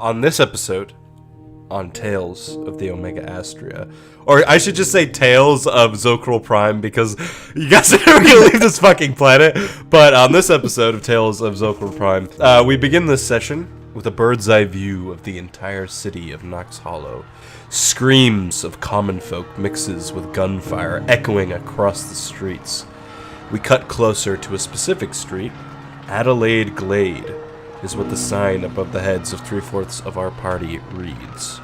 On this episode, on Tales of the Omega Astria, or I should just say Tales of Zhokrull Prime, because you guys are never gonna leave this fucking planet. But on this episode of Tales of Zhokrull Prime, we begin this session with a bird's eye view of the entire city of Nox Hollow. Screams of common folk mixes with gunfire echoing across the streets. We cut closer to a specific street. Adelaide Glade is what the sign above the heads of 3/4 of our party reads.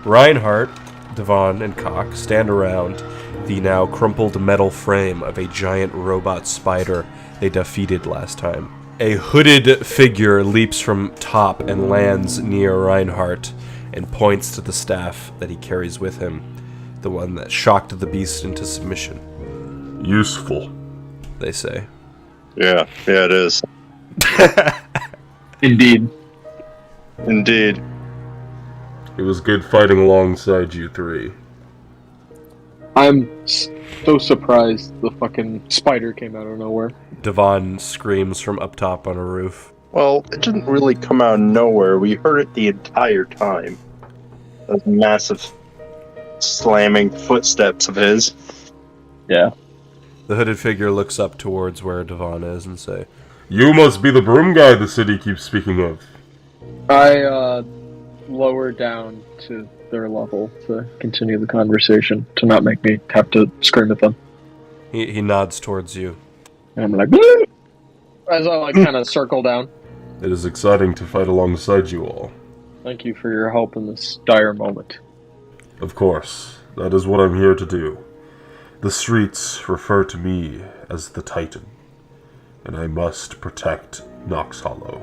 Reinhardt, Devon, and Cock stand around the now crumpled metal frame of a giant robot spider they defeated last time. A hooded figure leaps from top and lands near Reinhardt and points to the staff that he carries with him, the one that shocked the beast into submission. Useful, they say. Yeah, it is. Indeed. It was good fighting alongside you three. I'm so surprised the fucking spider came out of nowhere. Devon screams from up top on a roof. Well, it didn't really come out of nowhere. We heard it the entire time. Those massive slamming footsteps of his. Yeah. The hooded figure looks up towards where Devon is and say, You must be the broom guy the city keeps speaking of. I lower down to their level to continue the conversation, to not make me have to scream at them. He nods towards you. And I'm like, "Woo!" As I kind of circle down. It is exciting to fight alongside you all. Thank you for your help in this dire moment. Of course, that is what I'm here to do. The streets refer to me as the Titan, and I must protect Nox Hollow.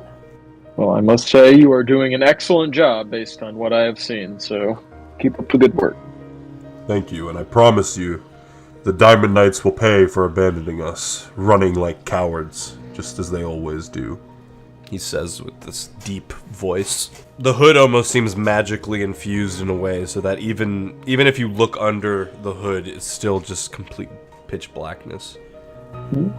Well, I must say you are doing an excellent job based on what I have seen, so keep up the good work. Thank you, and I promise you, the Diamond Knights will pay for abandoning us, running like cowards, just as they always do. He says with this deep voice. The hood almost seems magically infused in a way so that even if you look under the hood, it's still just complete pitch blackness. Mm-hmm.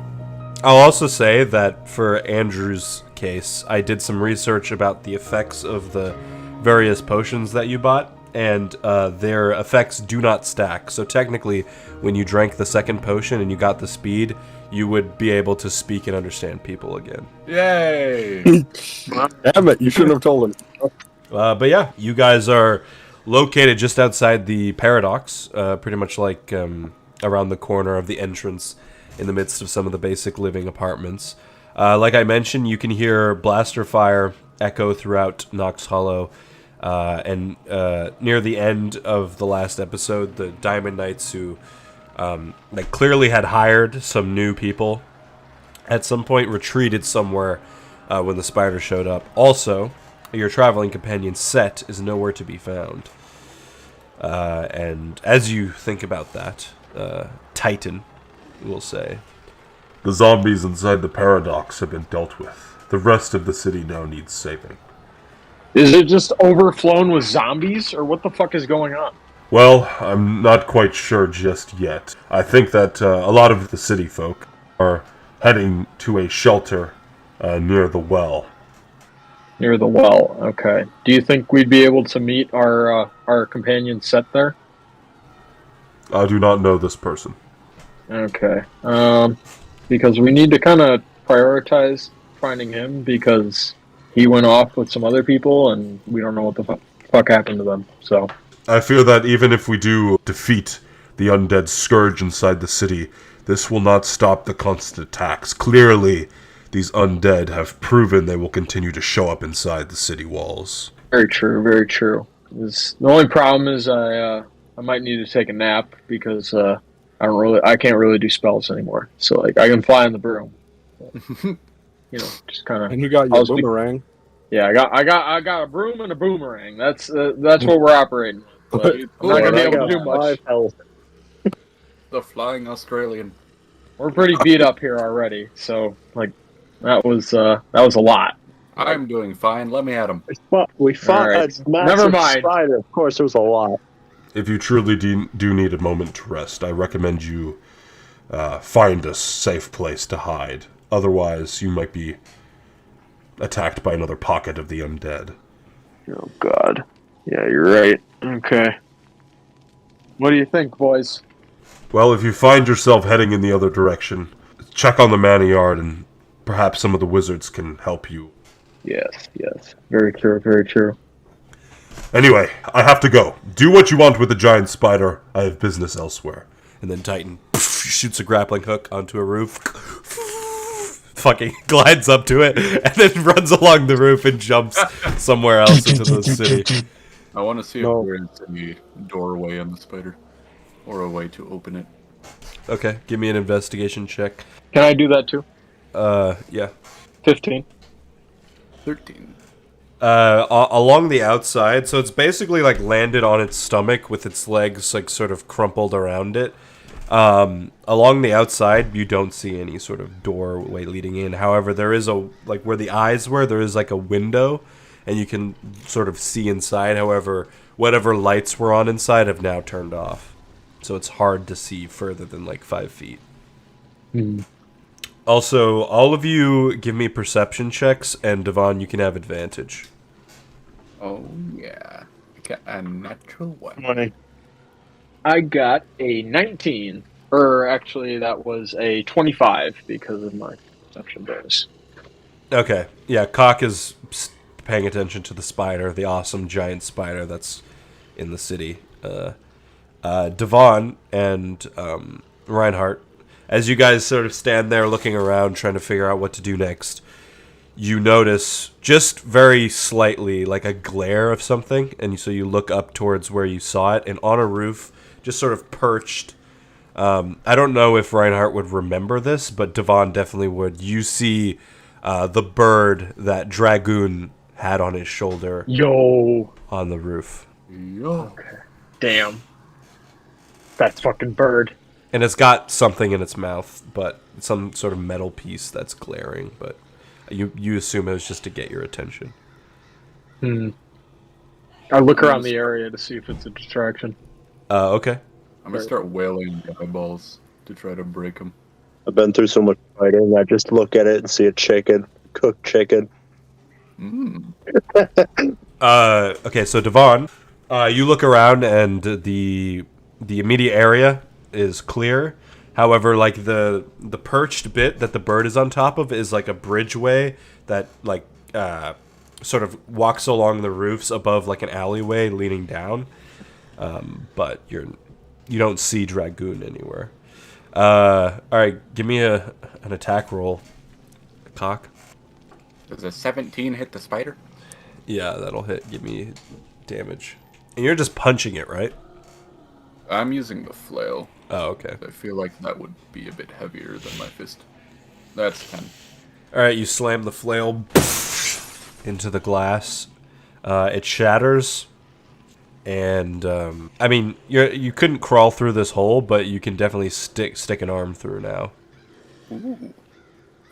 I'll also say that for Andrew's case, I did some research about the effects of the various potions that you bought, and their effects do not stack. So technically, when you drank the second potion and you got the speed, you would be able to speak and understand people again. Yay! Damn it, you shouldn't have told him. But yeah, you guys are located just outside the Paradox, pretty much like around the corner of the entrance in the midst of some of the basic living apartments. Like I mentioned, you can hear blaster fire echo throughout Nox Hollow, and near the end of the last episode, the Diamond Knights who clearly had hired some new people at some point retreated somewhere when the spider showed up. Also, your traveling companion Set is nowhere to be found. And as you think about that, Titan, we'll say. The zombies inside the Paradox have been dealt with. The rest of the city now needs saving. Is it just overflown with zombies, or what the fuck is going on? Well, I'm not quite sure just yet. I think that a lot of the city folk are heading to a shelter near the well. Near the well, okay. Do you think we'd be able to meet our companion Set there? I do not know this person. Okay. Because we need to kind of prioritize finding him, because he went off with some other people, and we don't know what the fuck happened to them, so... I fear that even if we do defeat the undead scourge inside the city, this will not stop the constant attacks. Clearly, these undead have proven they will continue to show up inside the city walls. Very true, very true. The only problem is I might need to take a nap, because I can't really do spells anymore. So I can fly on the broom. But, just kind of. And you got your boomerang. Yeah, I got a broom and a boomerang. That's what we're operating. But I'm not gonna be able to do much. The flying Australian. We're pretty beat up here already, so that was a lot. I'm doing fine. Let me at him. We fought right. that massive Never mind. spider. Of course, it was a lot. If you truly do need a moment to rest, I recommend you find a safe place to hide. Otherwise, you might be attacked by another pocket of the undead. Oh God. Yeah, you're right. Okay. What do you think, boys? Well, if you find yourself heading in the other direction, check on the manor yard and perhaps some of the wizards can help you. Yes, yes. Very true, very true. Anyway, I have to go. Do what you want with the giant spider. I have business elsewhere. And then Titan shoots a grappling hook onto a roof, fucking glides up to it, and then runs along the roof and jumps somewhere else into the city. I want to see No. if there is a doorway on the spider, or a way to open it. Okay, give me an investigation check. Can I do that too? Yeah. 15. 13. Along the outside, so it's basically like landed on its stomach with its legs like sort of crumpled around it. Along the outside, you don't see any sort of doorway leading in. However, there is a, like where the eyes were, there is like a window, and you can sort of see inside. However, whatever lights were on inside have now turned off. So it's hard to see further than like 5 feet. Also, all of you give me perception checks, and Devon, you can have advantage. Oh, yeah. Got a natural one. Money. I got a 19. Or actually, that was a 25 because of my perception bonus. Okay, yeah, Cock is paying attention to the spider, the awesome giant spider that's in the city. Devon and Reinhardt, as you guys sort of stand there looking around, trying to figure out what to do next, you notice just very slightly like a glare of something, and so you look up towards where you saw it, and on a roof, just sort of perched. I don't know if Reinhardt would remember this, but Devon definitely would. You see the bird that Dragoon had on his shoulder Yo. on the roof. Yo. Damn. That fucking bird. And it's got something in its mouth, but some sort of metal piece that's glaring, but you assume it was just to get your attention. I look around the area to see if it's a distraction. Okay. I'm gonna start wailing the eyeballs to try to break them. I've been through so much fighting. I just look at it and see a chicken, cooked chicken. Okay, so Devon, you look around and the immediate area is clear. However, like the perched bit that the bird is on top of is like a bridgeway that like sort of walks along the roofs above like an alleyway leading down. But you don't see Dragoon anywhere. All right, give me an attack roll, Cock. Does a 17 hit the spider? Yeah, that'll hit. Give me damage. And you're just punching it, right? I'm using the flail. Oh, okay. I feel like that would be a bit heavier than my fist. That's 10. All right, you slam the flail into the glass. It shatters, and I mean, you couldn't crawl through this hole, but you can definitely stick an arm through now. Ooh.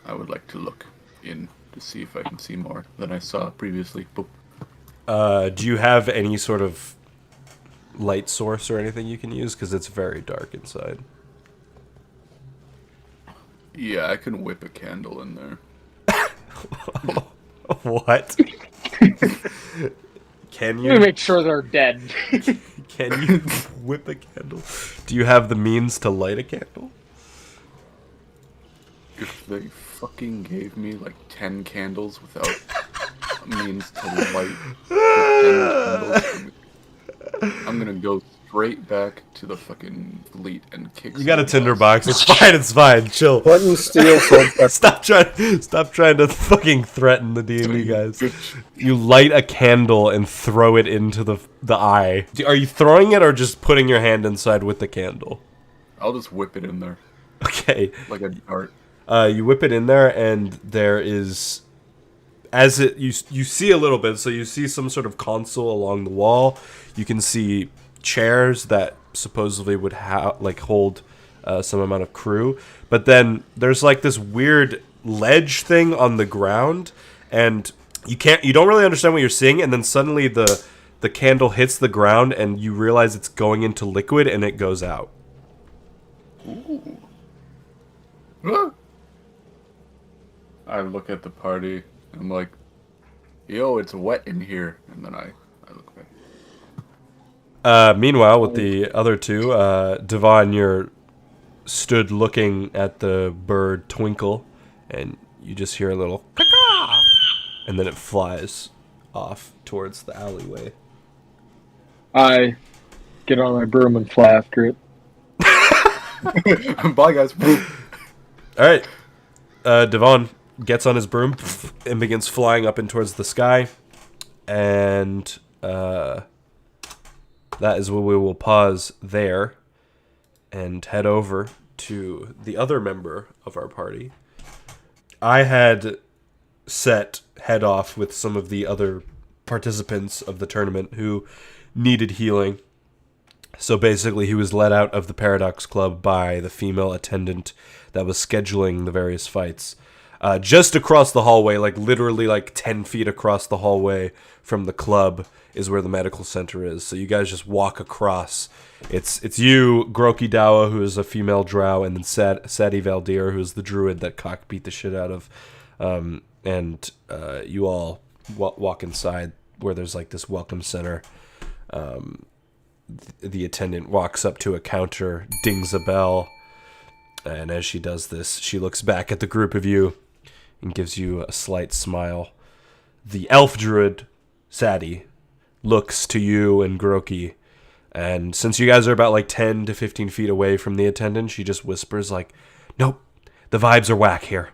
I would like to look in to see if I can see more than I saw previously. Boop. Do you have any sort of light source or anything you can use? Because it's very dark inside. Yeah, I can whip a candle in there. What? Can Let me you? make sure they're dead. Can you whip a candle? Do you have the means to light a candle? If they fucking gave me like 10 candles without means to light the 10 candles, I'm gonna go straight back to the fucking fleet and kick. You got a some tinderbox. ass. It's fine. Chill. Button steel from Stop trying to fucking threaten the D&D guys. You light a candle and throw it into the eye. Are you throwing it or just putting your hand inside with the candle? I'll just whip it in there Okay. like a dart. You whip it in there, and there is, as it you see a little bit. So you see some sort of console along the wall. You can see chairs that supposedly would hold some amount of crew. But then there's like this weird ledge thing on the ground, and you don't really understand what you're seeing. And then suddenly the candle hits the ground, and you realize it's going into liquid, and it goes out. Ooh. Ah! I look at the party. I'm like, Yo, it's wet in here. And then I look back. Meanwhile, with the other two, Devon, you're stood looking at the bird twinkle, and you just hear a little caw, and then it flies off towards the alleyway. I get on my broom and fly after it. Bye, guys. All right, Devon gets on his broom and begins flying up and towards the sky, and that is where we will pause there and head over to the other member of our party. I had set head off with some of the other participants of the tournament who needed healing. So basically, he was let out of the Paradox Club by the female attendant that was scheduling the various fights. Just across the hallway, like literally like 10 feet across the hallway from the club is where the medical center is. So you guys just walk across. It's you, Groki Dawa, who is a female drow, and then Sadi Valdir, who is the druid that Cock beat the shit out of. And you all walk inside where there's like this welcome center. The attendant walks up to a counter, dings a bell, and as she does this, she looks back at the group of you and gives you a slight smile. The elf druid, Sadi, looks to you and Groki, and since you guys are about like 10 to 15 feet away from the attendant, she just whispers like, "Nope, the vibes are whack here."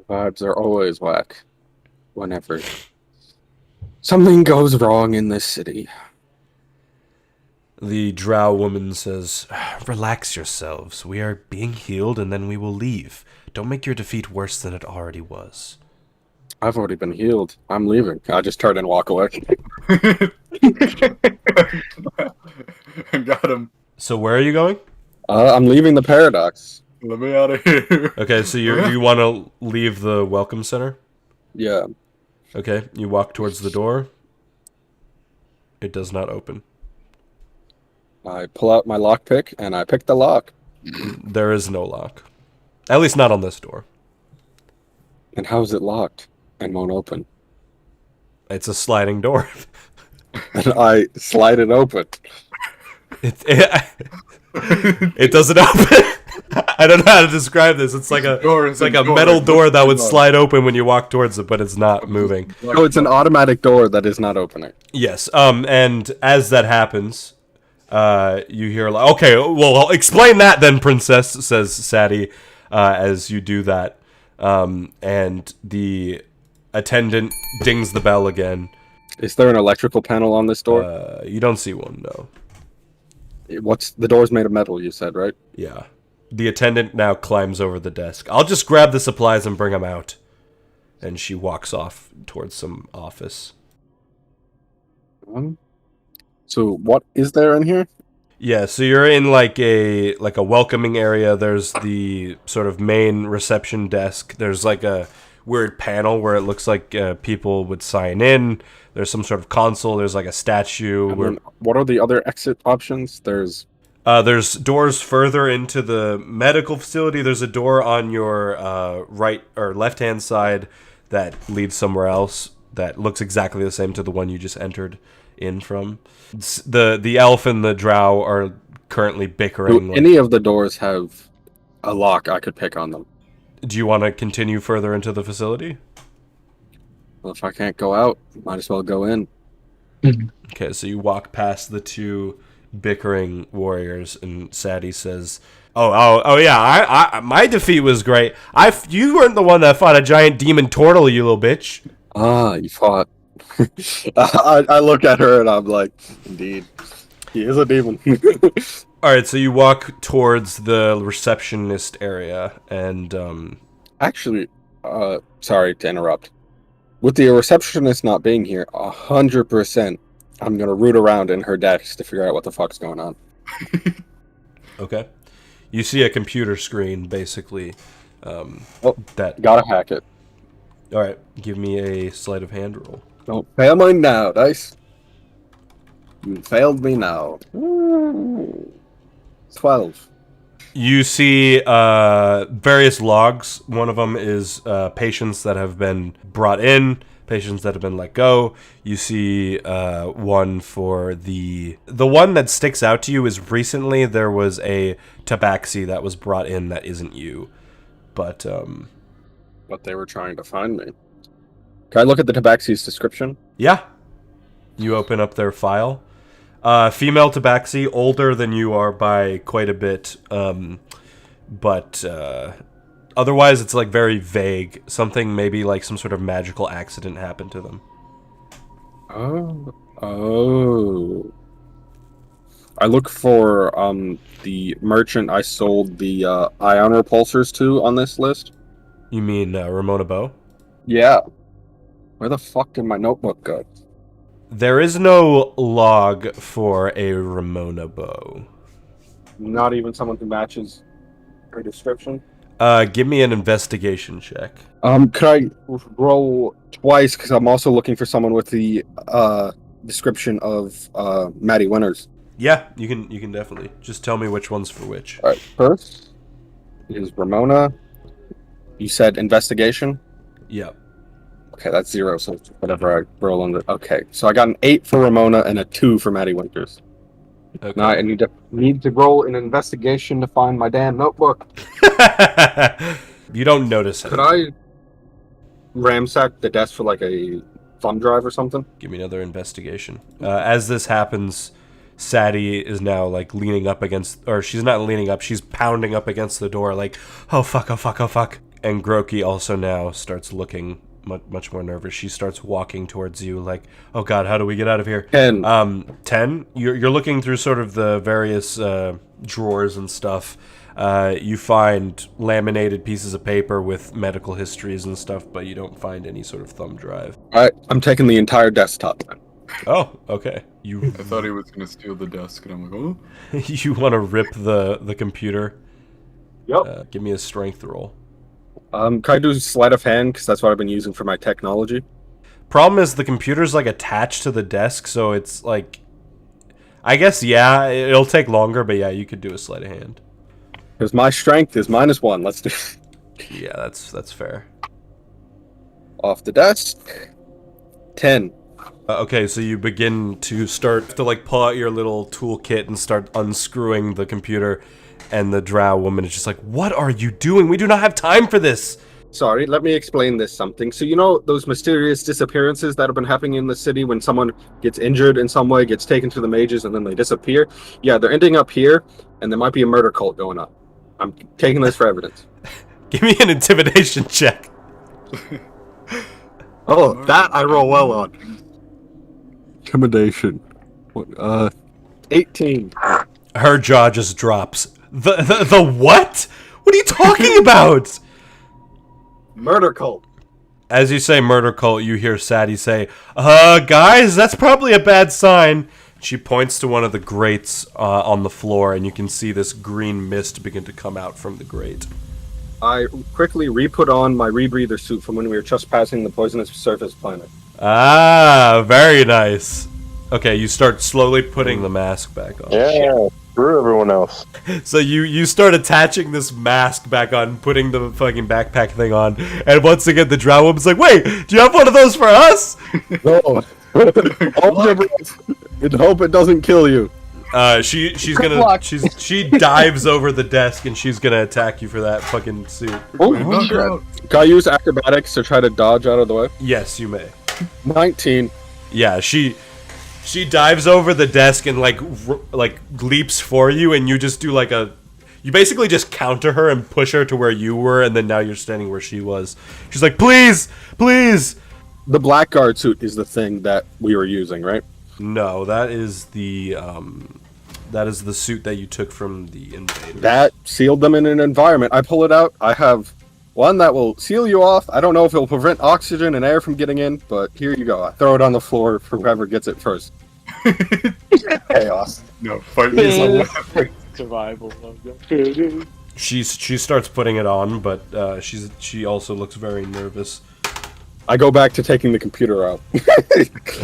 Vibes are always whack. Whenever something goes wrong in this city. The drow woman says, "Relax yourselves. We are being healed and then we will leave. Don't make your defeat worse than it already was." I've already been healed. I'm leaving. I just turn and walk away. Got him. So where are you going? I'm leaving the Paradox. Let me out of here. Okay, so you want to leave the welcome center? Yeah. Okay, you walk towards the door. It does not open. I pull out my lockpick and I pick the lock. There is no lock. At least not on this door. And how is it locked and won't open? It's a sliding door. And I slide it open. It doesn't open. I don't know how to describe this. It's like a metal door that would slide open when you walk towards it, but it's not moving. Oh, it's an automatic door that is not opening. Yes. And as that happens, you hear like, "Okay, well, I'll explain that then, princess," says Sadi, as you do that. And the attendant dings the bell again. Is there an electrical panel on this door? You don't see one, no. The door's made of metal, you said, right? Yeah. The attendant now climbs over the desk. "I'll just grab the supplies and bring them out." And she walks off towards some office. So what is there in here? Yeah, so you're in like a welcoming area. There's the sort of main reception desk. There's like a weird panel where it looks like people would sign in. There's some sort of console. There's like a statue. What are the other exit options? There's doors further into the medical facility. There's a door on your right or left-hand side that leads somewhere else that looks exactly the same to the one you just entered in from. The elf and the drow are currently bickering. Do any of the doors have a lock I could pick on them? Do you want to continue further into the facility? Well, if I can't go out, might as well go in. Okay, so you walk past the two bickering warriors, and Sadi says, "Oh yeah, I my defeat was great. You weren't the one that fought a giant demon turtle, you little bitch." Ah, you fought. I look at her and I'm like, indeed, he is a demon. All right, so you walk towards the receptionist area, and Actually, sorry to interrupt. With the receptionist not being here, 100%, I'm gonna root around in her desk to figure out what the fuck's going on. okay, you see a computer screen basically. That Gotta hack it. All right, give me a sleight of hand roll. Don't fail me now, dice. You failed me now. 12. You see various logs. One of them is patients that have been brought in, patients that have been let go. You see one for the one that sticks out to you is recently there was a tabaxi that was brought in that isn't you. But They were trying to find me. Can I look at the tabaxi's description? yeah. You open up their file. Female tabaxi, older than you are by quite a bit, but otherwise it's like very vague. Something maybe like some sort of magical accident happened to them. Oh. I look for the merchant I sold the ion repulsors to on this list. You mean Ramona Bow? Yeah. Where the fuck did my notebook go? There is no log for a Ramona Bow. Not even someone who matches her description. Give me an investigation check. Could I roll twice? Because I'm also looking for someone with the description of Maddie Winters. Yeah, you can definitely. Just tell me which one's for which. All right, first is Ramona. You said investigation. Yep. Okay, that's 0. So whatever I roll on the. Okay, so I got an 8 for Ramona and a 2 for Maddie Winters. Okay. Now I need to roll an investigation to find my damn notebook. You don't notice it. Could I ransack the desk for like a thumb drive or something? Give me another investigation. As this happens, Sadie is now like leaning up against, or she's not leaning up, she's pounding up against the door like, oh fuck, oh fuck, oh fuck. And Groki also now starts looking much more nervous. She starts walking towards you like, oh god, how do we get out of here? 10. 10? You're looking through sort of the various drawers and stuff. You find laminated pieces of paper with medical histories and stuff, but you don't find any sort of thumb drive. All right, I'm taking the entire desktop then. Oh, okay. I thought he was gonna steal the desk, and I'm like, oh. You want to rip the computer? Yep. Give me a strength roll. Can I do sleight of hand? Because that's what I've been using for my technology. Problem is the computer's like attached to the desk, so it's like, I guess, yeah, it'll take longer, but yeah, you could do a sleight of hand. Because my strength is -1. Let's do. Yeah, that's fair. Off the desk. 10. Okay, so you begin to start to like pull out your little toolkit and start unscrewing the computer, and the drow woman is just like, what are you doing? We do not have time for this. Sorry, let me explain this something. So you know those mysterious disappearances that have been happening in the city when someone gets injured in some way, gets taken to the mages, and then they disappear? Yeah, they're ending up here, and there might be a murder cult going on. I'm taking this for evidence. Give me an intimidation check. Oh, that I roll well on. Intimidation. 18. Her jaw just drops. The what? What are you talking about? Murder cult. As you say murder cult, you hear Sadie say, guys, that's probably a bad sign. She points to one of the grates on the floor, and you can see this green mist begin to come out from the grate. I quickly re-put on my rebreather suit from when we were trespassing the poisonous surface planet. Ah, very nice. Okay, you start slowly putting the mask back on. Yeah, screw everyone else. So you start attaching this mask back on, putting the fucking backpack thing on, and once again the drow woman's like, wait, do you have one of those for us? No. And hope it doesn't kill you. She dives over the desk and she's gonna attack you for that fucking suit. Oh, shit. Can I use acrobatics to try to dodge out of the way? Yes, you may. 19. Yeah, she dives over the desk and like leaps for you, and you just do you basically just counter her and push her to where you were, and then now you're standing where she was. She's like, please, please. The blackguard suit is the thing that we were using, right? No, that is the suit that you took from the invaders. That sealed them in an environment. I pull it out. I have one that will seal you off. I don't know if it will prevent oxygen and air from getting in, but here you go. I throw it on the floor for whoever gets it first. Chaos. No, fight me. Survival. She starts putting it on, but she also looks very nervous. I go back to taking the computer out.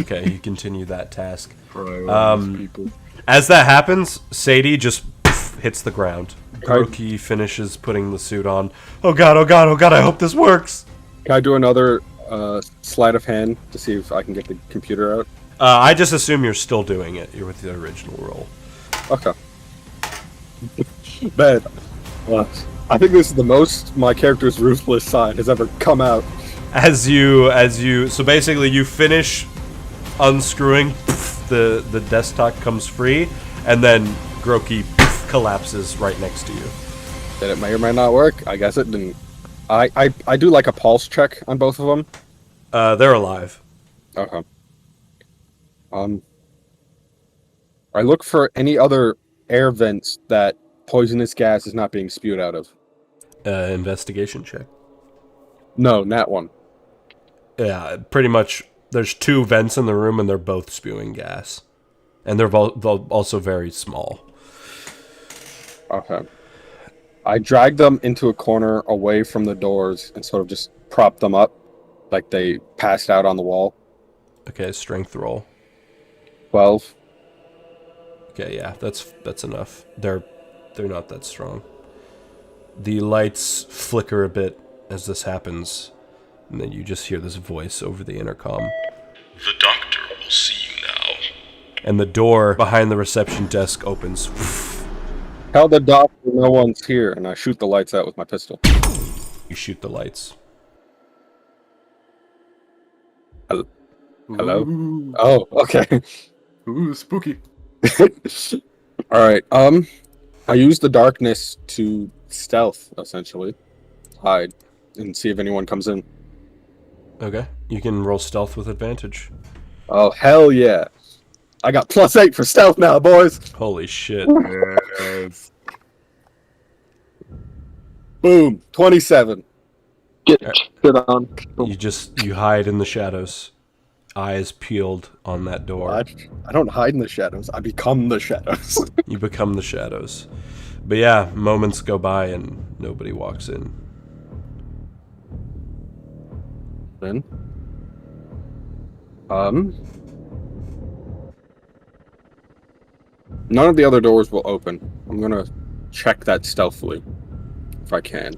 Okay, you continue that task. People. As that happens, Sadie just hits the ground. Groki finishes putting the suit on. Oh god, oh god, oh god, I hope this works! Can I do another sleight of hand to see if I can get the computer out? I just assume you're still doing it. You're with the original roll. Okay. Man, I think this is the most my character's ruthless side has ever come out. So basically you finish unscrewing, the desktop comes free, and then Groki collapses right next to you. That it may or may not work. I guess it didn't. I do like a pulse check on both of them. They're alive. Okay. I look for any other air vents that poisonous gas is not being spewed out of. Investigation check. No, not one. Yeah, pretty much. There's 2 vents in the room, and they're both spewing gas, and they're also very small. Okay. I drag them into a corner away from the doors and sort of just prop them up, like they passed out on the wall. Okay, strength roll. 12. Okay, yeah, that's enough. They're not that strong. The lights flicker a bit as this happens, and then you just hear this voice over the intercom. The doctor will see you now. And the door behind the reception desk opens. Tell the doctor no one's here, and I shoot the lights out with my pistol. You shoot the lights. Hello? Ooh, Oh, okay. ooh, spooky. Alright, I use the darkness to stealth, essentially. Hide, and see if anyone comes in. Okay, you can roll stealth with advantage. Oh, hell yeah. I got +8 for stealth now, boys! Holy shit. Yes. Boom, 27. Get shit on. You hide in the shadows. Eyes peeled on that door. I don't hide in the shadows, I become the shadows. You become the shadows. But yeah, moments go by and nobody walks in. Then, none of the other doors will open. I'm gonna check that stealthily, if I can.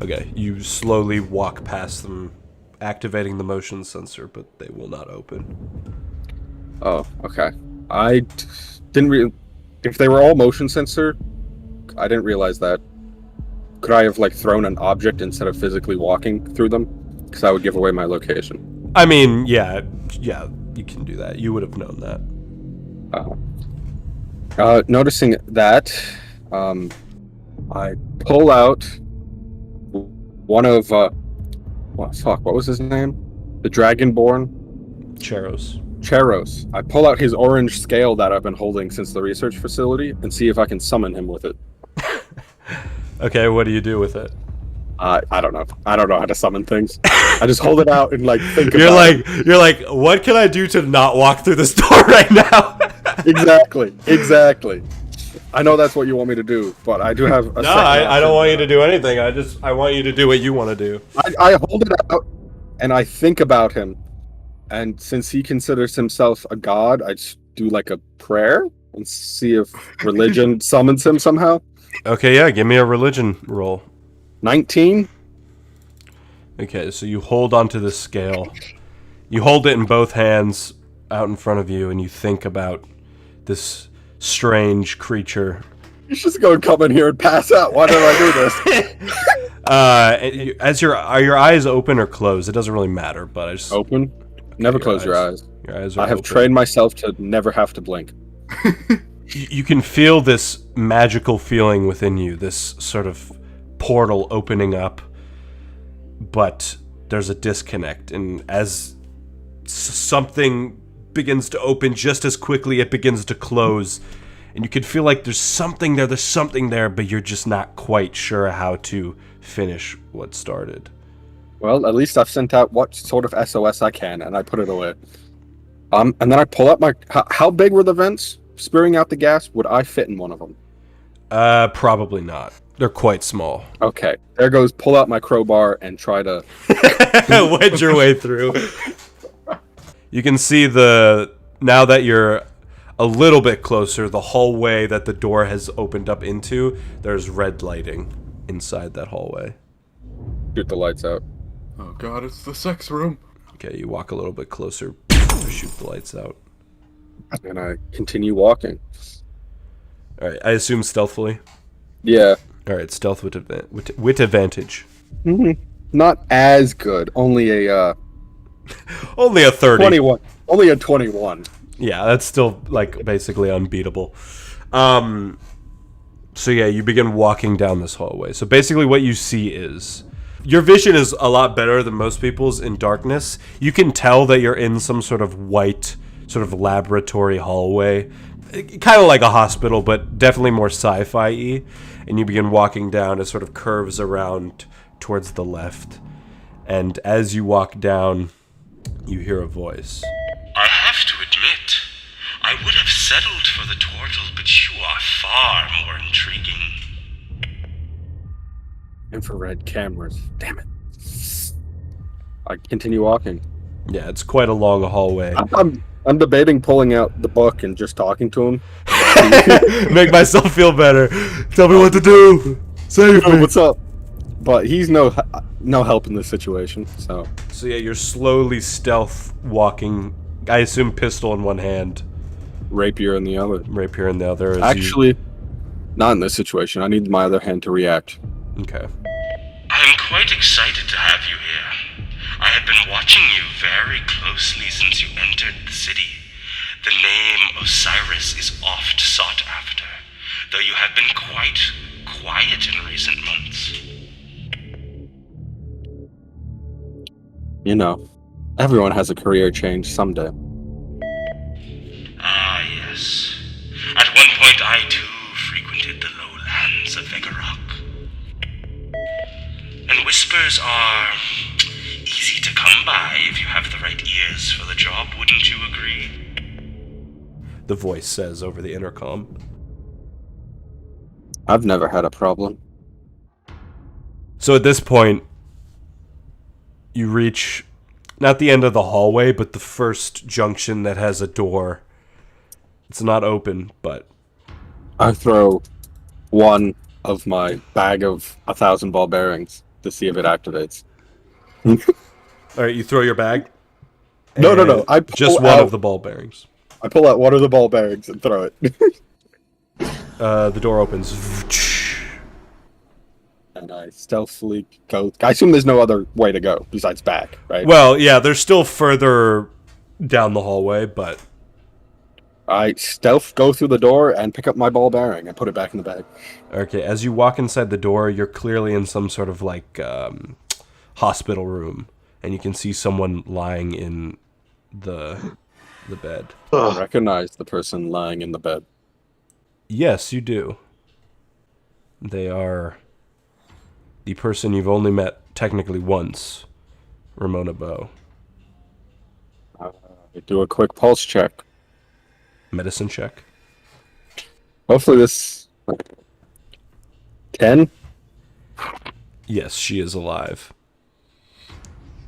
Okay, you slowly walk past them, activating the motion sensor, but they will not open. Oh, okay. Didn't if they were all motion sensor, I didn't realize that. Could I have, like, thrown an object instead of physically walking through them? Because that would give away my location. I mean, yeah, you can do that. You would have known that. Noticing that, I pull out one of, what was his name? The Dragonborn? Cheros. I pull out his orange scale that I've been holding since the research facility and see if I can summon him with it. Okay, what do you do with it? I don't know. I don't know how to summon things. I just hold it out and, like, think You're about it. like, what can I do to not walk through this door right now? Exactly. I know that's what you want me to do, but I do have a No, I don't want you to do anything. I want you to do what you want to do. I hold it out and I think about him. And since he considers himself a god, I just do like a prayer and see if religion summons him somehow. Okay, yeah, give me a religion roll. 19. Okay, so you hold onto this scale. You hold it in both hands out in front of you, and you think about this strange creature. He's just going to come in here and pass out. Why did I do this? Are your eyes open or closed? It doesn't really matter, but I just... Open. Never close your eyes. Your eyes are I have open. trained myself to never have to blink. You can feel this magical feeling within you, this sort of portal opening up, but there's a disconnect, and as something begins to open just as quickly it begins to close, and you can feel like there's something there, but you're just not quite sure how to finish what started. Well, at least I've sent out what sort of SOS I can, and I put it away. And then I pull out my... How big were the vents spewing out the gas? Would I fit in one of them? Probably not. They're quite small. Okay. There goes pull out my crowbar and try to... wedge your way through. You can see now that you're a little bit closer, the hallway that the door has opened up into, there's red lighting inside that hallway. Shoot the lights out. Oh god, it's the sex room. Okay, you walk a little bit closer, shoot the lights out. And I continue walking. All right, I assume stealthily. Yeah. All right, stealth with advantage. Not as good. Only a Only a 30. 21. Only a 21. Yeah, that's still like basically unbeatable. So yeah, you begin walking down this hallway. So basically what you see is your vision is a lot better than most people's in darkness. You can tell that you're in some sort of white sort of laboratory hallway. Kind of like a hospital, but definitely more sci-fi-y. And you begin walking down, it sort of curves around towards the left. And as you walk down, you hear a voice. I have to admit, I would have settled for the turtle, but you are far more intriguing. Infrared cameras. Damn it. I continue walking. Yeah, it's quite a long hallway. I'm debating pulling out the book and just talking to him. Make myself feel better. Tell me what to do. Save me. What's up? But he's no help in this situation. So yeah, you're slowly stealth walking. I assume pistol in one hand, rapier in the other. rapier in the other. Actually, not in this situation. I need my other hand to react. Okay. I'm quite excited to have you here. I have been watching you very closely since you entered the city. The name Osiris is oft sought after, though you have been quite quiet in recent months. You know, everyone has a career change someday. Ah, yes. At one point I too frequented the lowlands of Vegarok. And whispers are easy to come by if you have the right ears for the job, wouldn't you agree? The voice says over the intercom. I've never had a problem. So at this point, you reach not the end of the hallway, but the first junction that has a door. It's not open, but I throw one of my bag of 1,000 ball bearings to see if it activates. all right, you throw your bag. No. and I just pull one out- of the ball bearings. I pull out one of the ball bearings and throw it. The door opens. And I stealthily go. I assume there's no other way to go besides back, right? Well, yeah, they're still further down the hallway, but I stealth go through the door and pick up my ball bearing and put it back in the bag. okay. As you walk inside the door, you're clearly in some sort of like hospital room, and you can see someone lying in the bed. I recognize the person lying in the bed. Yes, you do. They are the person you've only met technically once, Ramona Bow. I do a quick pulse check. Medicine check. Hopefully this 10. Yes, she is alive.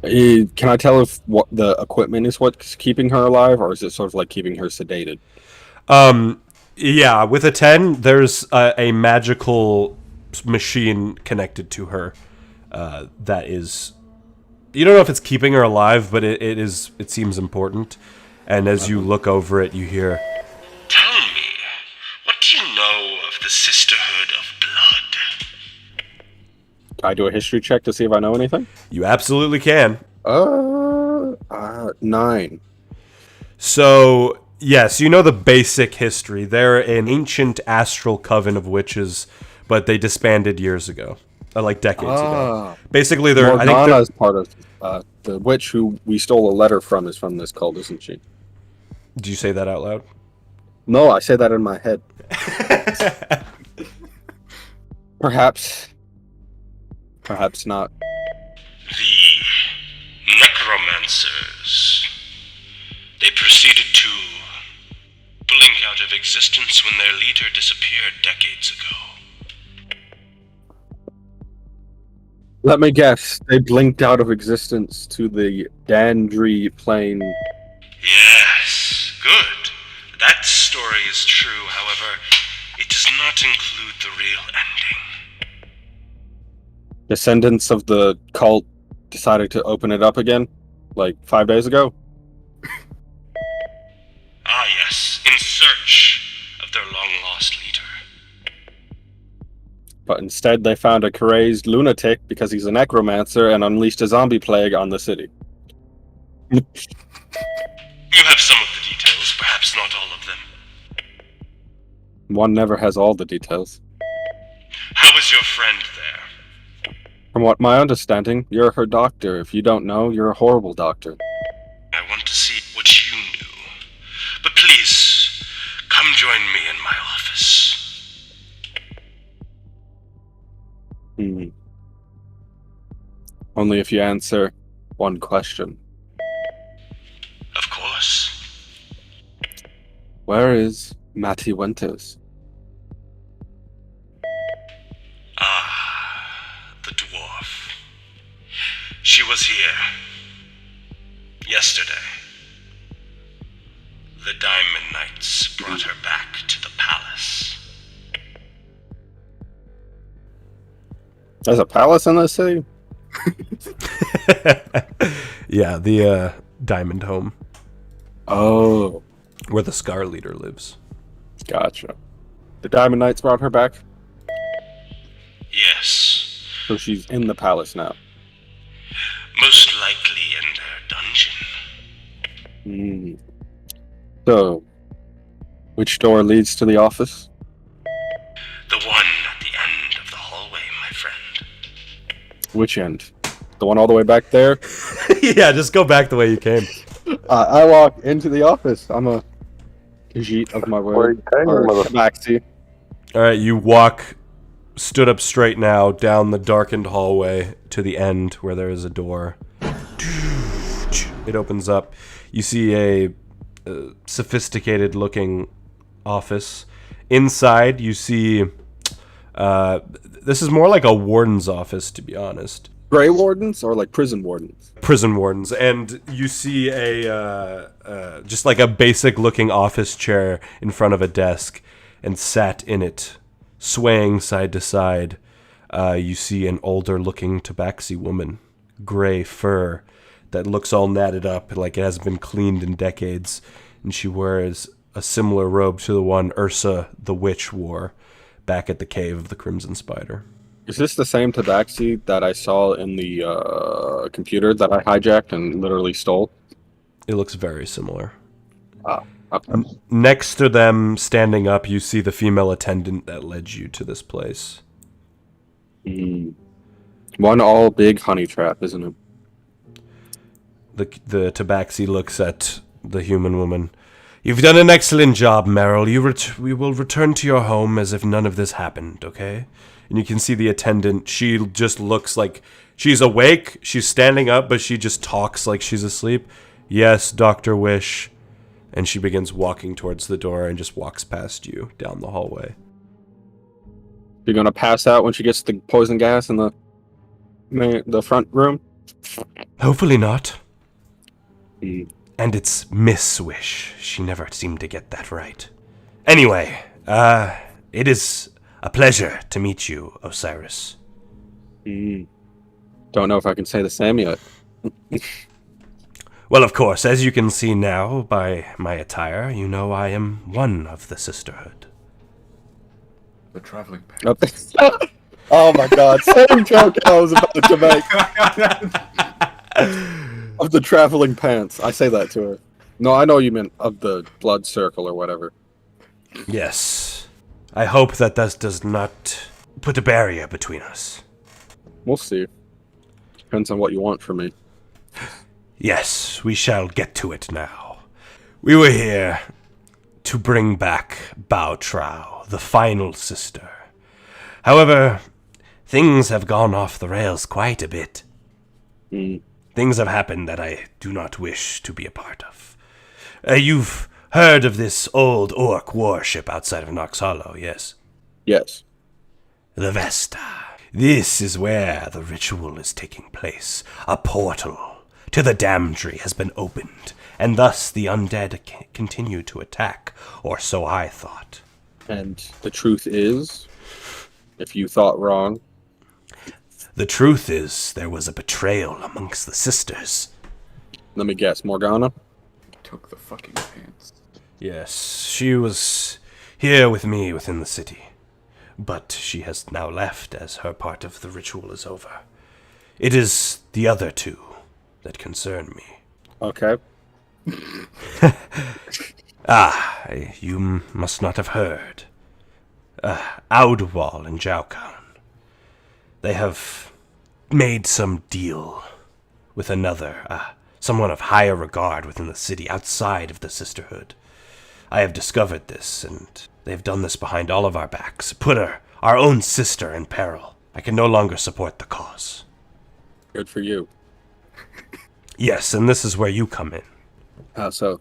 Can I tell if what the equipment is what's keeping her alive, or is it sort of like keeping her sedated? Yeah, with a 10, there's a magical machine connected to her that is... You don't know if it's keeping her alive, but it seems important. And as you look over it, you hear... Tell me, what do you know of the Sisterhood of Blood? Can I do a history check to see if I know anything? You absolutely can. 9. So, yes, you know the basic history. They're an ancient astral coven of witches, but they disbanded years ago. Like decades ago. Basically, they're... I think they're, Morgana's part of the witch who we stole a letter from is from this cult, isn't she? did you say that out loud? No, I say that in my head. Perhaps not. The necromancers. They proceeded to blink out of existence when their leader disappeared decades ago. Let me guess. They blinked out of existence to the Dandri plane. Yes, good. That story story is true, however, it does not include the real ending. Descendants of the cult decided to open it up again, like 5 days ago. Ah, yes, in search of their long-lost leader. But instead, they found a crazed lunatic because he's a necromancer and unleashed a zombie plague on the city. You have some of the details, perhaps not all of them. One never has all the details. How is your friend there? From what my understanding, you're her doctor. If you don't know, you're a horrible doctor. I want to see what you knew. But please, come join me in my office. Only if you answer one question. Of course. Where is Matty Winters? Ah, the dwarf. She was here. Yesterday. The Diamond Knights brought her back to the palace. There's a palace in this city? Yeah, the Diamond Home, Oh, where the Scar Leader lives. gotcha. The Diamond Knights brought her back, Yes. so she's in the palace now. Most likely in their dungeon. So, which door leads to the office? The one at the end of the hallway, my friend. Which end? The one all the way back there? Yeah, just go back the way you came. I walk into the office. I'm a Khajiit of my word. Or Tabaxi. All right, you stood up straight now, down the darkened hallway to the end where there is a door. It opens up. You see a sophisticated-looking office. Inside, you see... this is more like a warden's office, to be honest. Grey Wardens or like prison wardens? Prison wardens. And you see just like a basic-looking office chair in front of a desk, and sat in it, swaying side to side, you see an older-looking Tabaxi woman, gray fur, that looks all natted up like it hasn't been cleaned in decades, and she wears a similar robe to the one Ursa the Witch wore back at the Cave of the Crimson Spider. Is this the same Tabaxi that I saw in the computer that I hijacked and literally stole? It looks very similar. Okay. Next to them, standing up, you see the female attendant that led you to this place. One all big honey trap, isn't it? The Tabaxi looks at the human woman. You've done an excellent job, Meryl. We will return to your home as if none of this happened, okay? And you can see the attendant. She just looks like she's awake. She's standing up, but she just talks like she's asleep. Yes, Dr. Wish. And she begins walking towards the door and just walks past you down the hallway. You're gonna pass out when she gets the poison gas in the front room? Hopefully not. And it's Miss Wish. She never seemed to get that right. Anyway, it is a pleasure to meet you, Osiris. Don't know if I can say the same yet. Well, of course, as you can see now by my attire, you know I am one of the Sisterhood. The traveling pack. Oh my god, same joke I was about to make. Of the traveling pants. I say that to her. No, I know you meant of the blood circle or whatever. Yes. I hope that this does not put a barrier between us. We'll see. Depends on what you want from me. Yes, we shall get to it now. We were here to bring back Bao Trao, the final sister. However, things have gone off the rails quite a bit. Things have happened that I do not wish to be a part of. You've heard of this old orc warship outside of Nox Hollow, yes? Yes. The Vesta. This is where the ritual is taking place. A portal to the Damnedry has been opened, and thus the undead continue to attack, or so I thought. And the truth is, if you thought wrong... The truth is, there was a betrayal amongst the sisters. Let me guess, Morgana? Took the fucking pants. Yes, she was here with me within the city, but she has now left as her part of the ritual is over. It is the other two that concern me. Okay. You must not have heard. Audwal and Zhokrull. They have made some deal with another, someone of higher regard within the city outside of the Sisterhood. I have discovered this, and they have done this behind all of our backs, put our own sister in peril. I can no longer support the cause. Good for you. Yes, and this is where you come in. How so?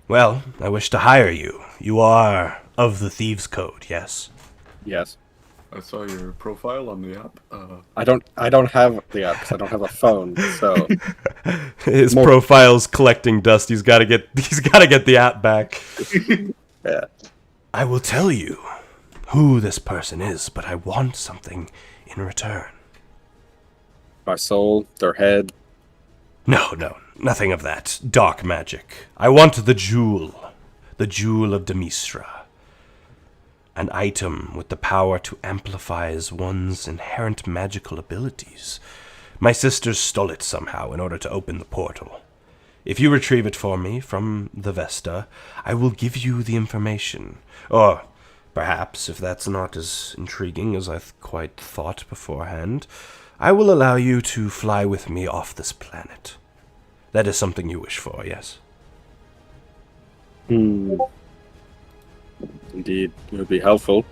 Well, I wish to hire you. You are of the Thieves' Code, yes? Yes. I saw your profile on the app. I don't have the app 'cause I don't have a phone, so... His profile's collecting dust. He's got to get the app back. Yeah. I will tell you who this person is, but I want something in return. My soul, their head. No, nothing of that. Dark magic. I want the jewel of Demistra. An item with the power to amplify one's inherent magical abilities. My sisters stole it somehow in order to open the portal. If you retrieve it for me from the Vesta, I will give you the information. Or perhaps, if that's not as intriguing as I quite thought beforehand, I will allow you to fly with me off this planet. That is something you wish for, yes? Indeed, it would be helpful.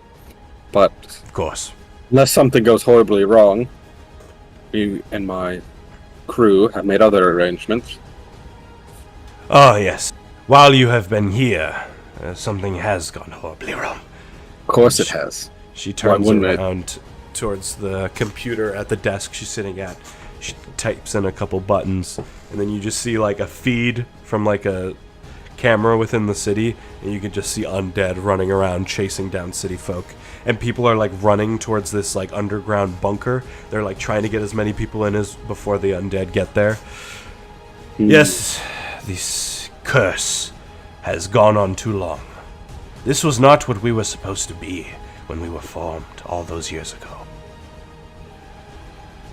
But Of course. unless something goes horribly wrong, you and my crew have made other arrangements. Oh, yes. While you have been here, something has gone horribly wrong. Of course it has. She turns wouldn't it? around towards the computer at the desk she's sitting at. She types in a couple buttons, and then you just see like a feed from like a camera within the city, and you can just see undead running around chasing down city folk. And people are like running towards this like underground bunker. They're like trying to get as many people in as before the undead get there. Yes, this curse has gone on too long. This was not what we were supposed to be when we were formed all those years ago.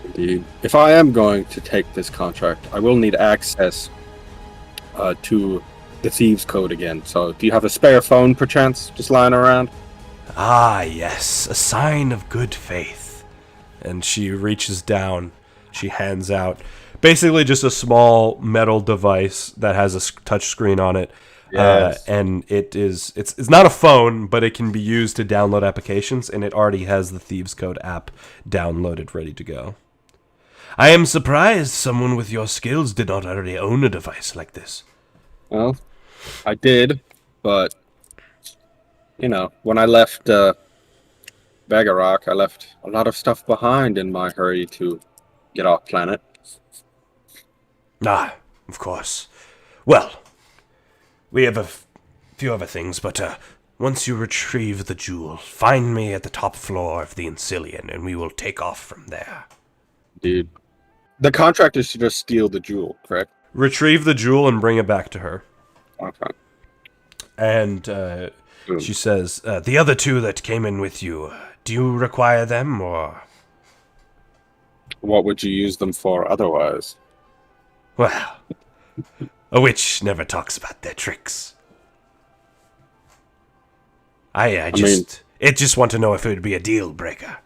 Indeed. If I am going to take this contract, I will need access to the Thieves' Code again. So, do you have a spare phone, perchance, just lying around? Ah, yes, a sign of good faith. And she reaches down, she hands out basically just a small metal device that has a touch screen on it. Yes. And it's not a phone, but it can be used to download applications, and it already has the Thieves' Code app downloaded, ready to go. I am surprised someone with your skills did not already own a device like this. Well, I did, but, you know, when I left Bagarrock, I left a lot of stuff behind in my hurry to get off planet. Ah, of course. Well, we have a few other things, but once you retrieve the jewel, find me at the top floor of the Incilian, and we will take off from there. Dude. The contract is to just steal the jewel, correct? Retrieve the jewel and bring it back to her. Okay. And she says, the other two that came in with you, do you require them, or? What would you use them for otherwise? Well, a witch never talks about their tricks. I just want to know if it would be a deal breaker.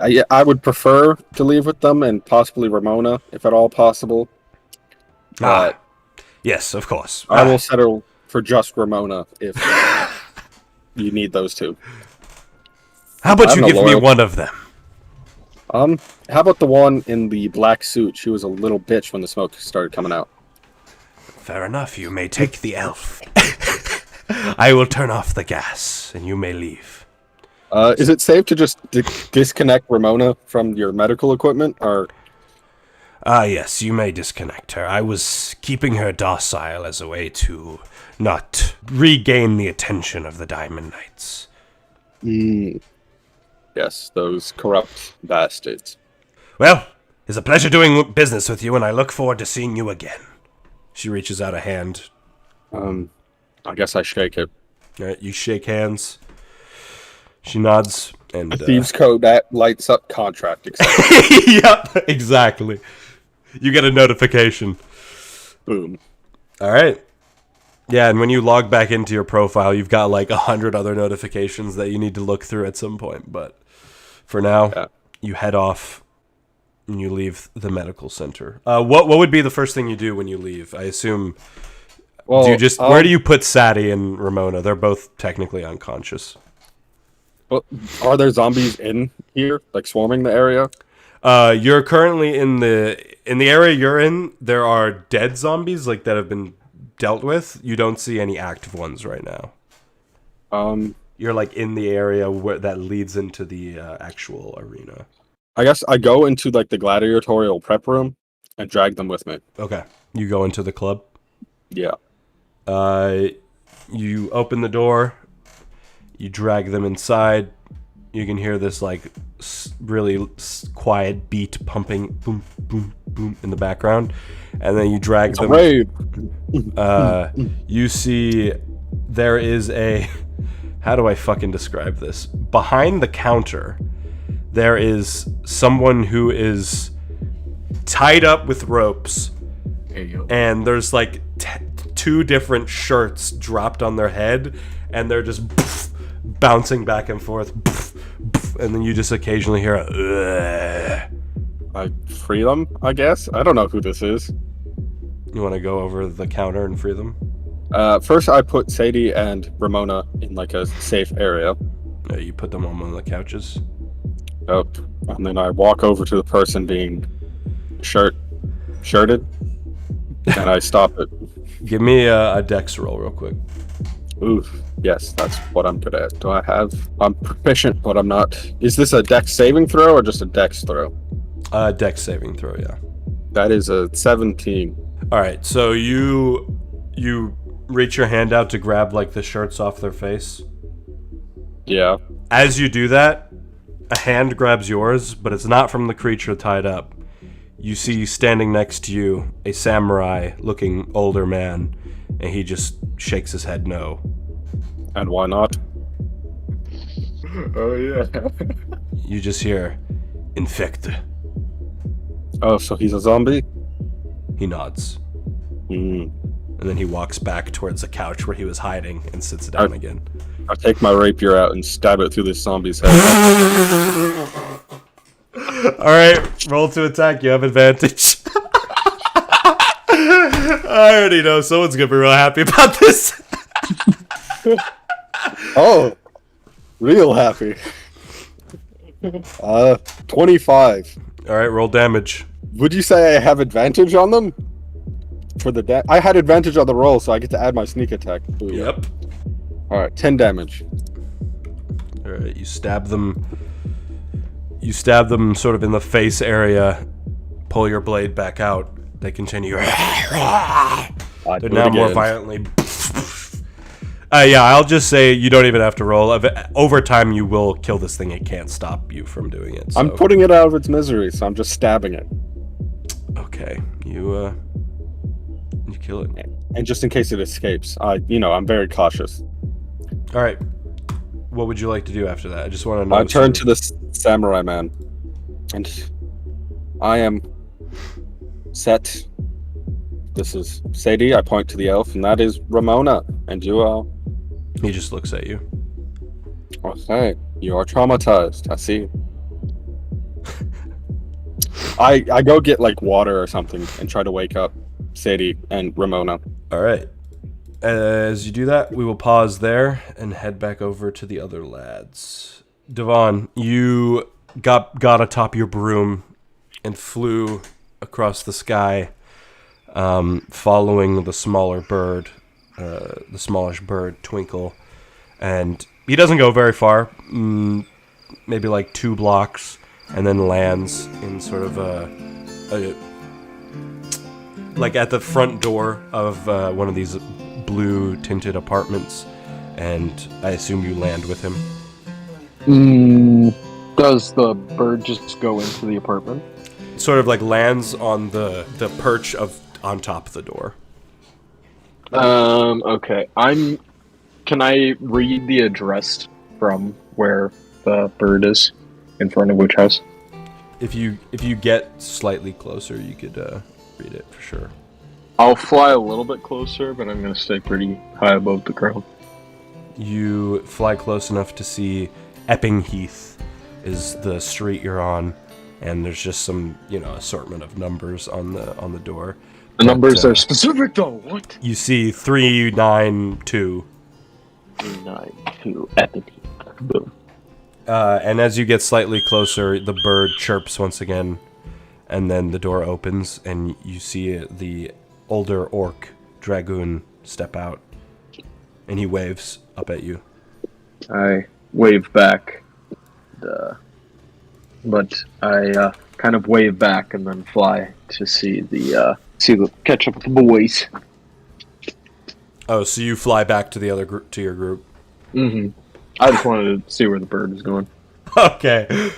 I would prefer to leave with them and possibly Ramona, if at all possible. But yes, of course. I will settle for just Ramona if you need those two. How about I'm you not give me loyal. one of them? How about the one in the black suit? She was a little bitch when the smoke started coming out. Fair enough, you may take the elf. I will turn off the gas, and you may leave. Is it safe to just disconnect Ramona from your medical equipment, or? Ah, yes, you may disconnect her. I was keeping her docile as a way to not regain the attention of the Diamond Knights. Yes, those corrupt bastards. Well, it's a pleasure doing business with you, and I look forward to seeing you again. She reaches out a hand. I guess I shake it. All right, you shake hands. She nods, and... Thieves Code that lights up contract, etc. Yep, exactly. You get a notification. Boom. All right. Yeah, and when you log back into your profile, you've got like 100 other notifications that you need to look through at some point. But for now, you head off and you leave the medical center. What would be the first thing you do when you leave? I assume. Well, do you just where do you put Sadie and Ramona? They're both technically unconscious. Well, are there zombies in here, like swarming the area? You're currently in the area you're in. There are dead zombies like that have been dealt with. You don't see any active ones right now. You're like in the area where that leads into the actual arena. I guess I go into like the gladiatorial prep room and drag them with me. Okay. You go into the club. Yeah. You open the door. You drag them inside. You can hear this like really quiet beat pumping, boom, boom, boom in the background, and then you drag them. Raid. You see, there is a. How do I fucking describe this? Behind the counter, there is someone who is tied up with ropes, and there's like two different shirts dropped on their head, and they're just bouncing back and forth. And then you just occasionally hear a. I free them, I guess. I don't know who this is. You want to go over the counter and free them? First, I put Sadie and Ramona in like a safe area. You put them on one of the couches. Oh, and then I walk over to the person being shirted, and I stop it. Give me a dex roll real quick. Oof. Yes, that's what I'm good at. I'm proficient, but I'm not. Is this a dex saving throw or just a dex throw? Dex saving throw, yeah. That is a 17. All right, so you reach your hand out to grab like the shirts off their face. Yeah. As you do that, a hand grabs yours, but it's not from the creature tied up. You see standing next to you a samurai-looking older man, and he just shakes his head no. And why not? Oh, yeah. You just hear, infect. Oh, so he's a zombie? He nods. And then he walks back towards the couch where he was hiding and sits down again. I take my rapier out and stab it through this zombie's head. Alright, roll to attack. You have advantage. I already know someone's gonna be real happy about this. Oh, real happy. 25. Alright, roll damage. Would you say I have advantage on them? For the I had advantage on the roll, so I get to add my sneak attack. Ooh, Yep. Alright, 10 damage. Alright, you stab them. You stab them sort of in the face area. Pull your blade back out. They continue. They're now more violently. Yeah, I'll just say you don't even have to roll. Over time, you will kill this thing. It can't stop you from doing it. So. I'm putting it out of its misery, so I'm just stabbing it. Okay, you kill it. And just in case it escapes, I'm very cautious. All right. What would you like to do after that? I just want to know. I turn to this samurai man, and I am set. This is Sadie. I point to the elf, and that is Ramona. And you are. He just looks at you. Okay, you are traumatized. I see. I go get like water or something and try to wake up Sadie and Ramona. All right. As you do that, we will pause there and head back over to the other lads. Devon, you got atop your broom and flew across the sky, following the smaller bird, the smallish bird, Twinkle. And he doesn't go very far, maybe like 2 blocks, and then lands in sort of a like at the front door of one of these blue tinted apartments, and I assume you land with him. Does the bird just go into the apartment? It sort of like lands on the perch on top of the door. Okay. Can I read the address from where the bird is? In front of which house? If you get slightly closer, you could read it for sure. I'll fly a little bit closer, but I'm gonna stay pretty high above the ground. You fly close enough to see Epping Heath is the street you're on, and there's just some, assortment of numbers on the door. The numbers are specific though. What? You see 392. 392 Epping Heath. Boom. And as you get slightly closer, the bird chirps once again, and then the door opens, and you see the older orc dragoon step out, and he waves up at you. I wave back, but I kind of wave back and then fly to see the catch up with the boys. Oh, so you fly back to the other group, to your group? Mm-hmm. I just wanted to see where the bird is going. Okay.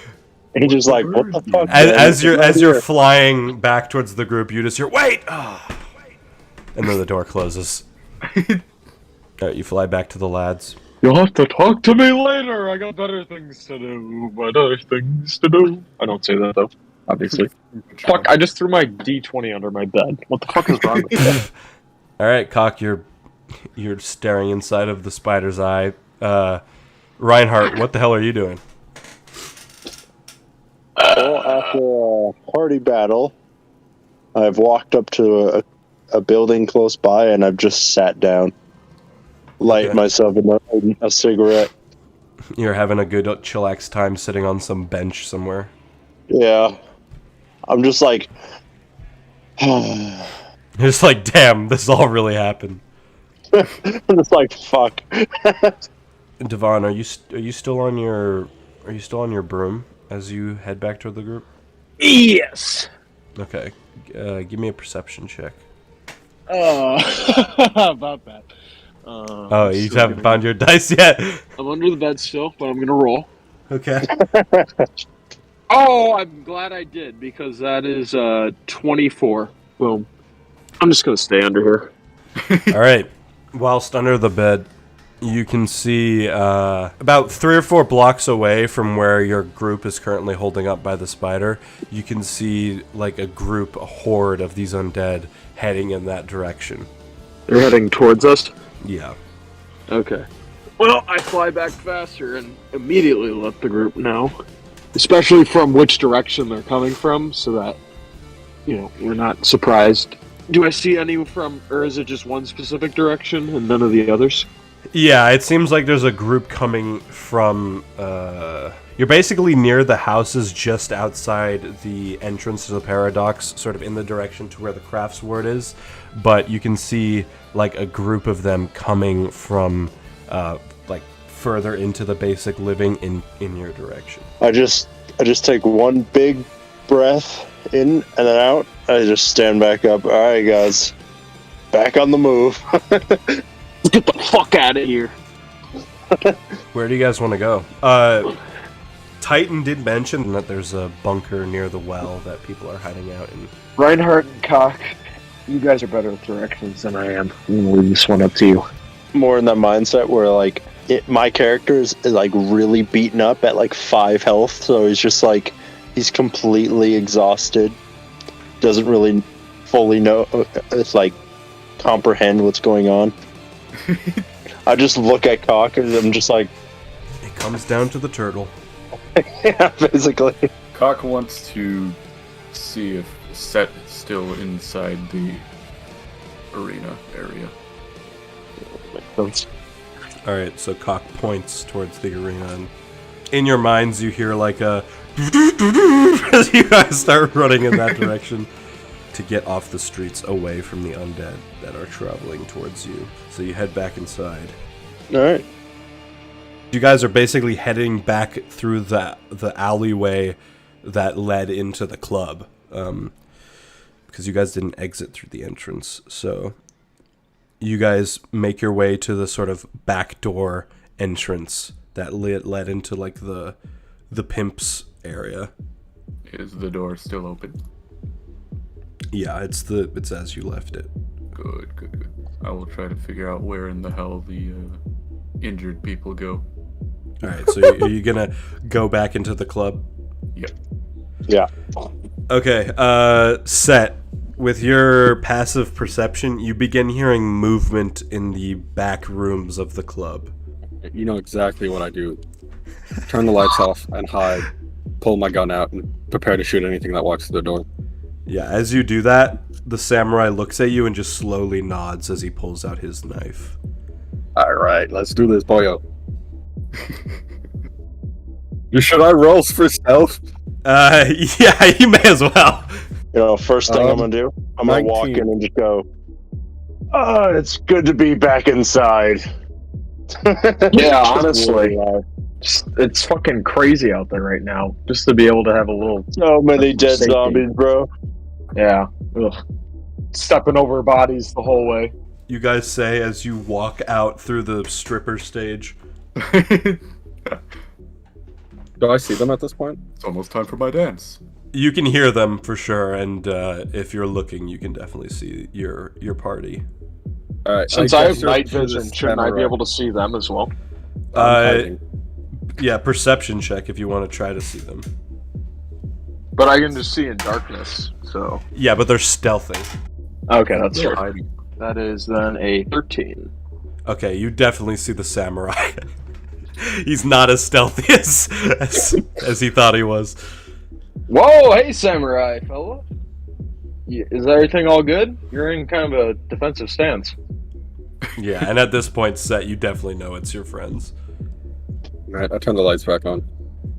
He's just like, what the fuck? As you're flying back towards the group, you just hear, wait! And then the door closes. Alright, you fly back to the lads. You'll have to talk to me later. I got better things to do. Better things to do. I don't say that though, obviously. Fuck! I just threw my D20 under my bed. What the fuck is wrong with that? Alright, Cock, you're staring inside of the spider's eye. Reinhardt, what the hell are you doing? Well, after a party battle, I've walked up to a building close by, and I've just sat down, light myself a cigarette. You're having a good chillax time sitting on some bench somewhere. Yeah, I'm just like, You're just like, damn, this all really happened. I'm just like, fuck. Devon, are you still on your broom as you head back toward the group? Yes. Okay, give me a perception check. About that. Oh, you haven't found your dice yet. I'm under the bed still, but I'm gonna roll. Okay. Oh, I'm glad I did because that is 24. Boom. I'm just gonna stay under here. All right. Whilst under the bed, you can see about 3 or 4 blocks away from where your group is currently holding up by the spider, you can see like a horde of these undead heading in that direction. They're heading towards us? Yeah. Okay. Well, I fly back faster and immediately let the group know. Especially from which direction they're coming from, so that, we're not surprised. Do I see any or is it just one specific direction and none of the others? Yeah, it seems like there's a group coming from, you're basically near the houses just outside the entrance to the Paradox, sort of in the direction to where the crafts ward is, but you can see, like, a group of them coming from, further into the basic living in your direction. I just take one big breath in and then out. I just stand back up. All right, guys, back on the move. Get the fuck out of here. Where do you guys want to go? Titan did mention that there's a bunker near the well that people are hiding out in. Reinhardt and Cock, you guys are better with directions than I am. I'm gonna leave this one up to you. More in that mindset where, like, my character is like really beaten up at like 5 health, so he's just like, he's completely exhausted. Doesn't really fully know, it's like, comprehend what's going on. I just look at Cock and I'm just like, It comes down to the turtle. yeah, basically. Cock wants to see if Set is still inside the arena area. Alright, so Cock points towards the arena, and in your minds you hear like a as you guys start running in that direction to get off the streets away from the undead that are traveling towards you. So you head back inside. Alright. You guys are basically heading back through the alleyway that led into the club. Because because you guys didn't exit through the entrance. So you guys make your way to the sort of back door entrance that led into like the pimps area. Is the door still open? Yeah, it's as you left it. Good. I will try to figure out where in the hell the injured people go. All right, so are you gonna go back into the club? Yep. Yeah. Okay, Set, with your passive perception, you begin hearing movement in the back rooms of the club. You know exactly what I do. Turn the lights off and hide. Pull my gun out and prepare to shoot anything that walks through the door. Yeah, as you do that, the samurai looks at you and just slowly nods as he pulls out his knife. Alright, let's do this, boyo. Should I roll for stealth? Yeah, you may as well. You know, first thing I'm gonna do, I'm gonna walk 19. in and just go, "Oh, it's good to be back inside." Yeah, honestly, it's fucking crazy out there right now. Just to be able to have a little, So many dead Safety. zombies, bro. yeah, ugh. Stepping over bodies the whole way. You guys say as you walk out through the stripper stage. Do I see them at this point? It's almost time for my dance. You can hear them for sure, and if you're looking, you can definitely see your party. Alright, Since I have guess you're night through vision, this shouldn't I be samurai. able to see them as well? I'm hiding. Yeah, perception check if you want to try to see them. But I can just see in darkness, so... Yeah, but they're stealthy. Okay, that's They're fair. hiding. That is then a 13. Okay, you definitely see the samurai. He's not as stealthy as he thought he was. Whoa, hey samurai, fella. Is everything all good? You're in kind of a defensive stance. Yeah, and at this point, Set, you definitely know it's your friends. Alright, I turn the lights back on.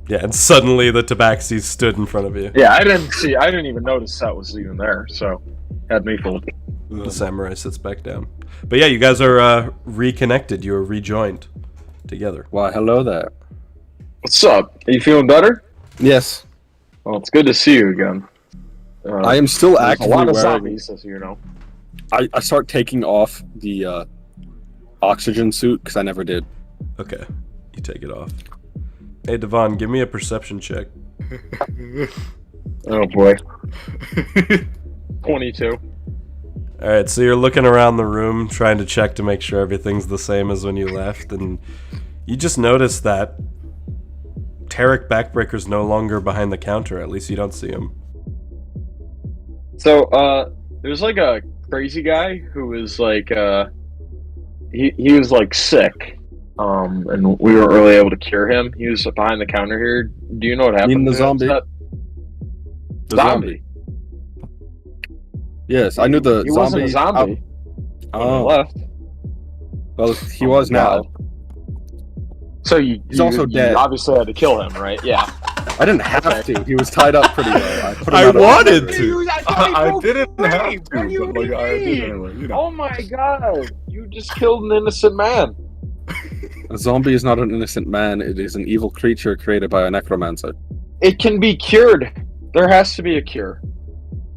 Yeah, and suddenly the tabaxi stood in front of you. Yeah, I didn't even notice that was even there, so had me fooled. The samurai sits back down. But yeah, you guys are reconnected. You are rejoined together. Why, hello there. What's up? Are you feeling better? Yes. Well, it's good to see you again. I am still there's actively a lot of wearing... zombies, as you know. I start taking off the oxygen suit, because I never did. Okay, you take it off. Hey, Devon, give me a perception check. Oh boy. 22. Alright, so you're looking around the room, trying to check to make sure everything's the same as when you left, and you just notice that Tarek Backbreaker's no longer behind the counter. At least you don't see him. So, there's like a crazy guy who was like, he was like sick, and we weren't really able to cure him. He was behind the counter here. Do you know what happened? mean the to him? zombie? The Zombie. Yes, I knew the He wasn't a zombie when he Oh, left. well, he Oh was my now. God. So He's also dead. You obviously had to kill him, right? Yeah. I didn't have to. He was tied up pretty well. Put him I out of wanted misery. to. I didn't have to, What do you but like I did mean? anyway. You know. Oh my god! You just killed an innocent man. A zombie is not an innocent man. It is an evil creature created by a necromancer. It can be cured. There has to be a cure.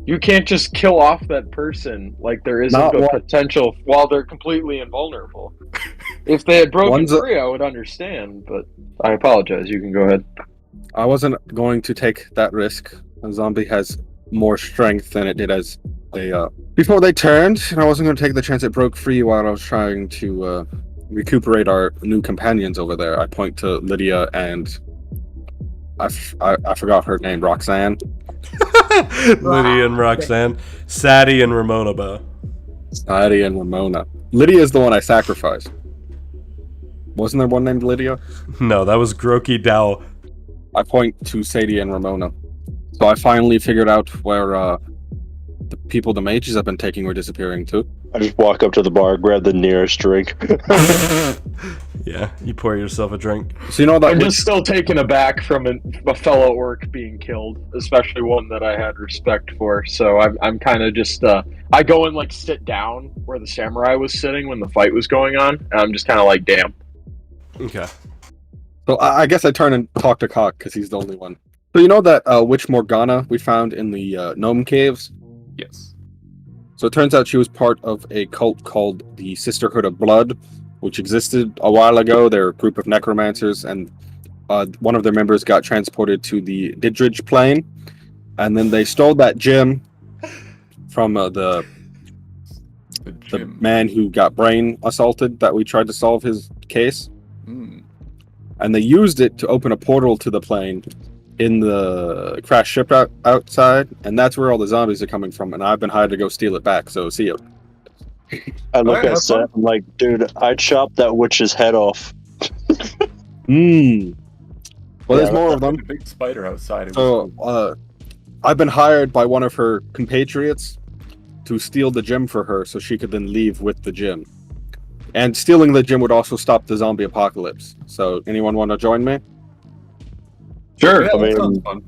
You can't just kill off that person like there isn't Not a one- potential while they're completely invulnerable. If they had broken One's a- free, I would understand, but I apologize. You can go ahead. I wasn't going to take that risk. A zombie has more strength than it did as a before they turned, and I wasn't going to take the chance it broke free while I was trying to recuperate our new companions over there. I point to Lydia and I forgot her name, Roxanne. Lydia and Roxanne. Sadie and Ramona Bow. Sadie and Ramona. Lydia is the one I sacrificed. Wasn't there one named Lydia? No, that was Groki Dow. I point to Sadie and Ramona. So I finally figured out where the people the mages have been taking were disappearing to. I just walk up to the bar, grab the nearest drink. Yeah, you pour yourself a drink. So you know that I'm witch- just still taken aback from a fellow orc being killed, especially one that I had respect for. So I'm kind of just I go and like sit down where the samurai was sitting when the fight was going on, and I'm just kind of like, damn. Okay. So I guess I turn and talk to Cock because he's the only one. So you know that witch Morgana we found in the gnome caves? Yes. So it turns out she was part of a cult called the Sisterhood of Blood, which existed a while ago. They're a group of necromancers, and one of their members got transported to the Didridge plane, and then they stole that gem from the gym. man who got brain assaulted that we tried to solve his case. Mm. And they used it to open a portal to the plane in the crashed ship outside, and that's where all the zombies are coming from, and I've been hired to go steal it back, so see you. I look Alright, at have Seth, fun. I'm like, dude, I'd chop that witch's head off. Well, there's Yeah, more of There's them. a big spider outside. It So, was I've been hired by one of her compatriots to steal the gem for her so she could then leave with the gem. And stealing the gem would also stop the zombie apocalypse. So, anyone want to join me? Sure. Yeah, I that mean- sounds fun.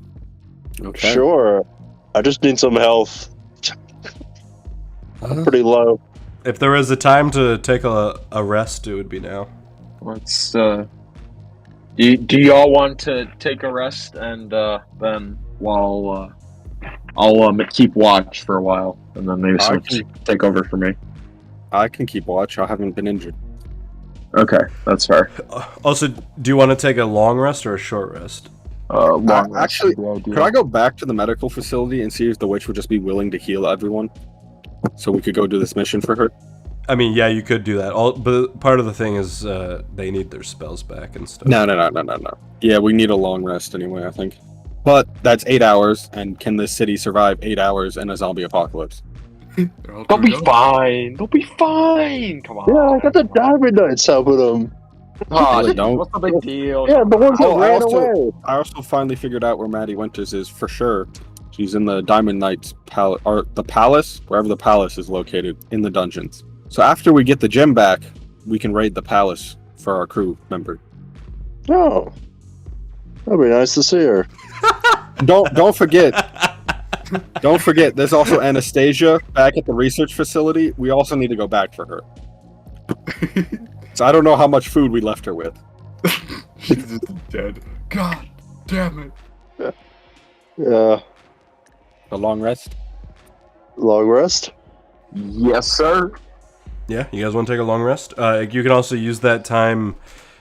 Okay. Sure. I just need some health. I'm pretty low. If there was a time to take a rest, it would be now. Let's. Do y'all want to take a rest and then while I'll keep watch for a while and then maybe I someone can- take over for me. I can keep watch. I haven't been injured. Okay, that's fair. Also, do you want to take a long rest or a short rest? Long rest actually, would be ideal. Could I go back to the medical facility and see if the witch would just be willing to heal everyone? So we could go do this mission for her? I mean, yeah, you could do that. But part of the thing is they need their spells back and stuff. No. Yeah, we need a long rest anyway, I think. But that's 8 hours, and can this city survive 8 hours in a zombie apocalypse? They're all They'll be turned up. fine. They'll be fine. Come on. Yeah, I got the Diamond Knights helping them. Oh, Really don't. What's the big deal? Yeah, the ones that Oh, ran away. I also finally figured out where Maddie Winters is for sure. She's in the Diamond Knights palace, or the palace, wherever the palace is located, in the dungeons. So after we get the gem back, we can raid the palace for our crew member. Oh. That'd be nice to see her. Don't forget. Don't forget, there's also Anastasia back at the research facility. We also need to go back for her. So I don't know how much food we left her with. She's just dead. God damn it. Yeah. A long rest. Long rest? Yes, sir. Yeah, you guys want to take a long rest? You can also use that time,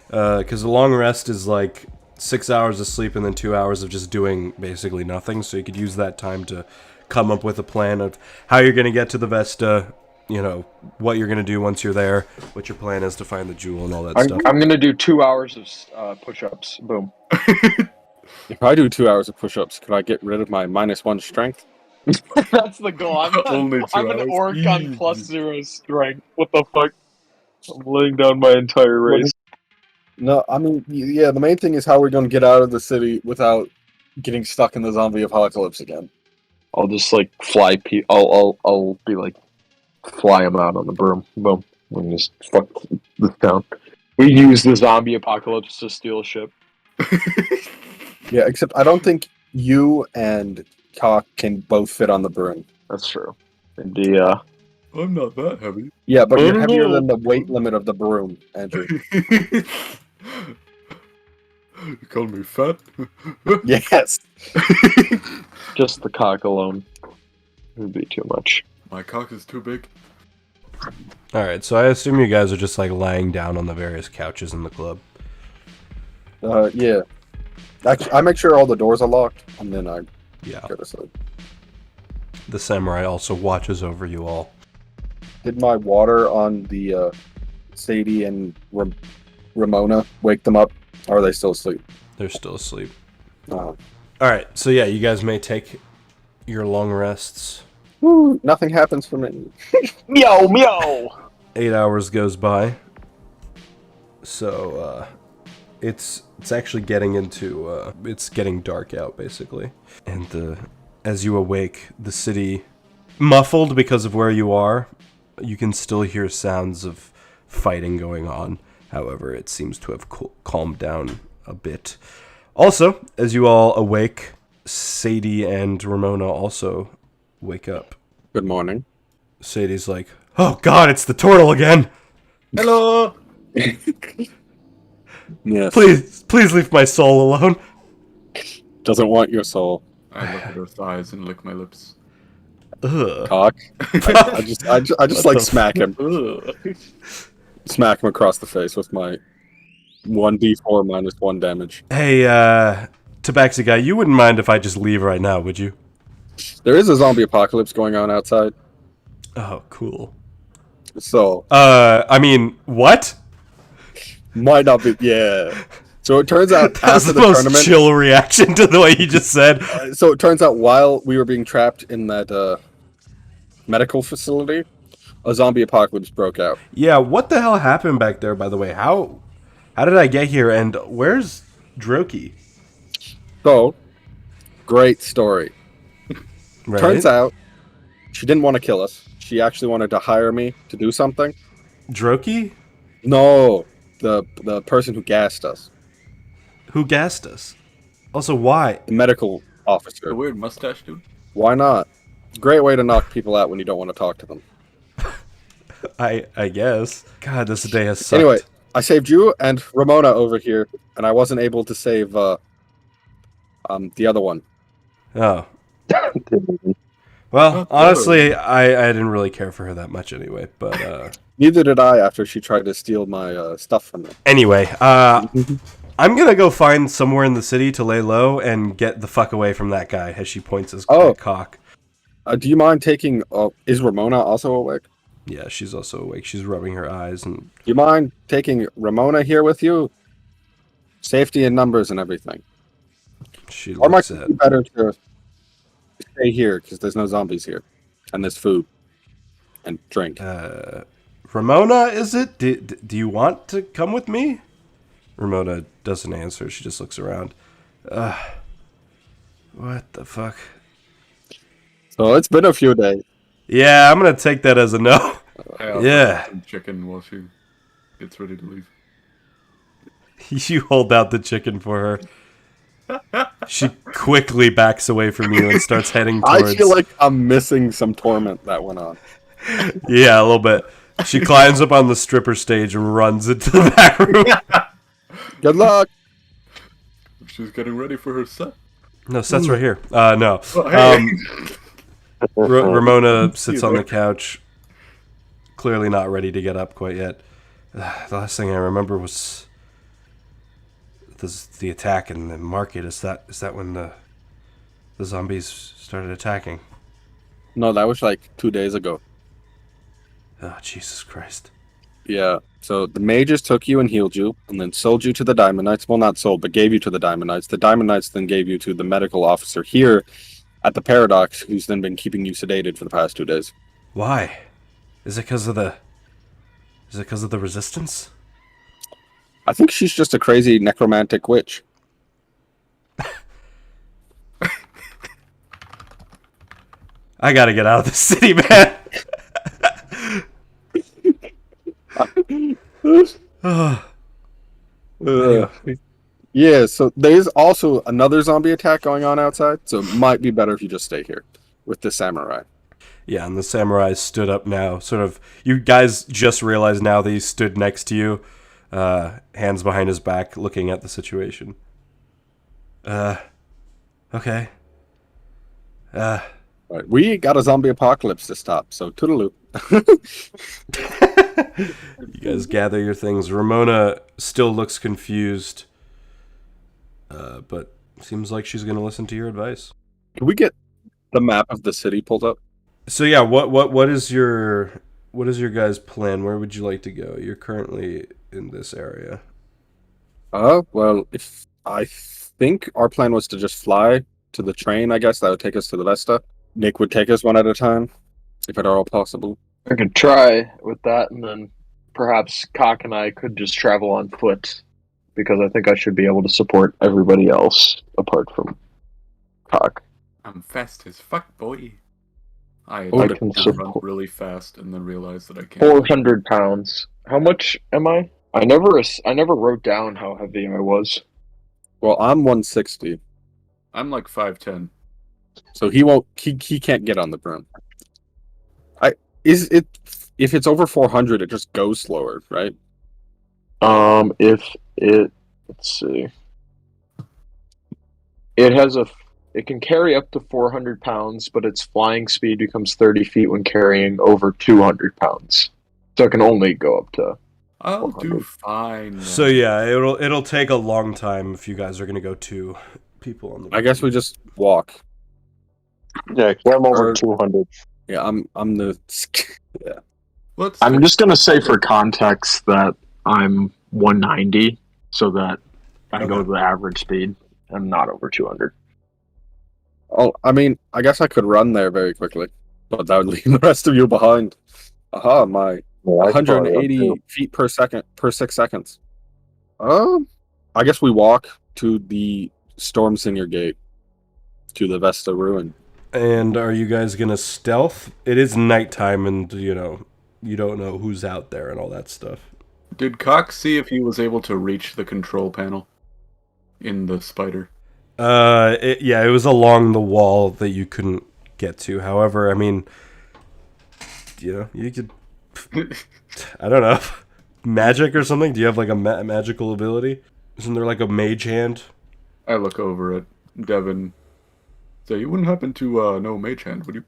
because the long rest is like 6 hours of sleep and then 2 hours of just doing basically nothing. So you could use that time to come up with a plan of how you're going to get to the Vesta, you know, what you're going to do once you're there, what your plan is to find the jewel and all that stuff. I'm gonna do 2 hours of push-ups. Boom. If I do 2 hours of push-ups, could I get rid of my -1 strength? That's the goal. Only 2 I'm an hours. orc on Easy. +0 strength. What the fuck? I'm laying down my entire race. No, I mean, yeah, the main thing is how we're going to get out of the city without getting stuck in the zombie apocalypse again. I'll just like fly. I'll be like fly them out on the broom. Boom. And just fuck this town. We use the zombie apocalypse to steal a ship. Yeah, except I don't think you and Cock can both fit on the broom. That's true. And the I'm not that heavy. Yeah, but you're Oh. heavier than the weight limit of the broom, Andrew. You call me fat? Yes. just the cock alone would be too much. My cock is too big. All right, so I assume you guys are just like lying down on the various couches in the club. Yeah. Actually, I make sure all the doors are locked, and then I Yeah. go to sleep. The samurai also watches over you all. Did my water on the Sadie and Ramona wake them up? Or are they still asleep? They're still asleep. Oh. All right, so yeah, you guys may take your long rests. Woo, nothing happens for me. Meow meow. 8 hours goes by. So it's actually getting into it's getting dark out basically. And as you awake, the city, muffled because of where you are, you can still hear sounds of fighting going on. However, it seems to have calmed down a bit. Also, as you all awake, Sadie and Ramona also wake up. Good morning. Sadie's like, "Oh God, it's the turtle again! Hello! Yes. Please leave my soul alone." Doesn't want your soul. I look at her thighs and lick my lips. Ugh. Cock. I just like smack him. Ugh. Smack him across the face with my 1d4 minus 1 damage. Hey, Tabaxi guy, you wouldn't mind if I just leave right now, would you? There is a zombie apocalypse going on outside. Oh, cool. So, I mean, what? might not be. Yeah. So it turns out That's after the the most tournament. chill reaction to the way you just said. So it turns out while we were being trapped in that medical facility, a zombie apocalypse broke out. Yeah, what the hell happened back there, by the way? How did I get here, and where's Droki? So, great story. Right? Turns out she didn't want to kill us. She actually wanted to hire me to do something. Droki? No, the person who gassed us, Who gassed us? Also, why? the medical The officer. weird mustache dude. Why not? Great way to knock people out when you don't want to talk to them. I guess. God, this day has sucked. Anyway, I saved you and Ramona over here, and I wasn't able to save the other one. Oh. Well, Oh, honestly, I didn't really care for her that much anyway, but Neither did I after she tried to steal my stuff from me. anyway, I'm gonna go find somewhere in the city to lay low and get the fuck away from that guy as she points his cock. Do you mind taking? Is Ramona also awake? Yeah, she's also awake. She's rubbing her eyes and Do you mind taking Ramona here with you? Safety in numbers and everything. she Or might looks it at be better to stay here because there's no zombies here, and there's food and drink. Ramona, is it? Do you want to come with me? Ramona doesn't answer. She just looks around. What the fuck? So it's been a few days. Yeah, I'm gonna take that as a no. Yeah. Some chicken while she gets ready to leave. You hold out the chicken for her. She quickly backs away from you and starts heading towards... I feel like I'm missing some torment that went on. Yeah, a little bit. She climbs up on the stripper stage and runs into the back room. Good luck. She's getting ready for her set. No, Seth's right here. No. Oh, hey. Ramona sits on the couch, clearly not ready to get up quite yet. The last thing I remember was the attack in the market. Is that when the zombies started attacking? No, that was like 2 days ago. Oh, Jesus Christ. Yeah. So the mages took you and healed you, and then sold you to the Diamond Knights. Well, not sold, but gave you to the Diamond Knights. The Diamond Knights then gave you to the medical officer here at the Paradox, who's then been keeping you sedated for the past 2 days. Why? Is it because of the resistance? I think she's just a crazy necromantic witch. I gotta get out of the city, man. Yeah, so there's also another zombie attack going on outside, so it might be better if you just stay here with the samurai. Yeah, and the samurai stood up now. Sort of, you guys just realized now that he stood next to you, hands behind his back, looking at the situation. Okay. Right, we got a zombie apocalypse to stop, so toodaloo. You guys gather your things. Ramona still looks confused, but seems like she's going to listen to your advice. Can we get the map of the city pulled up? So yeah, what is your guys' plan? Where would you like to go? You're currently in this area. Well, if I think our plan was to just fly to the train, I guess that would take us to the Vesta. Nick would take us one at a time, if at all possible. I could try with that, and then perhaps Cock and I could just travel on foot, because I think I should be able to support everybody else apart from Cock. I'm fast as fuck, boy. I Oh, can can run support- really fast and then realize that I can't. 400 pounds. How much am I? I never wrote down how heavy I was. Well, I'm 160, I'm like 5'10". so he can't get on the broom. If it's over 400, it just goes slower, right? Let's see. It has a It can carry up to 400 pounds, but its flying speed becomes 30 feet when carrying over 200 pounds. So it can only go up to. I'll do 400. fine. Then. So yeah, it'll take a long time if you guys are gonna go 2 people on the. I guess we just walk. Yeah, 'cause I'm over Or- 200. Yeah, I'm the. Yeah. I'm just gonna say for context that I'm 190, so that I go Okay. to the average speed and not over 200. Oh, I mean, I guess I could run there very quickly, but that would leave the rest of you behind. Aha, my Yeah, I could probably run 180 too. feet per second per 6 seconds. I guess we walk to the Storm Singer Gate to the Vesta Ruin. And are you guys gonna stealth? It is nighttime, and you don't know who's out there and all that stuff. Did Cox see if he was able to reach the control panel in the spider? It was along the wall that you couldn't get to. However, I mean, you could, I don't know, magic or something. Do you have like a magical ability? Isn't there like a mage hand? I look over at Devin. So you wouldn't happen to know Mage Hand, would you?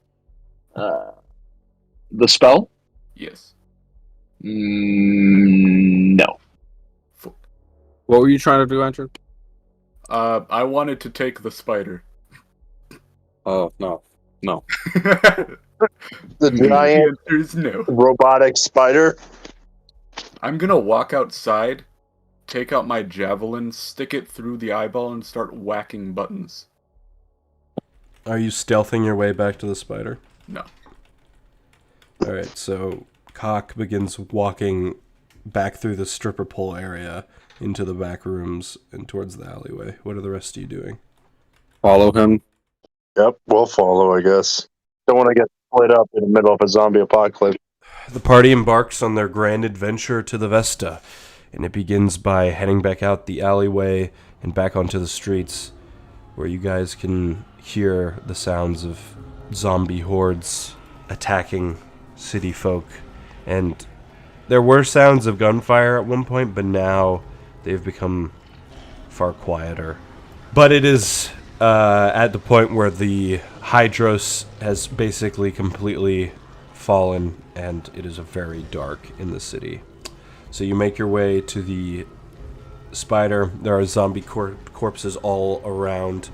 The spell? Yes. No. What were you trying to do, Andrew? I wanted to take the spider. Oh, no. The The giant answer is no. robotic spider. I'm gonna walk outside, take out my javelin, stick it through the eyeball, and start whacking buttons. Are you stealthing your way back to the spider? No. All right, so Cock begins walking back through the stripper pole area into the back rooms and towards the alleyway. What are the rest of you doing? Follow him. Yep, we'll follow, I guess. Don't want to get split up in the middle of a zombie apocalypse. The party embarks on their grand adventure to the Vesta, and it begins by heading back out the alleyway and back onto the streets, where you guys can hear the sounds of zombie hordes attacking city folk. And there were sounds of gunfire at one point, but now they've become far quieter. But it is at the point where the Hydros has basically completely fallen, and it is very dark in the city. So you make your way to the spider. There are zombie corpses all around,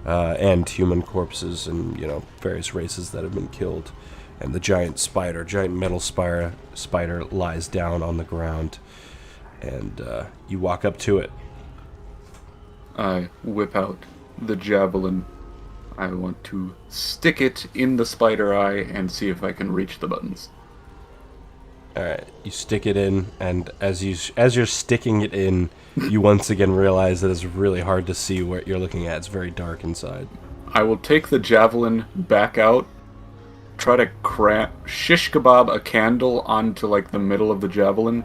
and human corpses, and various races that have been killed. And the giant metal spider lies down on the ground, and you walk up to it. I whip out the javelin. I want to stick it in the spider eye and see if I can reach the buttons. All right, you stick it in, and as you're sticking it in, you once again realize that it's really hard to see what you're looking at. It's very dark inside. I will take the javelin back out, try to shish kebab a candle onto like the middle of the javelin,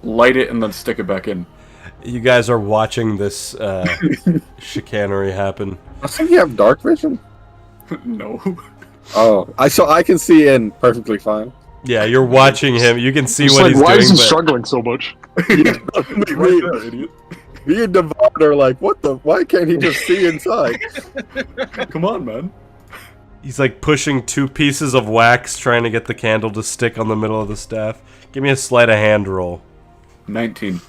light it, and then stick it back in. You guys are watching this chicanery happen. I think you have dark vision. No. Oh, I can see in perfectly fine. Yeah, you're watching him. You can see It's what like, he's why doing. is he but struggling so much? Right there, idiot. Me and Devon are like, what the? Why can't he just see inside? Come on, man. He's like pushing 2 pieces of wax, trying to get the candle to stick on the middle of the staff. Give me a sleight of hand roll. 19.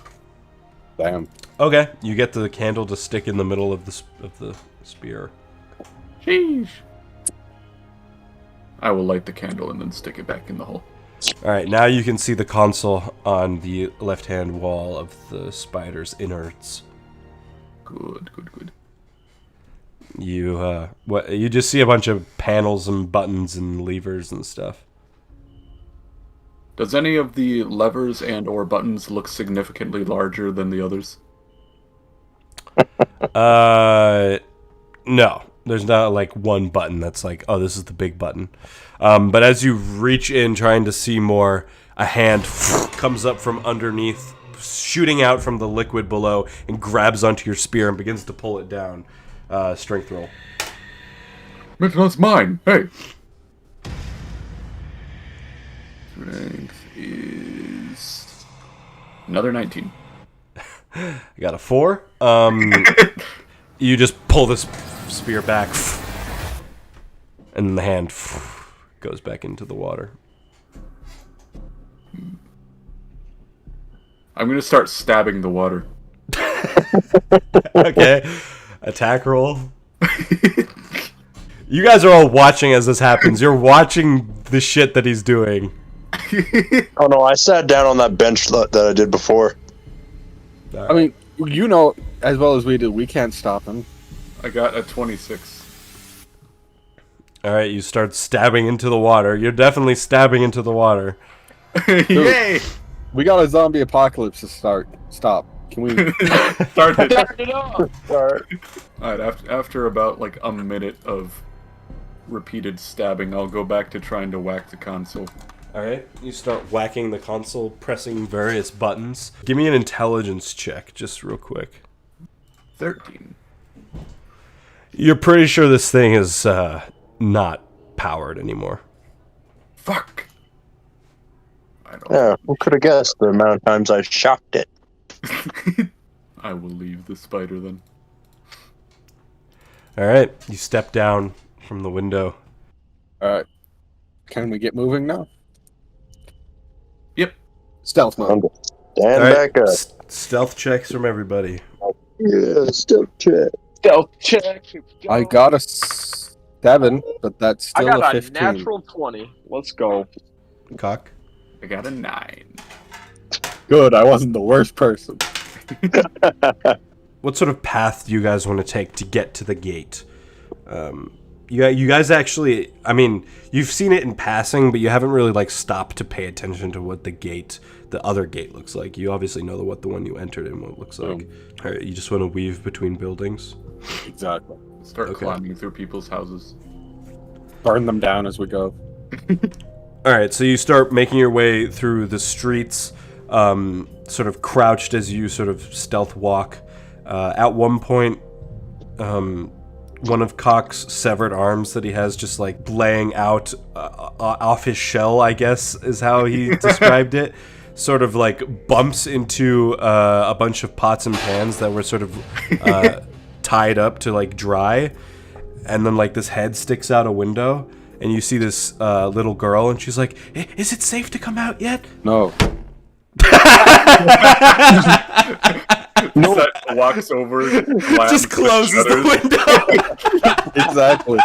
Damn. Okay, you get the candle to stick in the middle of the spear. Sheesh. I will light the candle and then stick it back in the hole. All right, now you can see the console on the left-hand wall of the spider's innards. Good, good, good. You just see a bunch of panels and buttons and levers and stuff. Does any of the levers and or buttons look significantly larger than the others? No. There's not like one button that's like, oh, this is the big button. But as you reach in trying to see more, a hand comes up from underneath, shooting out from the liquid below, and grabs onto your spear and begins to pull it down. Strength roll. That's mine. Hey. Strength is another 19. I got a 4. You just pull this spear back, and then the hand goes back into the water. I'm gonna start stabbing the water. Okay, attack roll. You guys are all watching as this happens. You're watching the shit that he's doing. Oh no, I sat down on that bench that I did before. I mean, you know as well as we do, we can't stop him. I got a 26. All right, you start stabbing into the water. You're definitely stabbing into the water. Yay! We got a zombie apocalypse to stop. Can we? Start it. Start it off. Alright. Alright, after about like a minute of repeated stabbing, I'll go back to trying to whack the console. All right, you start whacking the console, pressing various buttons. Give me an intelligence check, just real quick. 13. You're pretty sure this thing is not powered anymore. Fuck! I don't Yeah, who could have guessed the amount of times I shocked it? I will leave the spider then. All right, you step down from the window. Alright. Can we get moving now? Yep. Stealth mode. Stand All right, back up. stealth checks from everybody. Yeah, stealth check. Stealth check. I got a 7, but that's I still got a a 15. natural 20. Let's go. Cock. I got a 9. Good, I wasn't the worst person. What sort of path do you guys want to take to get to the gate? You guys actually, I mean, you've seen it in passing, but you haven't really like stopped to pay attention to what the other gate looks like. You obviously know what the one you entered in what it looks like. All right, you just want to weave between buildings. Exactly. Start Okay. climbing through people's houses. Burn them down as we go. All right, so you start making your way through the streets, sort of crouched as you sort of stealth walk. At one point, one of Cock's severed arms that he has just like laying out off his shell, I guess is how he described it, sort of like bumps into a bunch of pots and pans that were sort of tied up to like dry, and then like this head sticks out a window, and you see this little girl, and she's like, "Is it safe to come out yet?" No. No. Walks over, Just closes the window. Exactly.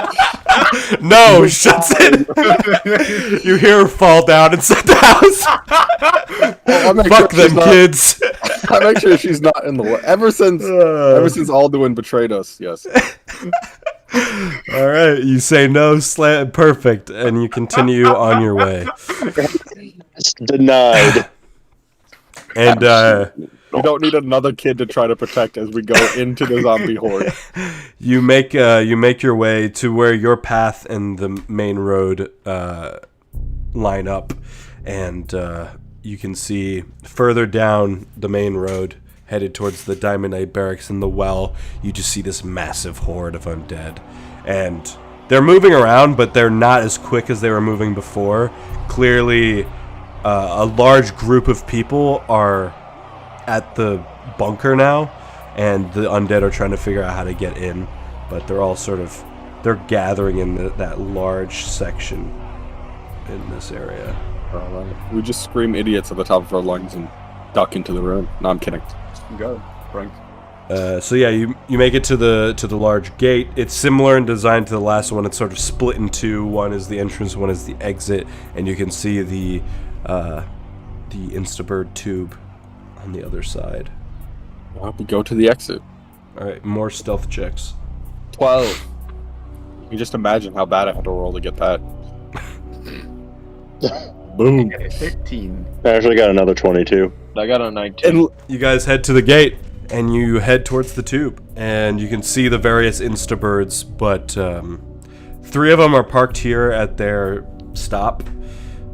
No, shuts it. You hear her fall down inside the house. I'll make Fuck sure she's them not- kids. I make sure she's not in the way. Ever since Alduin betrayed us, yes. All right, you say no, perfect, and you continue on your way. It's denied. And We don't need another kid to try to protect as we go into the zombie horde. you make your way to where your path and the main road line up, and you can see further down the main road, headed towards the Diamond Knight barracks and the well. You just see this massive horde of undead, and they're moving around, but they're not as quick as they were moving before. Clearly, a large group of people are at the bunker now, and the undead are trying to figure out how to get in, but they're all they're gathering in that large section in this area. We just scream idiots at the top of our lungs and duck into the room. No, I'm kidding. Go, Frank. So yeah, you make it to the large gate. It's similar in design to the last one. It's sort of split in two. One is the entrance, one is the exit, and you can see the Instabird tube on the other side. Well, we go to the exit. All right, more stealth checks. 12. You can just imagine how bad I had to roll to get that. Boom. 15. I actually got another 22. I got a 19. And You guys head to the gate, and you head towards the tube, and you can see the various Instabirds, but 3 of them are parked here at their stop,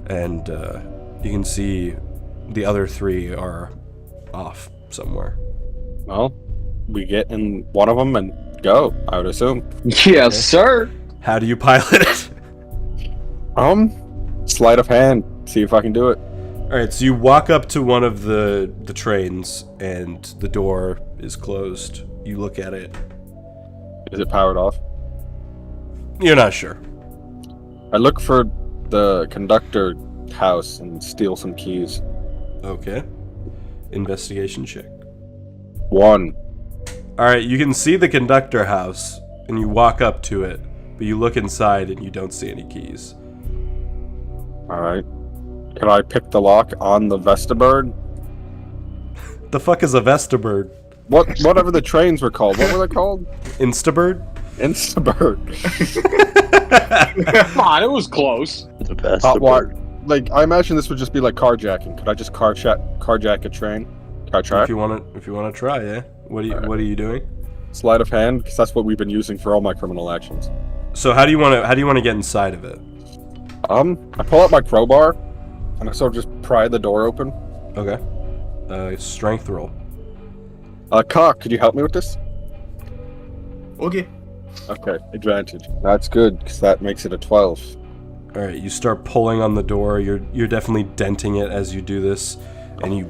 and you can see the other 3 are off somewhere. well, we get in one of them and go, I would assume. Yes, sir. How do you pilot it? Sleight of hand. See if I can do it. All right, so you walk up to one of the trains, and the door is closed. You look at it, Is it powered off? You're not sure. I look for the conductor house and steal some keys. Okay. Investigation check. 1. Alright, you can see the conductor house, and you walk up to it, but you look inside and you don't see any keys. Alright. Can I pick the lock on the Vestabird? The fuck is a Vestabird? Whatever the trains were called. What were they called? Instabird? Instabird. Come on, it was close. The best. Hot water. Like, I imagine this would just be like carjacking. Could I just carjack a train? Car track? If you wanna try, yeah. What are you doing? Sleight of hand, because that's what we've been using for all my criminal actions. So how do you wanna get inside of it? I pull out my crowbar, and I sort of just pry the door open. Okay. Strength roll. Cock, could you help me with this? Okay. Okay, advantage. That's good, because that makes it a 12. Alright, you start pulling on the door, you're definitely denting it as you do this, and you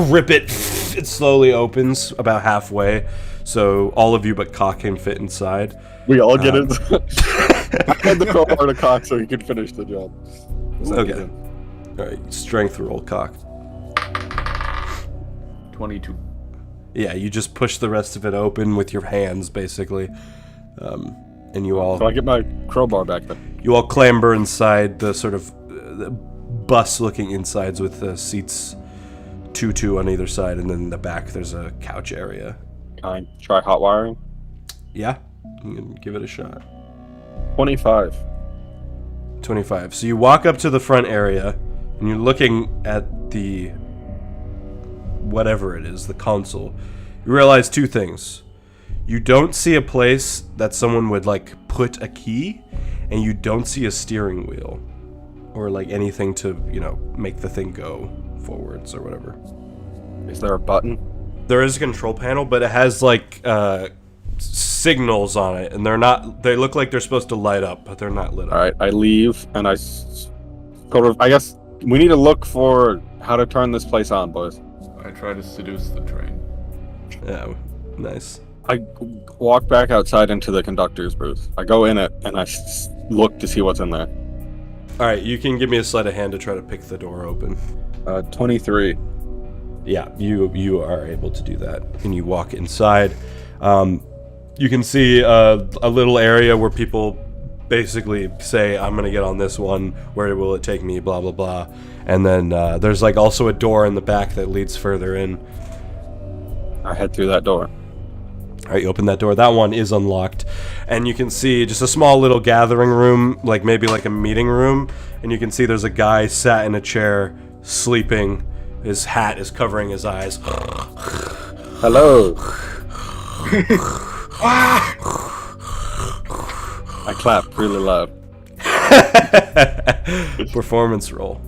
rip it. It slowly opens about halfway, so all of you but Cock can fit inside. We all get it. I had the crowbar to Cock so he could finish the job. Okay. Alright, strength roll, Cock. 22. Yeah, you just push the rest of it open with your hands, basically. And you all So I get my crowbar back then. you all clamber inside the sort of bus-looking insides with the seats 2 on either side, and then in the back there's a couch area. Can I try hot wiring? Yeah, you can give it a shot. 25. 25. So you walk up to the front area, and you're looking at the whatever it is, the console. You realize 2 things. You don't see a place that someone would like put a key, and you don't see a steering wheel or like anything to, make the thing go forwards or whatever. Is there a button? There is a control panel, but it has like signals on it, and they look like they're supposed to light up, but they're not lit up. Alright, I leave, and I guess we need to look for how to turn this place on, boys. I try to seduce the train. Yeah, nice. I walk back outside into the conductor's booth. I go in it, and I look to see what's in there. Alright, you can give me a sleight of hand to try to pick the door open. 23. Yeah, you are able to do that, and you walk inside. You can see a little area where people basically say, I'm gonna get on this one, where will it take me, blah blah blah. And then there's like also a door in the back that leads further in. I head through that door. Alright, you open that door. That one is unlocked. And you can see just a small little gathering room, like maybe like a meeting room. And you can see there's a guy sat in a chair, sleeping. His hat is covering his eyes. Hello. I clap really loud. Performance roll.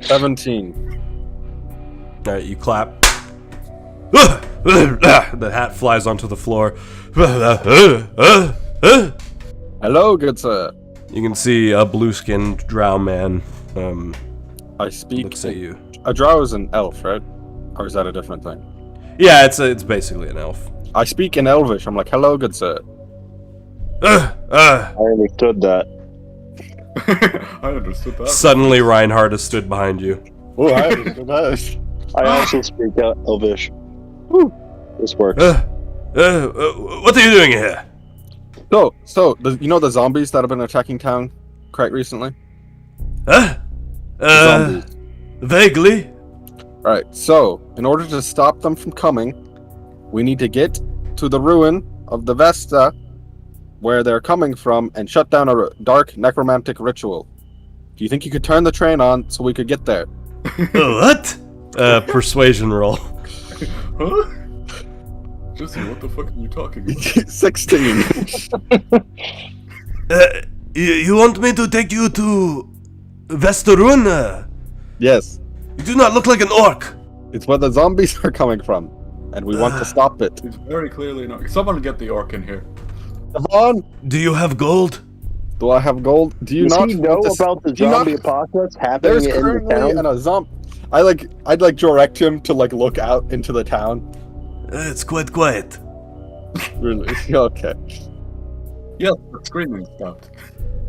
17. Alright, you clap. The hat flies onto the floor. Hello, good sir. You can see a blue-skinned drow man I speak. looks at you. A drow is an elf, right? Or is that a different thing? Yeah, it's basically an elf. I speak in Elvish. I'm like, hello, good sir. I understood that. I understood that. Suddenly, Reinhardt has stood behind you. Oh, I understood that. I also speak Elvish. Whew. This works. What are you doing here? So, you know the zombies that have been attacking town quite recently? Zombies. Vaguely. Right, so, in order to stop them from coming, we need to get to the ruin of the Vesta, where they're coming from, and shut down a dark necromantic ritual. Do you think you could turn the train on so we could get there? What? Persuasion roll. Huh? Jesse, what the fuck are you talking about? 16. You want me to take you to Vesterun? Yes. You do not look like an orc. It's where the zombies are coming from, and we want to stop it. It's very clearly not. Someone get the orc in here. Devon, Do you have gold? do I have gold? Do you Does not he know this- about the do you not- zombie apocalypse happening There's in the currently town? a zombie. I'd direct him to look out into the town. It's quite quiet. Really? Okay. Yes, the screaming stopped.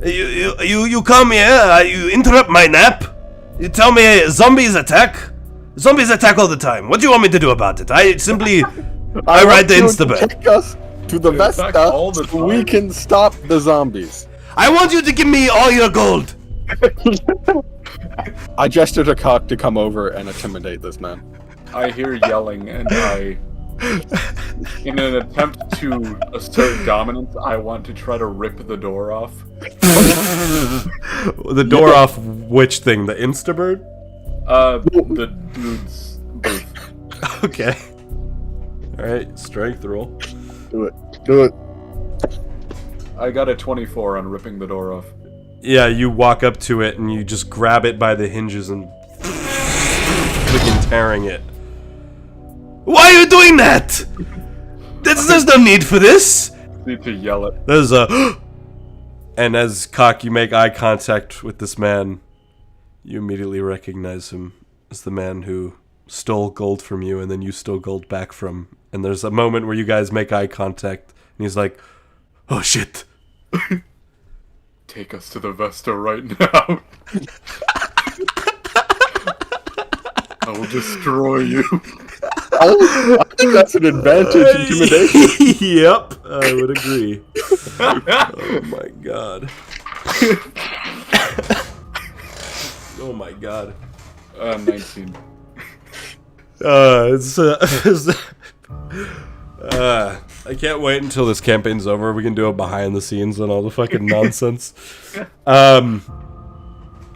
You come here, you interrupt my nap. You tell me zombies attack. Zombies attack all the time. What do you want me to do about it? I simply, I ride the Instabird. Take us to the attack all the Vesta so we time. can stop the zombies. I want you to give me all your gold. I gesture to Cock to come over and intimidate this man. I hear yelling, and in an attempt to assert dominance, I want to try to rip the door off. The door off which thing? The Instabird? The dude's booth. Okay. Alright, strength roll. Do it. Do it. I got a 24 on ripping the door off. Yeah, you walk up to it and you just grab it by the hinges and freaking tearing it. Why are you doing that? There's no need for this. Need to yell it. There's a and as Cock, you make eye contact with this man, you immediately recognize him as the man who stole gold from you and then you stole gold back from. And there's a moment where you guys make eye contact and he's like, oh shit. Take us to the Vesta right now. I will destroy you. I think that's an advantage intimidation. Yep, I would agree. Oh my god. Oh my god. 19. I can't wait until this campaign's over. We can do a behind the scenes on all the fucking nonsense.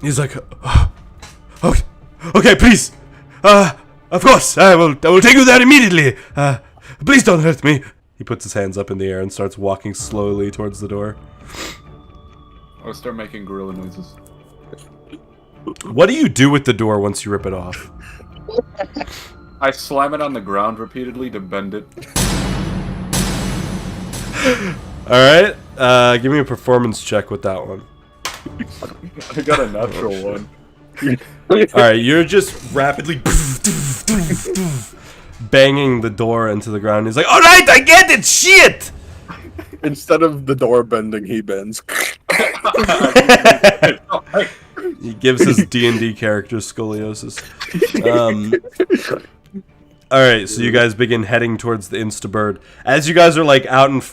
He's like, okay, please. Of course, I will take you there immediately. Please don't hurt me. He puts his hands up in the air and starts walking slowly towards the door. I'll start making gorilla noises. What do you do with the door once you rip it off? I slam it on the ground repeatedly to bend it. Alright, give me a performance check with that one. I got a natural one. Alright, you're just rapidly banging the door into the ground. He's like, alright, I get it, shit! Instead of the door bending, he bends. He gives his D&D character scoliosis. Alright, so you guys begin heading towards the Instabird. As you guys are like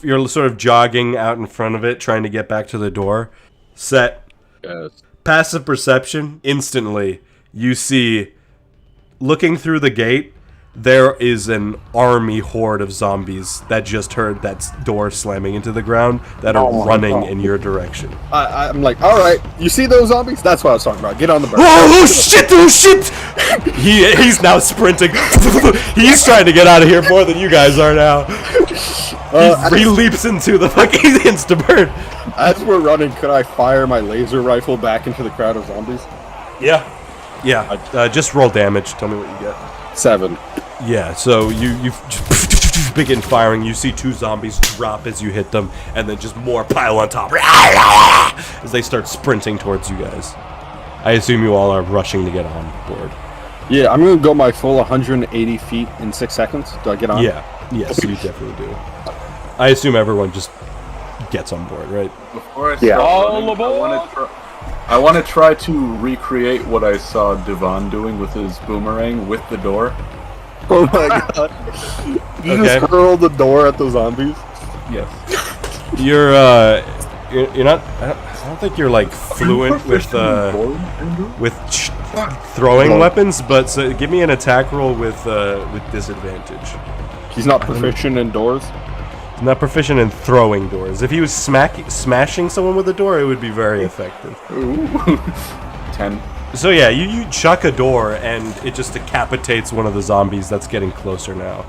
you're sort of jogging out in front of it, trying to get back to the door. Set. Yes. Passive perception. Instantly, you see, looking through the gate, there is an army horde of zombies that just heard that door slamming into the ground that are running in your direction. I'm like, alright, you see those zombies? That's what I was talking about. Get on the bird. Oh shit! Oh shit! He's now sprinting. He's trying to get out of here more than you guys are now. He leaps into the fucking Instabird. As we're running, could I fire my laser rifle back into the crowd of zombies? Yeah. Just roll damage. Tell me what you get. 7. Yeah, so you begin firing. You see 2 zombies drop as you hit them, and then just more pile on top as they start sprinting towards you guys. I assume you all are rushing to get on board. Yeah, I'm gonna go my full 180 feet in 6 seconds. Do I get on? Yeah, yes, you definitely do. I assume everyone just gets on board, right? Before I start running, I want to try to recreate what I saw Devon doing with his boomerang with the door. Oh my god. You just hurl the door at the zombies? Yes. You're not. I don't think you're like fluent with throwing weapons, but so give me an attack roll with disadvantage. He's not proficient in doors? He's not proficient in throwing doors. If he was smashing someone with a door, it would be very effective. Ooh. 10. So yeah, you chuck a door and it just decapitates one of the zombies that's getting closer now.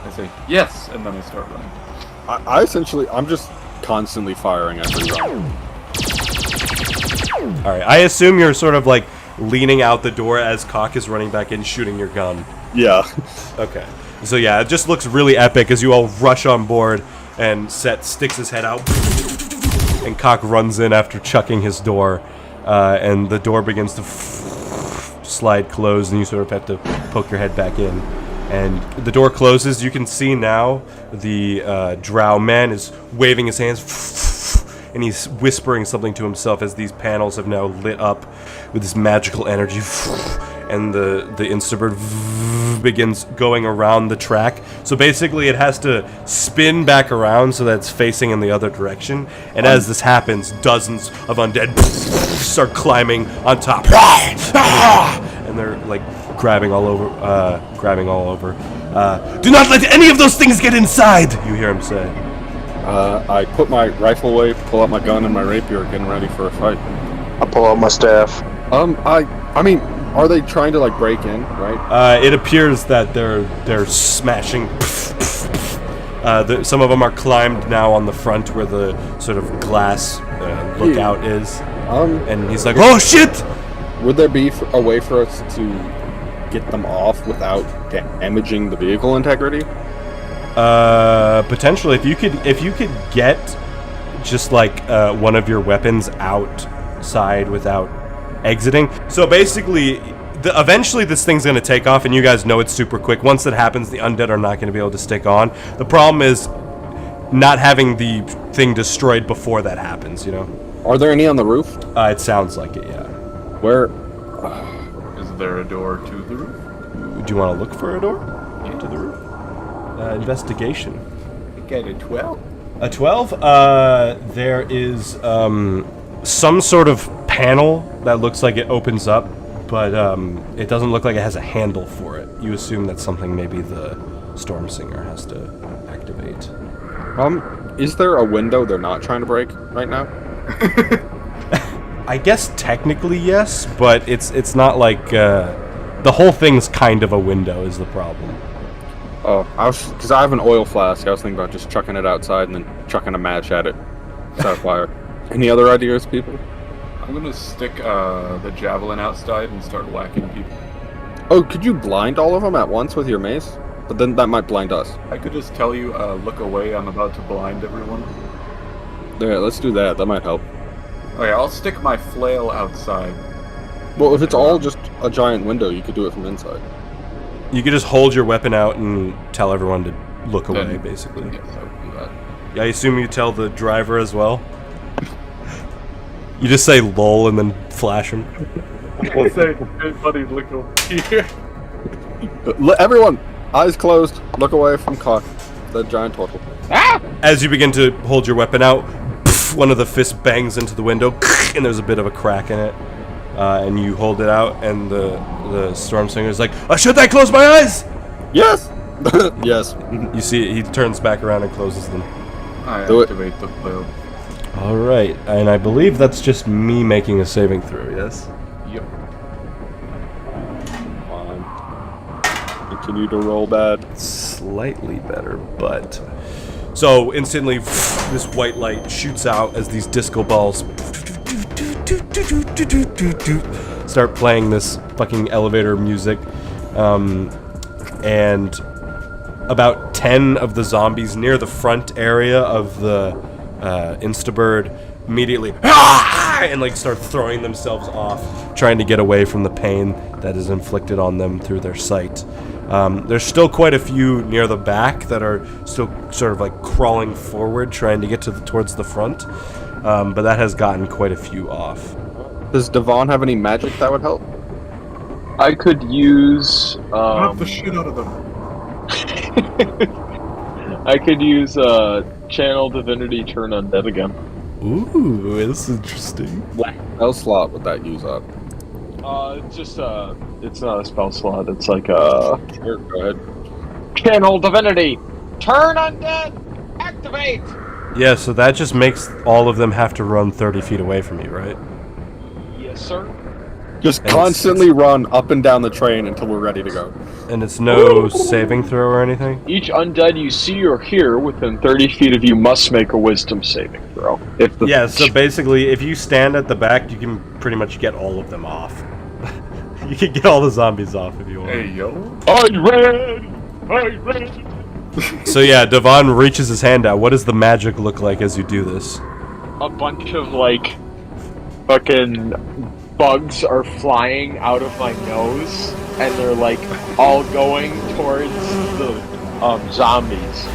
I say, yes, and then I start running. I'm just constantly firing at every round. Alright, I assume you're sort of like leaning out the door as Cock is running back in, shooting your gun. Yeah. Okay. So yeah, it just looks really epic as you all rush on board and Set sticks his head out and Cock runs in after chucking his door. And the door begins to slide closed and you sort of have to poke your head back in. and the door closes. You can see now the drow man is waving his hands, and he's whispering something to himself as these panels have now lit up with this magical energy, and the Instabird begins going around the track. So basically it has to spin back around so that it's facing in the other direction, and as this happens, dozens of undead start climbing on top, and they're like grabbing all over. Do not let any of those things get inside, you hear him say. I put my rifle away, pull out my gun and my rapier, getting ready for a fight. I pull out my staff. I mean, are they trying to like break in, right? It appears that they're smashing. Some of them are climbed now on the front where the sort of glass lookout is. And he's like, "Oh shit!" Would there be a way for us to get them off without damaging the vehicle integrity? Potentially, if you could get just like one of your weapons outside without exiting. So basically, eventually this thing's going to take off, and you guys know it's super quick. Once that happens, the undead are not going to be able to stick on. The problem is not having the thing destroyed before that happens, you know? Are there any on the roof? It sounds like it, yeah. Where? Is there a door to the roof? Do you want to look for a door? Yeah. To the roof? Investigation. Get a 12? A 12? There is some sort of panel that looks like it opens up, but it doesn't look like it has a handle for it. You assume that's something maybe the Stormsinger has to activate. Is there a window they're not trying to break right now? I guess technically yes, but it's not like the whole thing's kind of a window is the problem. Oh, because I have an oil flask. I was thinking about just chucking it outside and then chucking a match at it. Set a fire. Any other ideas, people? I'm gonna stick the javelin outside and start whacking people. Oh, could you blind all of them at once with your mace? But then that might blind us. I could just tell you, look away, I'm about to blind everyone. Yeah, let's do that. That might help. Okay, I'll stick my flail outside. Well, if it's all just a giant window, you could do it from inside. You could just hold your weapon out and tell everyone to look away, basically. Yes, I would do that. Yeah, I assume you tell the driver as well? You just say lol and then flash him. I'll say, hey buddy, look over here. Everyone, eyes closed. Look away from car. The giant turtle. As you begin to hold your weapon out, one of the fists bangs into the window, and there's a bit of a crack in it. And you hold it out, and the Stormsinger is like, should I close my eyes? Yes! Yes. You see, he turns back around and closes them. I Do it. activate the flail. Alright, and I believe that's just me making a saving throw, yes? Yep. Continue to roll bad. Slightly better, but... So, instantly, this white light shoots out as these disco balls start playing this fucking elevator music. And about 10 of the zombies near the front area of the Instabird immediately and like start throwing themselves off, trying to get away from the pain that is inflicted on them through their sight. There's still quite a few near the back that are still sort of like crawling forward, trying to get towards the front, but that has gotten quite a few off. Does Devon have any magic that would help? I could use. Knock the shit out of them. I could use Channel Divinity Turn Undead again. Ooh, that's interesting. What spell slot would that use up? It's not a spell slot. It's like Sure, go ahead. Channel Divinity Turn Undead Activate. Yeah, so that just makes all of them have to run 30 feet away from you, right? Yes, sir. Just And constantly run up and down the train until we're ready to go. And it's no saving throw or anything? Each undead you see or hear within 30 feet of you must make a wisdom saving throw. If the Yeah, so basically, if you stand at the back, you can pretty much get all of them off. You can get all the zombies off if you want. Hey, yo. I'm red! I'm red! So yeah, Devon reaches his hand out. What does the magic look like as you do this? A bunch of, like, fucking bugs are flying out of my nose, and they're like all going towards the zombies.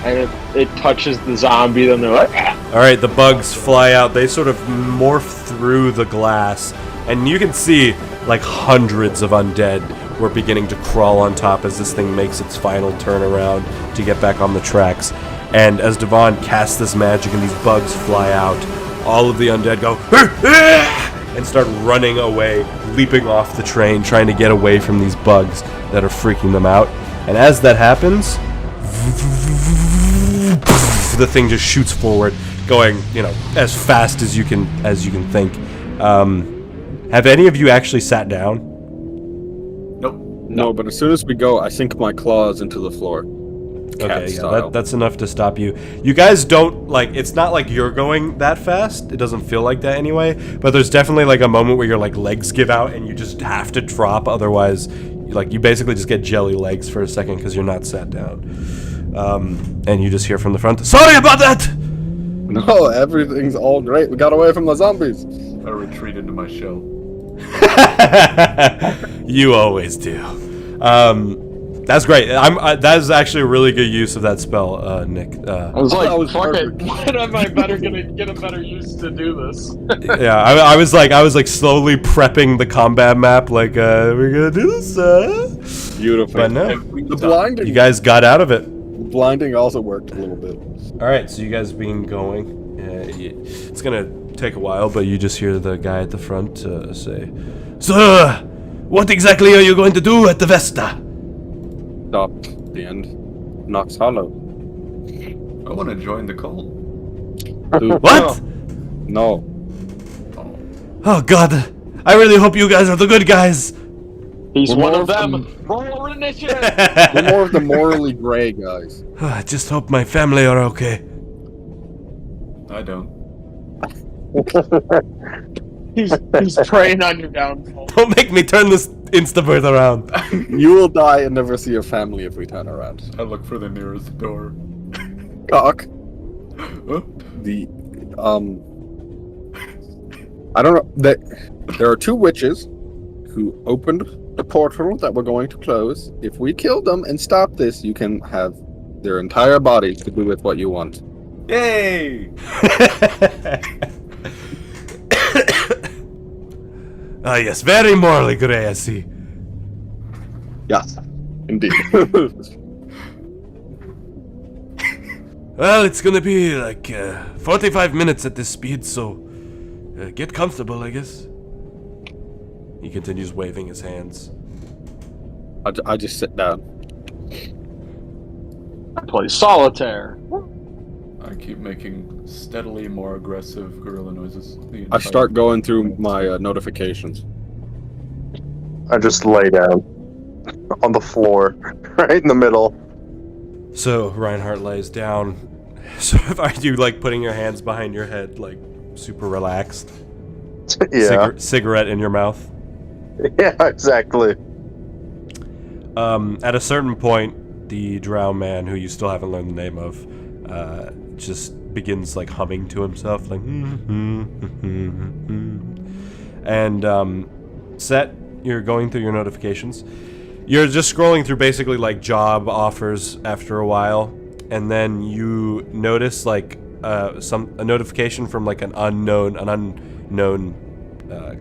And it touches the zombie, then they're like, "Ah!" All right, the bugs fly out. They sort of morph through the glass, and you can see like hundreds of undead were beginning to crawl on top as this thing makes its final turnaround to get back on the tracks. And as Devon casts this magic and these bugs fly out, all of the undead go and start running away, leaping off the train, trying to get away from these bugs that are freaking them out. And as that happens, the thing just shoots forward, going, as fast as you can think. Have any of you actually sat down? No, but as soon as we go, I sink my claws into the floor. Okay, yeah, that's enough to stop you. You guys don't, it's not like you're going that fast. It doesn't feel like that anyway. But there's definitely, a moment where your, legs give out and you just have to drop. Otherwise, you basically just get jelly legs for a second because you're not sat down. And you just hear from the front, "Sorry about that!" No, everything's all great. We got away from the zombies. I retreat into my shell. You always do. That's great. That is actually a really good use of that spell, Nick. I was like, that was fuck it. perfect. When am I better gonna get a better use to do this? Yeah, I was slowly prepping the combat map, we're gonna do this, Beautiful. But no, The blinding. you guys got out of it. Blinding also worked a little bit. All right, so you guys being going, it's gonna take a while, but you just hear the guy at the front say, "Sir, what exactly are you going to do at the Vesta?" Stop the end. Knox Hollow. I want to join the cult. Dude, What? No. Oh God, I really hope you guys are the good guys. He's We're one more of them. from- Roll initiative. We're more of the morally gray guys. I just hope my family are okay. I don't. he's preying on your downfall. Don't make me turn this Instabird around. You will die and never see your family if we turn around. I look for the nearest door. Cock. Huh? The I don't know. There are two witches who opened the portal that we're going to close. If we kill them and stop this, you can have their entire bodies to do with what you want. Yay! Ah, yes, very morally gray, I see. Yes, indeed. Well, it's gonna be 45 minutes at this speed, so get comfortable, I guess. He continues waving his hands. I just sit down. I play solitaire. I keep making steadily more aggressive gorilla noises. I start going through my notifications. I just lay down on the floor, right in the middle. So Reinhardt lays down. So are you putting your hands behind your head, super relaxed? Yeah, Cigarette in your mouth. yeah, exactly. At a certain point, the drow man, who you still haven't learned the name of, just begins humming to himself, and Set, you're going through your notifications. You're just scrolling through basically job offers after a while, and then you notice a notification from an unknown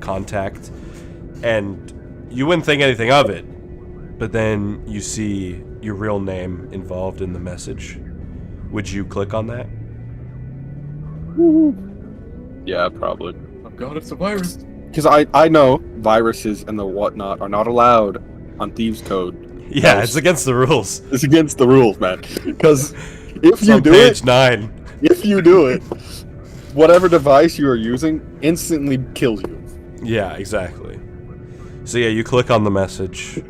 contact, and you wouldn't think anything of it, but then you see your real name involved in the message. Would you click on that? Yeah, probably. Oh god, it's a virus! Because I know viruses and the whatnot are not allowed on Thieves' Code. Yeah, it's against the rules. It's against the rules, man. Because if It's you on do page it, 9. if you do it, whatever device you are using instantly kills you. Yeah, exactly. So yeah, you click on the message,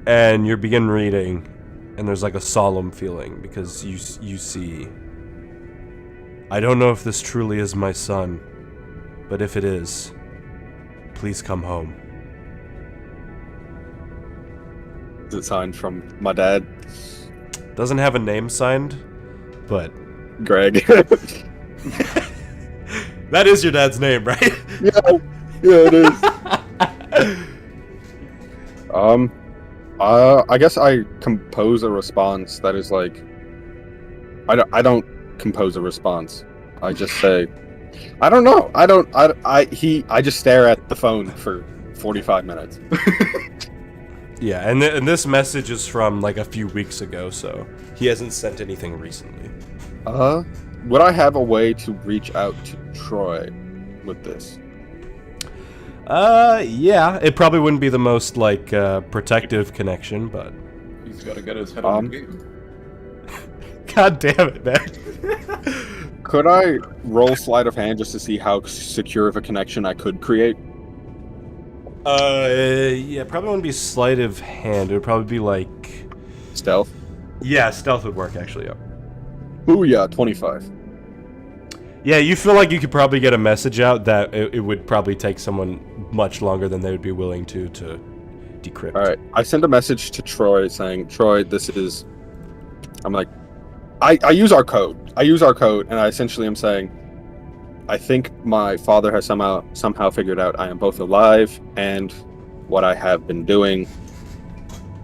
and you begin reading, and there's a solemn feeling because you see, "I don't know if this truly is my son, but if it is, please come home." Is it signed from my dad, Doesn't have a name signed, but Greg? that is your dad's name, right? Yeah. Yeah, it is. I guess I compose a response that is like, I don't compose a response. I just say, I don't know. I just stare at the phone for 45 minutes. Yeah, and this message is from like a few weeks ago, so he hasn't sent anything recently. Would I have a way to reach out to Troy with this? Yeah, it probably wouldn't be the most like protective connection, but He's got to get his head on the game. God damn it, man. Could I roll sleight of hand just to see how secure of a connection I could create? Yeah, probably wouldn't be sleight of hand. It would probably be like Stealth? yeah, stealth would work actually. Yeah. Booyah, 25. Yeah, you feel like you could probably get a message out that it would probably take someone much longer than they would be willing to decrypt. Alright, I send a message to Troy saying, Troy, this is... I'm like... I use our code. And I essentially am saying, I think my father has somehow figured out I am both alive and what I have been doing.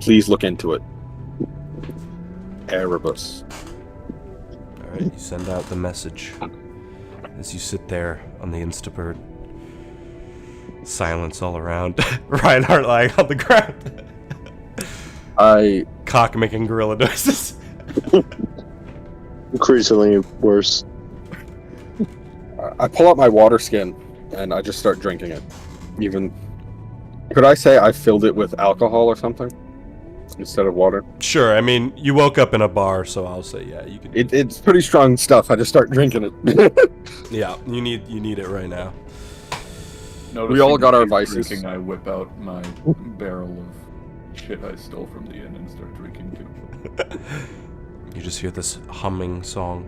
Please look into it. Erebus. Alright, you send out the message. As you sit there on the Instapert. Silence all around. Reinhardt lying on the ground. I Cock making gorilla noises. Increasingly worse. pull out my water skin and I just start drinking it. Even could I say I filled it with alcohol or something instead of water? Sure, I mean, you woke up in a bar, so I'll say, yeah, you can. It's pretty strong stuff. I just start drinking it. Yeah, you need it right now. We all got our he's vices. Drinking, I whip out my barrel of shit I stole from the inn and start drinking too. You just hear this humming song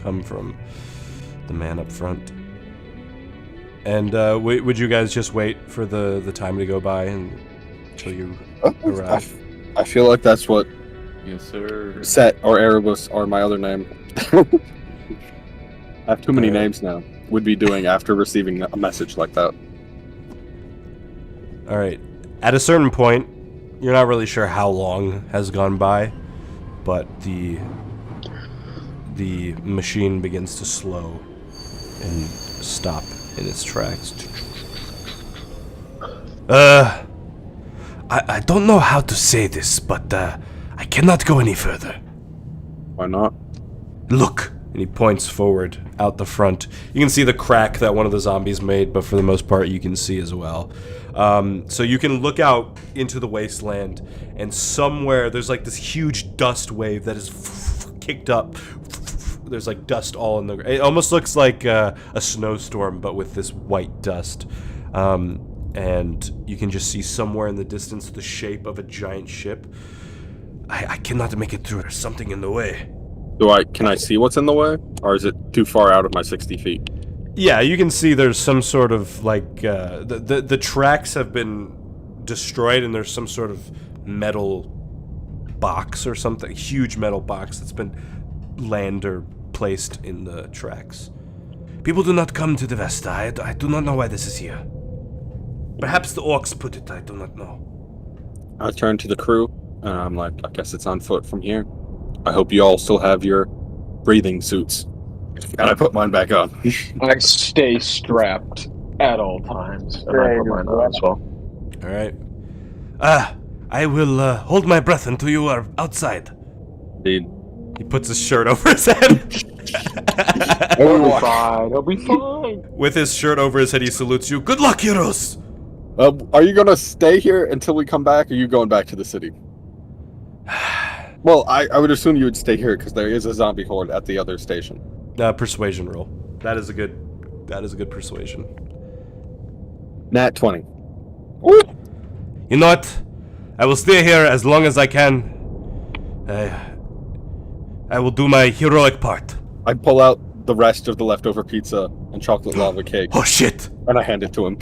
come from the man up front. And would you guys just wait for the time to go by until you arrive? I feel like that's what Yes, sir. Set or Erebus or my other name. I have too many names now. Would be doing after receiving a message like that. All right. At a certain point, you're not really sure how long has gone by, but the machine begins to slow and stop in its tracks. I don't know how to say this, but I cannot go any further. Why not? Look. And he points forward out the front. You can see the crack that one of the zombies made, but for the most part you can see as well. So you can look out into the wasteland, and somewhere there's like this huge dust wave that is kicked up. There's like dust all in the... It almost looks like a snowstorm, but with this white dust. And you can just see somewhere in the distance the shape of a giant ship. I cannot make it through. There's something in the way. Can I see what's in the way? Or is it too far out of my 60 feet? Yeah, you can see there's some sort of like the tracks have been destroyed, and there's some sort of metal box or something, huge metal box that's been landed or placed in the tracks. People do not come to the Vesta. I do not know why this is here. Perhaps the orcs put it. I do not know. I turn to the crew and I'm like, I guess it's on foot from here. I hope you all still have your breathing suits. And I put mine back on. I stay strapped at all times. And I put mine on as well. All right. I will hold my breath until you are outside. Indeed. He puts his shirt over his head. He'll be fine. He'll be fine. With his shirt over his head, he salutes you. Good luck, heroes! Are you going to stay here until we come back, or are you going back to the city? Well, I would assume you would stay here because there is a zombie horde at the other station. Persuasion roll. That is a good persuasion. Nat 20. You know what? I will stay here as long as I can. I will do my heroic part. I pull out the rest of the leftover pizza and chocolate lava cake. Oh shit! And I hand it to him.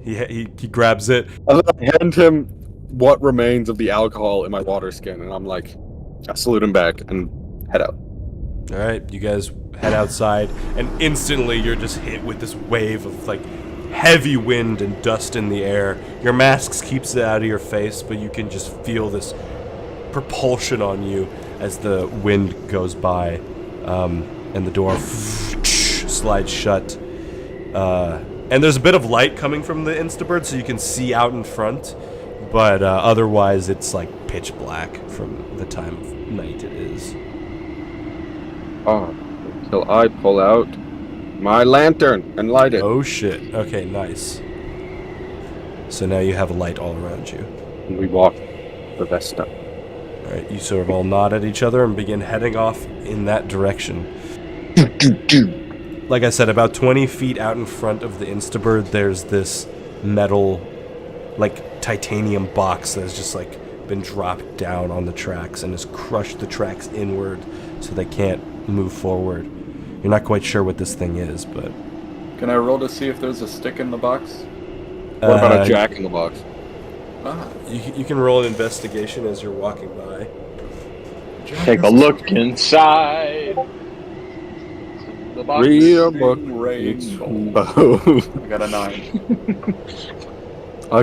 He grabs it. And then I hand him what remains of the alcohol in my water skin, and I'm like, I salute him back and head out. All right, you guys head outside, and instantly you're just hit with this wave of like heavy wind and dust in the air. Your mask keeps it out of your face, but you can just feel this propulsion on you as the wind goes by, and the door slides shut. And there's a bit of light coming from the Instabird, so you can see out in front, but otherwise it's like pitch black from the time of night it is. Oh, until I pull out my lantern and light it. Oh shit. Okay, nice. So now you have a light all around you. And we walk the Vesta. Alright, you sort of all nod at each other and begin heading off in that direction. Like I said, about 20 feet out in front of the Instabird, there's this metal, like titanium box that has just like been dropped down on the tracks and has crushed the tracks inward so they can't move forward. You're not quite sure what this thing is, but... Can I roll to see if there's a stick in the box? What about a jack in the box? Ah, You can roll an investigation as you're walking by. Take a look inside. The box. Read a book. Rainbow. I got a 9.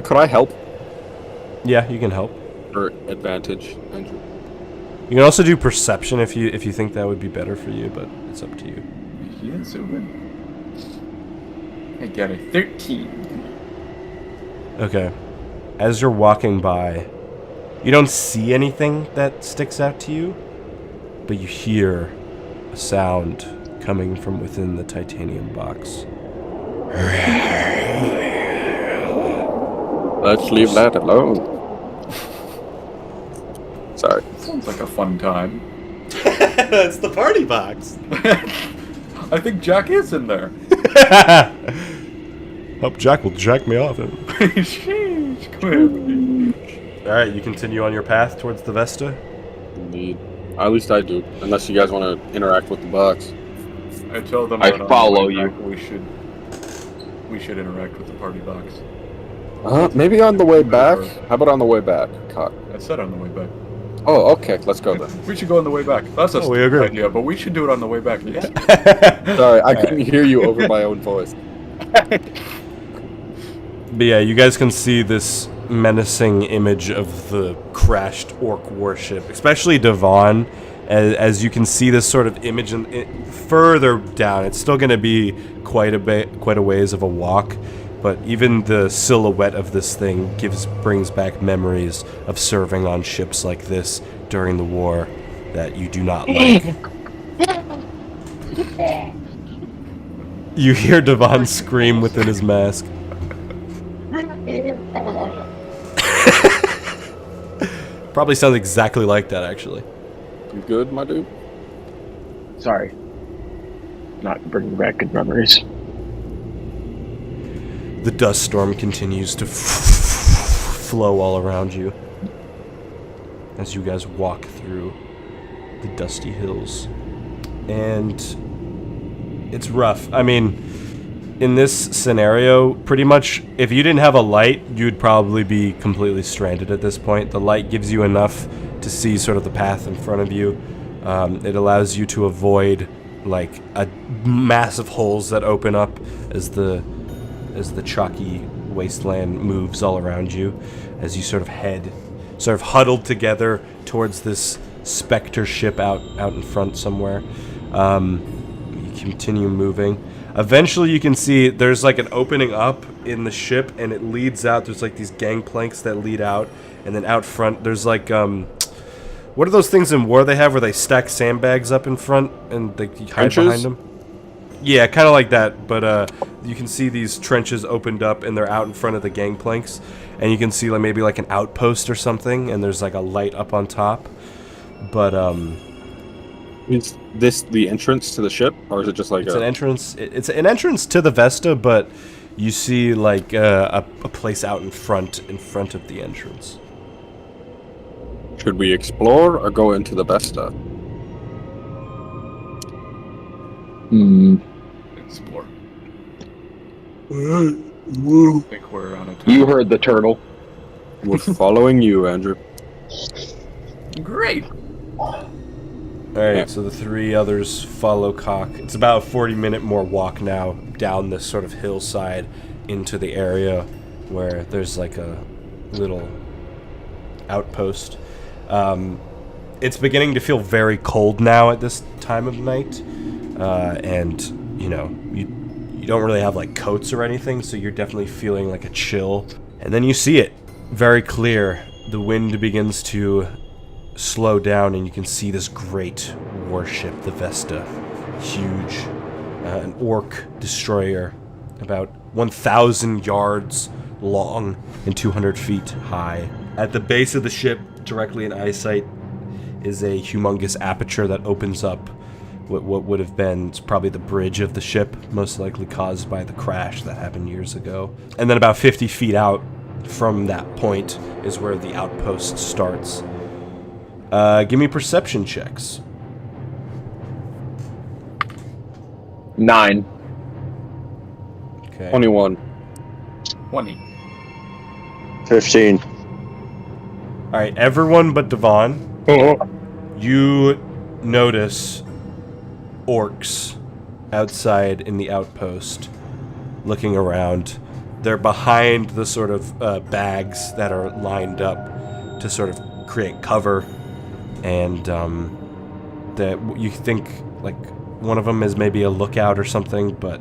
Could I help Yeah, you can help. for advantage, Andrew? You can also do perception if you think that would be better for you, but it's up to you. Yes, it would. I got a 13. Okay. As you're walking by, you don't see anything that sticks out to you, but you hear a sound coming from within the titanium box. Let's leave that alone. Sorry. Sounds like a fun time. That's the party box. I think Jack is in there. Hope Jack will jack me off. Sheesh, come here, buddy. Alright, you continue on your path towards the Vesta? Indeed. At least I do. Unless you guys want to interact with the box. I tell them I that on the follow way you. back we should interact with the party box. Maybe on the way back? How about on the way back, Cock? I said on the way back. Oh, okay. Let's go then. We should go on the way back. That's a Oh, we stupid agree. idea, but we should do it on the way back. Yes. Sorry, I couldn't hear you over my own voice. But yeah, you guys can see this menacing image of the crashed orc warship, especially Devon, as you can see this sort of image further down. It's still going to be quite a ways of a walk, but even the silhouette of this thing brings back memories of serving on ships like this during the war that you do not like. You hear Devon scream within his mask. Probably sounds exactly like that, actually. You good, my dude? Sorry. Not bringing back good memories. The dust storm continues to flow all around you as you guys walk through the dusty hills. And it's rough. I mean, in this scenario, pretty much, if you didn't have a light, you'd probably be completely stranded at this point. The light gives you enough to see sort of the path in front of you. It allows you to avoid, like, massive holes that open up as the chalky wasteland moves all around you, as you sort of head, sort of huddled together towards this specter ship out in front somewhere. You continue moving. Eventually you can see there's like an opening up in the ship, and it leads out. There's like these gangplanks that lead out, and then out front there's like what are those things in war they have where they stack sandbags up in front and they hide Trenches? behind them? Yeah, kind of like that, but you can see these trenches opened up, and they're out in front of the gangplanks, and you can see like maybe like an outpost or something, and there's like a light up on top. But Is this the entrance to the ship, or is it just like it's an entrance. It's an entrance to the Vesta, but you see like a place out in front of the entrance. Should we explore or go into the Vesta? Explore. I think we're on a time. You heard the turtle. We're following you, Andrew. Great. Alright, so the three others follow Cock. It's about a 40-minute more walk now down this sort of hillside into the area where there's like a little outpost. It's beginning to feel very cold now at this time of night. And, you don't really have like coats or anything, so you're definitely feeling like a chill. And then you see it very clear. The wind begins to slow down, and you can see this great warship, the Vesta. Huge. An orc destroyer, about 1,000 yards long and 200 feet high. At the base of the ship, directly in eyesight, is a humongous aperture that opens up what would have been probably the bridge of the ship, most likely caused by the crash that happened years ago. And then about 50 feet out from that point is where the outpost starts. Give me perception checks. 9. Okay. 21. 20. 15. All right, everyone but Devon, you notice orcs outside in the outpost looking around. They're behind the sort of bags that are lined up to sort of create cover, and that you think like one of them is maybe a lookout or something, but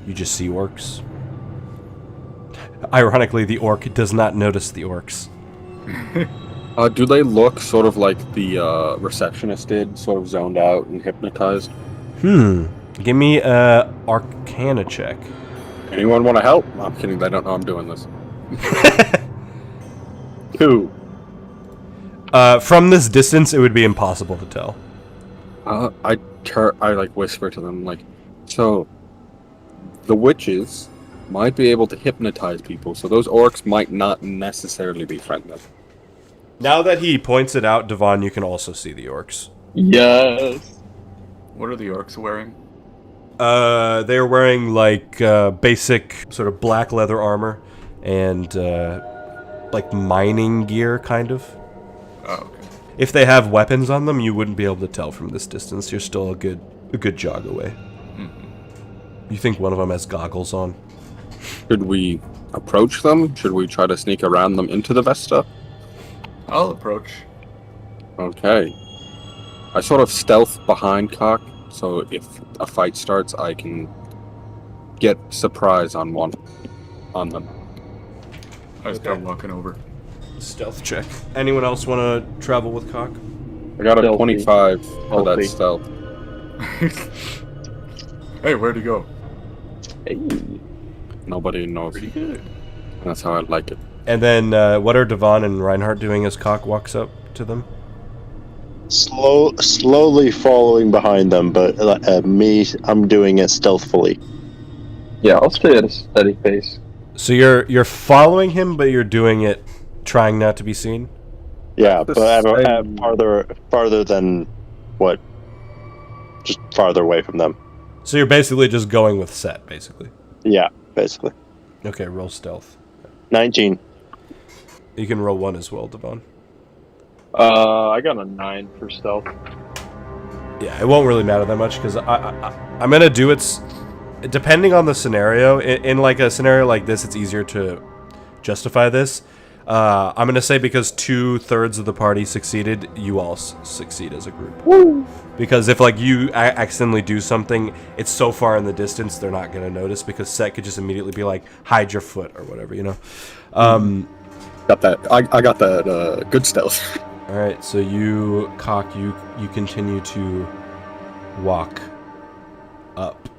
you just see orcs. Ironically, the orc does not notice the orcs. Do they look sort of like the receptionist did, sort of zoned out and hypnotized? Give me a Arcana check. Anyone want to help? I'm kidding. They don't know I'm doing this. 2. From this distance, it would be impossible to tell. I like whisper to them like, so the witches might be able to hypnotize people, so those orcs might not necessarily be friendly. Now that he points it out, Devon, you can also see the orcs. Yes. What are the orcs wearing? They're wearing like basic sort of black leather armor and like mining gear, kind of. Oh, okay. If they have weapons on them, you wouldn't be able to tell from this distance. You're still a good jog away. Mm-hmm. You think one of them has goggles on? Should we approach them? Should we try to sneak around them into the Vesta? I'll approach. Okay. I sort of stealth behind Cock, so if a fight starts, I can get surprise on them. I start walking over. Stealth check. Anyone else want to travel with Cock? I got a Stealthy. 25 for that Stealthy. stealth. Hey, where'd he go? Hey. Nobody knows. Pretty good. That's how I like it. And then what are Devon and Reinhardt doing as Cock walks up to them? Slowly following behind them, but I'm doing it stealthily. Yeah, I'll stay at a steady pace. So you're following him, but you're doing it trying not to be seen? Yeah, The but same- I'm farther than what? Just farther away from them. So you're basically just going with set, basically. Yeah, basically. Okay, roll stealth. 19. You can roll one as well, Devon. I got a 9 for stealth. Yeah, it won't really matter that much because I'm gonna do it. Depending on the scenario, in like a scenario like this, it's easier to justify this. I'm gonna say because 2/3 of the party succeeded, you all succeed as a group. Woo! Because if like you accidentally do something, it's so far in the distance they're not gonna notice because Set could just immediately be like, hide your foot or whatever, you know. Got that. I got that good stealth. All right, so you Cock, you continue to walk up.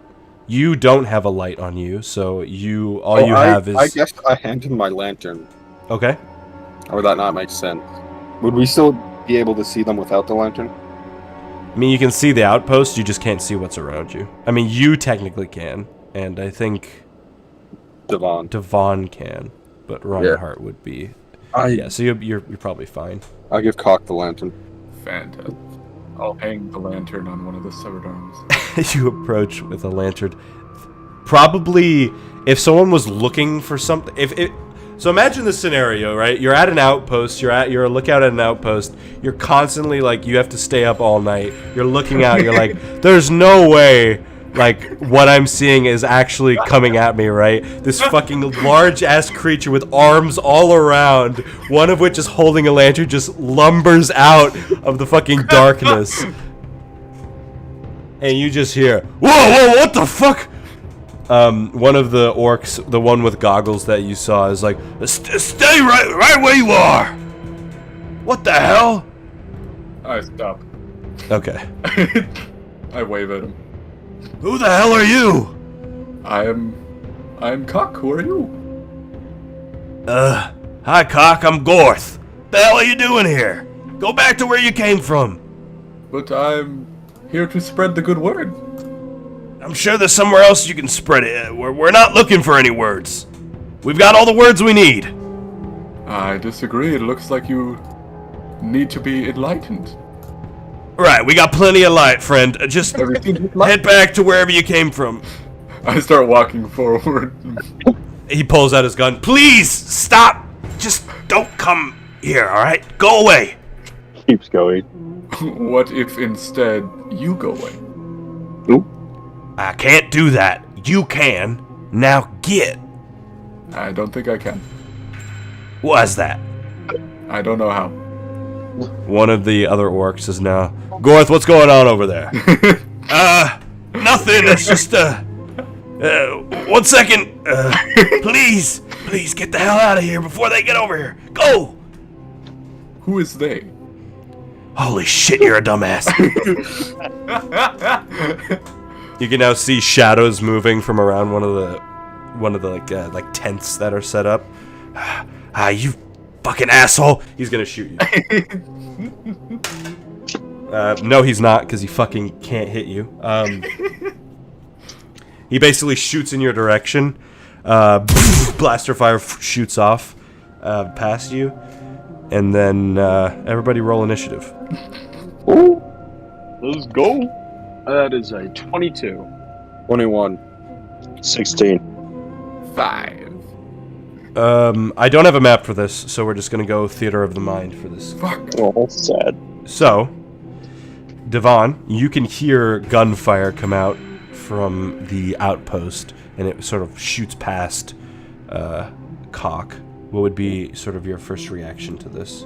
You don't have a light on you, so you have is I guess I handed my lantern. okay. Or would that not make sense? Would we still be able to see them without the lantern? I mean, you can see the outpost, you just can't see what's around you. I mean, you technically can, and I think Devon can, but Reinhardt would be. Yeah, so you're probably fine. I'll give Cock the lantern. Fantastic. I'll hang the lantern on one of the severed arms. You approach with a lantern. Probably, if someone was looking for something, So imagine this scenario, right? You're at an outpost. You're a lookout at an outpost. You're constantly like you have to stay up all night. You're looking out. You're like, there's no way. Like what I'm seeing is actually coming at me, right? This fucking large ass creature with arms all around, one of which is holding a lantern, just lumbers out of the fucking darkness. And you just hear, whoa, what the fuck? One of the orcs, the one with goggles that you saw, is like, stay right where you are. What the hell? I stop. Okay. I wave at him. Who the hell are you? I'm Cock. Who are you? Hi, Cock. I'm Gorth. The hell are you doing here? Go back to where you came from. But I'm here to spread the good word. I'm sure there's somewhere else you can spread it. We're not looking for any words. We've got all the words we need. I disagree. It looks like you need to be enlightened. Right, we got plenty of light, friend. Just Everything light. head back to wherever you came from. I start walking forward. He pulls out his gun. Please, stop. Just don't come here, alright? Go away. Keeps going. What if instead you go away? I can't do that. You can. Now get. I don't think I can. What's that? I don't know how. One of the other orcs is now, Gorth, what's going on over there? Nothing. It's just, 1 second. Please get the hell out of here before they get over here. Go. Who is they? Holy shit, you're a dumbass. You can now see shadows moving from around one of the like tents that are set up. You fucking asshole! He's gonna shoot you. No, he's not, because he fucking can't hit you. He basically shoots in your direction. Blaster fire shoots off past you, and then everybody roll initiative. Ooh, let's go. That is a 22. 21. 16. 5. I don't have a map for this, so we're just gonna go theater of the mind for this. Fuck. Oh, that's sad. So, Devon, you can hear gunfire come out from the outpost, and it sort of shoots past Cock. What would be sort of your first reaction to this?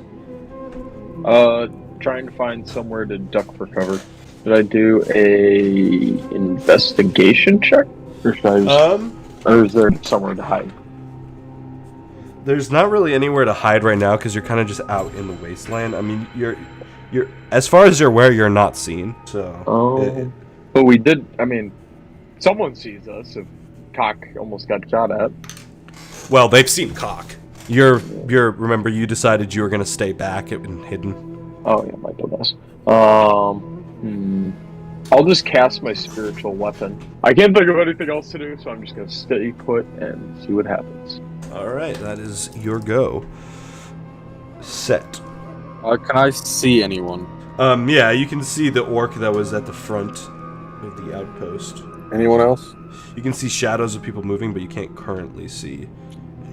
Trying to find somewhere to duck for cover. Should I do a investigation check, or should I just, or is there somewhere to hide? There's not really anywhere to hide right now because you're kind of just out in the wasteland. I mean, you're as far as you're aware, you're not seen. So. But we did. I mean, someone sees us. If Cock almost got shot at. Well, they've seen Cock. Remember, you decided you were gonna stay back and hidden. Oh yeah, my dumbass. I'll just cast my spiritual weapon. I can't think of anything else to do, so I'm just gonna stay put and see what happens. All right, that is your go. Set. Can I see anyone? Yeah, you can see the orc that was at the front of the outpost. Anyone else? You can see shadows of people moving, but you can't currently see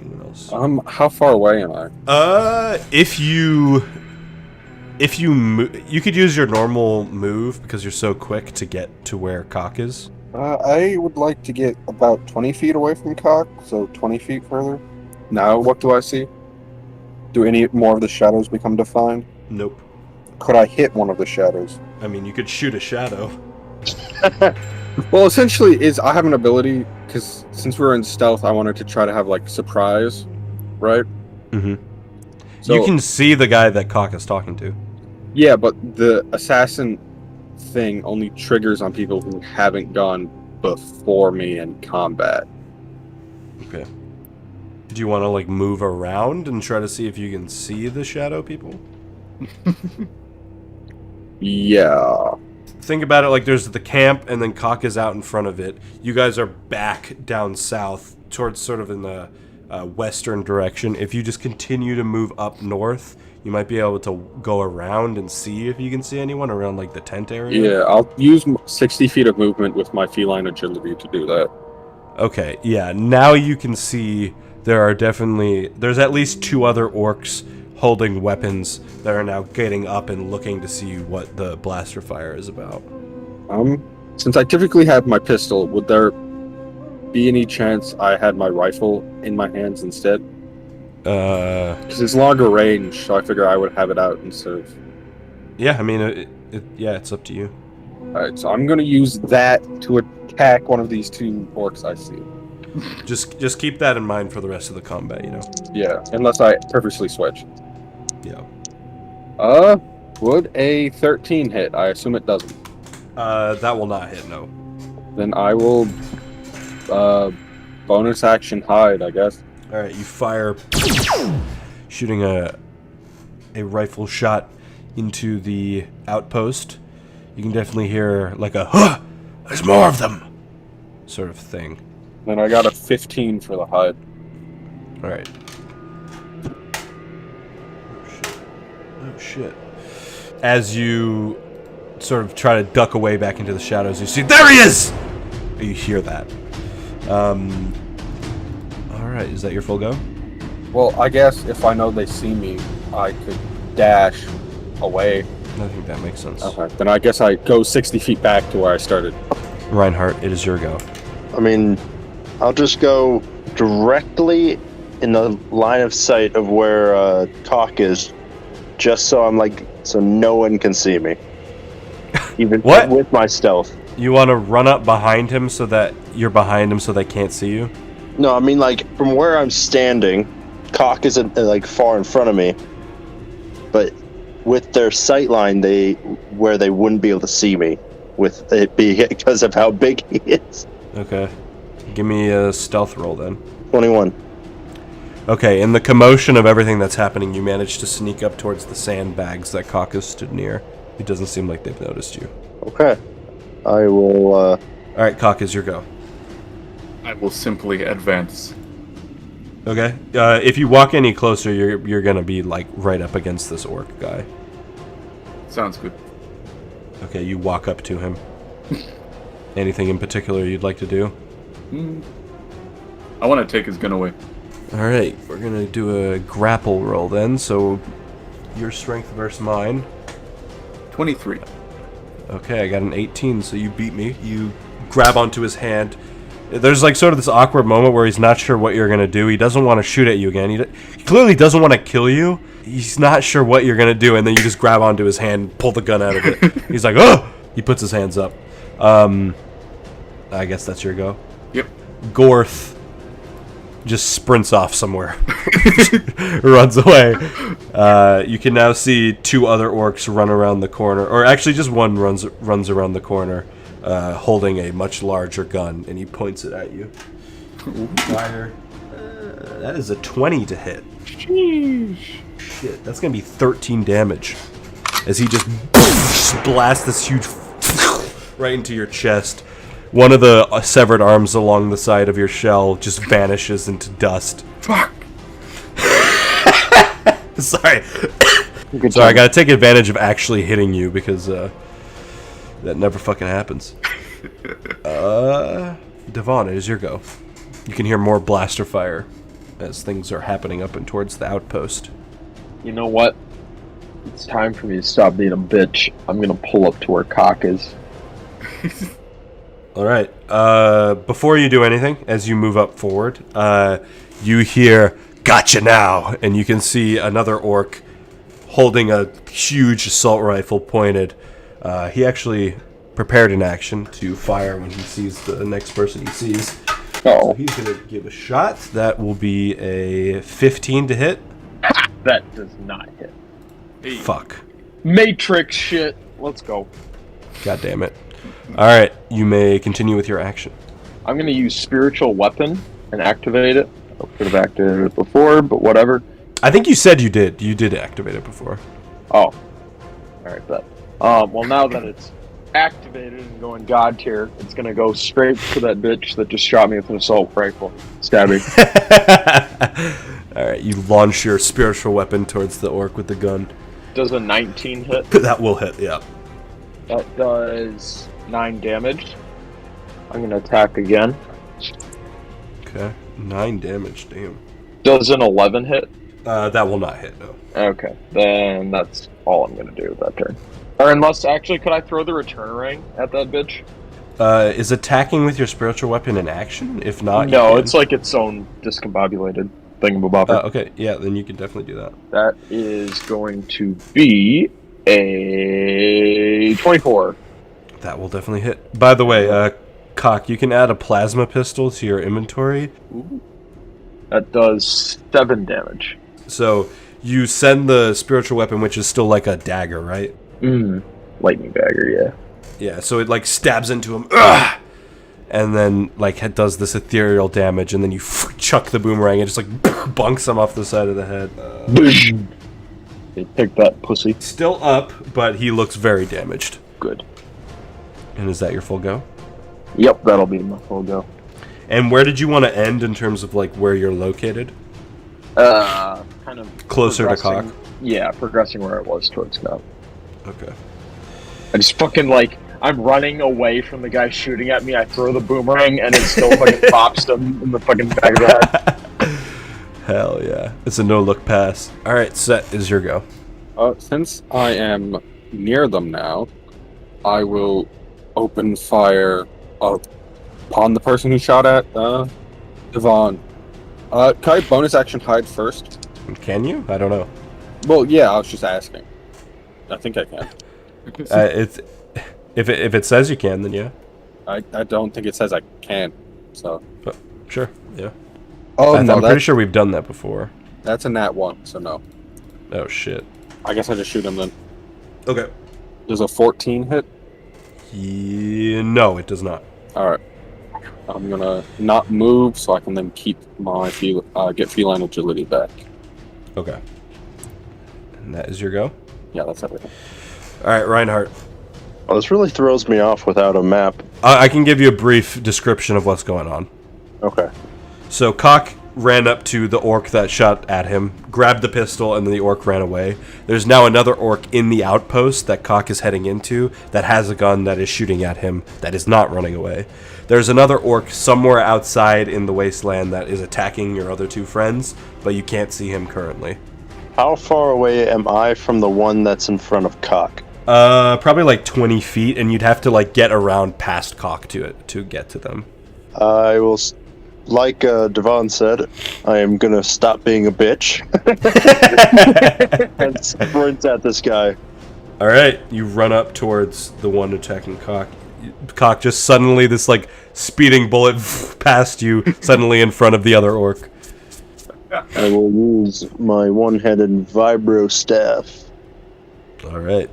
anyone else. How far away am I? If you you could use your normal move because you're so quick to get to where Cock is. I would like to get about 20 feet away from Cock, so 20 feet further. Now, what do I see? Do any more of the shadows become defined? Nope. Could I hit one of the shadows? I mean, you could shoot a shadow. Well, essentially, I have an ability, because since we're in stealth, I wanted to try to have, like, surprise, right? Mm-hmm. So, You can see the guy that Cock is talking to. Yeah, but the assassin thing only triggers on people who haven't gone before me in combat. Okay. Do you want to, like, move around and try to see if you can see the shadow people? Yeah. Think about it like there's the camp, and then Cock is out in front of it. You guys are back down south, towards sort of in the western direction. If you just continue to move up north, you might be able to go around and see if you can see anyone around, like, the tent area. Yeah, I'll use 60 feet of movement with my feline agility to do that. Okay, yeah, now you can see there's at least 2 other orcs holding weapons that are now getting up and looking to see what the blaster fire is about. Since I typically have my pistol, would there be any chance I had my rifle in my hands instead? Because it's longer range, so I figure I would have it out instead of... Yeah, I mean, it's up to you. Alright, so I'm gonna use that to attack one of these 2 orcs I see. Just keep that in mind for the rest of the combat, you know? Yeah, unless I purposely switch. Yeah. Would a 13 hit? I assume it doesn't. That will not hit, no. Then I will, bonus action hide, I guess. Alright, you fire, shooting a rifle shot into the outpost. You can definitely hear like a, huh! There's more of them! Sort of thing. Then I got a 15 for the hide. Alright. Oh shit. As you sort of try to duck away back into the shadows, you see, there he is! You hear that. Alright, is that your full go? Well, I guess if I know they see me, I could dash away. I think that makes sense. Okay, then I guess I go 60 feet back to where I started. Reinhardt, it is your go. I mean, I'll just go directly in the line of sight of where Talk is, just so so no one can see me. Even What? with my stealth. You want to run up behind him so that you're behind him so they can't see you? No, I mean, from where I'm standing, Cock isn't, far in front of me. But with their sight line, where they wouldn't be able to see me, with it because of how big he is. Okay. Give me a stealth roll then. 21. Okay, in the commotion of everything that's happening, you manage to sneak up towards the sandbags that Caucus stood near. It doesn't seem like they've noticed you. Okay. I will, Alright, Caucus, your go. I will simply advance. Okay. If you walk any closer, you're gonna be, right up against this orc guy. Sounds good. Okay, you walk up to him. Anything in particular you'd like to do? I want to take his gun away. Alright, we're gonna do a grapple roll then, so your strength versus mine. 23. Okay, I got an 18, so you beat me. You grab onto his hand. There's sort of this awkward moment where he's not sure what you're gonna do. He doesn't want to shoot at you again. He clearly doesn't want to kill you. He's not sure what you're gonna do, and then you just grab onto his hand, pull the gun out of it. He's like, oh! He puts his hands up. I guess that's your go. Yep. Gorth just sprints off somewhere. Runs away. You can now see 2 other orcs run around the corner. Or actually just one runs around the corner, holding a much larger gun, and he points it at you. Fire. That is a 20 to hit. Shit, that's going to be 13 damage. As he just blasts this huge right into your chest. One of the severed arms along the side of your shell just vanishes into dust. Fuck! Sorry. Sorry, I gotta take advantage of actually hitting you because that never fucking happens. Devon, it is your go. You can hear more blaster fire as things are happening up and towards the outpost. You know what? It's time for me to stop being a bitch. I'm gonna pull up to where Cock is. Alright, before you do anything, as you move up forward, you hear, "Gotcha now!" And you can see another orc holding a huge assault rifle pointed. He actually prepared an action to fire when he sees the next person he sees. So he's going to give a shot. That will be a 15 to hit. That does not hit. Hey. Fuck. Matrix shit. Let's go. God damn it. Alright, you may continue with your action. I'm gonna use spiritual weapon and activate it. I could have activated it before, but whatever. I think you said you did. You did activate it before. Oh. Alright, bet. Well, now that it's activated and going god tier, it's gonna go straight to that bitch that just shot me with an assault rifle. Stabbing. Alright, you launch your spiritual weapon towards the orc with the gun. Does a 19 hit? That will hit, yeah. That does 9 damage. I'm gonna attack again. Okay, 9 damage, damn. Does an 11 hit? That will not hit, no. Okay, then that's all I'm gonna do that turn. Or unless, actually, could I throw the return ring at that bitch? Is attacking with your spiritual weapon an action? If not, you No, can. it's like its own discombobulated thingamabobber. Okay, yeah, then you can definitely do that. That is going to be a 24. That will definitely hit. By the way, Cock, you can add a plasma pistol to your inventory. Ooh. That does 7 damage. So you send the spiritual weapon, which is still like a dagger, right? Lightning dagger, yeah. Yeah, so it like stabs into him, ugh! And then like it does this ethereal damage, and then you chuck the boomerang and just like bunks him off the side of the head. They picked that pussy. Still up, but he looks very damaged. Good. And is that your full go? Yep, that'll be my full go. And where did you want to end in terms of like where you're located? Kind of Closer to Cock? Yeah, progressing where it was towards Cock. Okay. I just fucking like, I'm running away from the guy shooting at me. I throw the boomerang and it still fucking pops him in the fucking back of the head. Hell yeah. It's a no-look pass. Alright, Set is your go. Since I am near them now, I will open fire upon the person who shot at Devon. Can I bonus action hide first? Can you? I don't know. Well, yeah, I was just asking. I think I can. It's if it says you can, then yeah. I don't think it says I can. So. Sure. Yeah. Oh no, I'm pretty sure we've done that before. That's a nat 1, so no. Oh shit. I guess I just shoot him then. Okay. Does a 14 hit? Yeah, no, it does not. Alright. I'm gonna not move so I can then keep my get feline agility back. Okay. And that is your go? Yeah, that's everything. Alright, Reinhardt. Well, this really throws me off without a map. I can give you a brief description of what's going on. Okay. So Cock ran up to the orc that shot at him, grabbed the pistol, and then the orc ran away. There's now another orc in the outpost that Cock is heading into that has a gun that is shooting at him that is not running away. There's another orc somewhere outside in the wasteland that is attacking your other two friends, but you can't see him currently. How far away am I from the one that's in front of Cock? Probably like 20 feet, and you'd have to like get around past Cock to get to them. I will, like Devon said, I am gonna stop being a bitch and sprint at this guy. All right, you run up towards the one attacking Cock. Cock just suddenly this like speeding bullet past you, suddenly in front of the other orc. I will use my one-headed vibro staff. All right,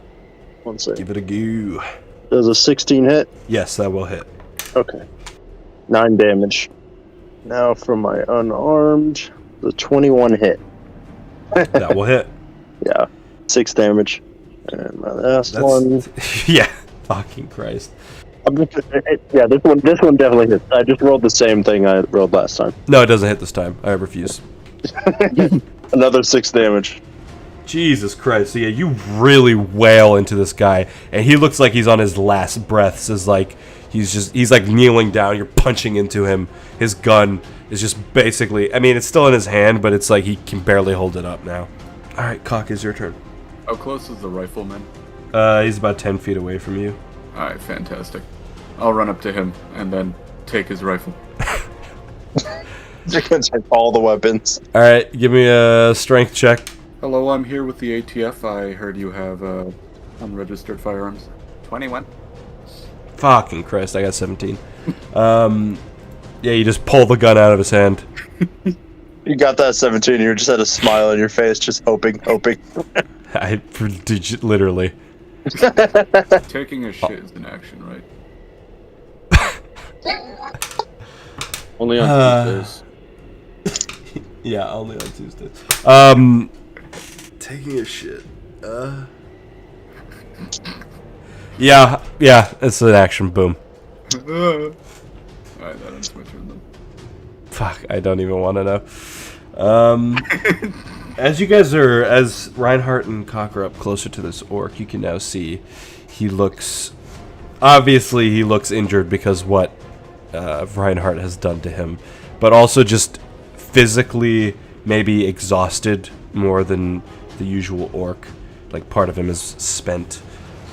One second. give it a go. Does a 16 hit? Yes, that will hit. Okay. 9 damage. Now for my unarmed, the 21 hit. That will hit. Yeah, 6 damage. And my last That's, one. yeah, fucking Christ. Yeah, this one definitely hits. I just rolled the same thing I rolled last time. No, it doesn't hit this time. I refuse. Another 6 damage. Jesus Christ. So yeah, you really wail into this guy, and he looks like he's on his last breaths. Is like he's like kneeling down. You're punching into him. His gun is just basically, I mean, it's still in his hand, but it's like he can barely hold it up now. All right, Cock, is your turn. How close is the rifleman? He's about 10 feet away from you. Alright, fantastic. I'll run up to him and then take his rifle. Against all the weapons. All right, give me a strength check. Hello, I'm here with the ATF. I heard you have unregistered firearms. 21. Fucking Christ, I got 17. Yeah, you just pull the gun out of his hand. You got that 17, you just had a smile on your face, just hoping. I literally. Taking a shit is an action, right? Only on Tuesdays. Yeah, only on Tuesdays. Taking a shit. Yeah, it's an action. Boom. Alright, that ends my turn then. Fuck, I don't even want to know. As Reinhardt and Cock are up closer to this orc, you can now see he looks injured because what Reinhardt has done to him, but also just physically maybe exhausted more than the usual orc. Like, part of him is spent.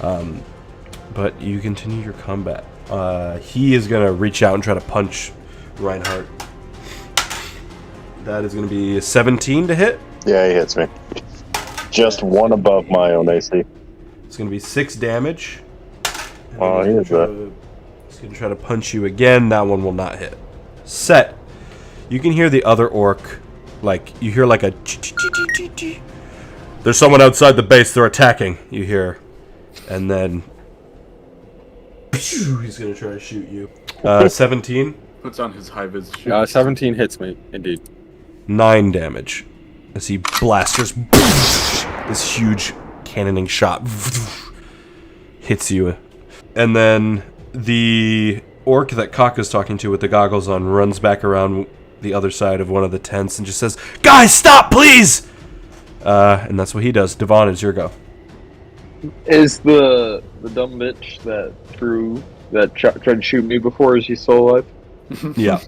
But you continue your combat. He is going to reach out and try to punch Reinhardt. That is going to be a 17 to hit. Yeah, he hits me. Just one above my own AC. It's going to be 6 damage. And Oh, then he he's is gonna He's going to try to punch you again. That one will not hit. Set. You can hear the other orc. Like, you hear like a... There's someone outside the base. They're attacking. You hear. And then... He's going to try to shoot you. 17. Puts on his high-vis shoes. 17 hits me, indeed. 9 damage. As he blasters this huge cannoning shot hits you. And then the orc that Kaka's talking to with the goggles on runs back around the other side of one of the tents and just says, "Guys, stop, please!" And that's what he does. Devon, it's your go. Is the dumb bitch that tried to shoot me before, is he still alive? Yeah.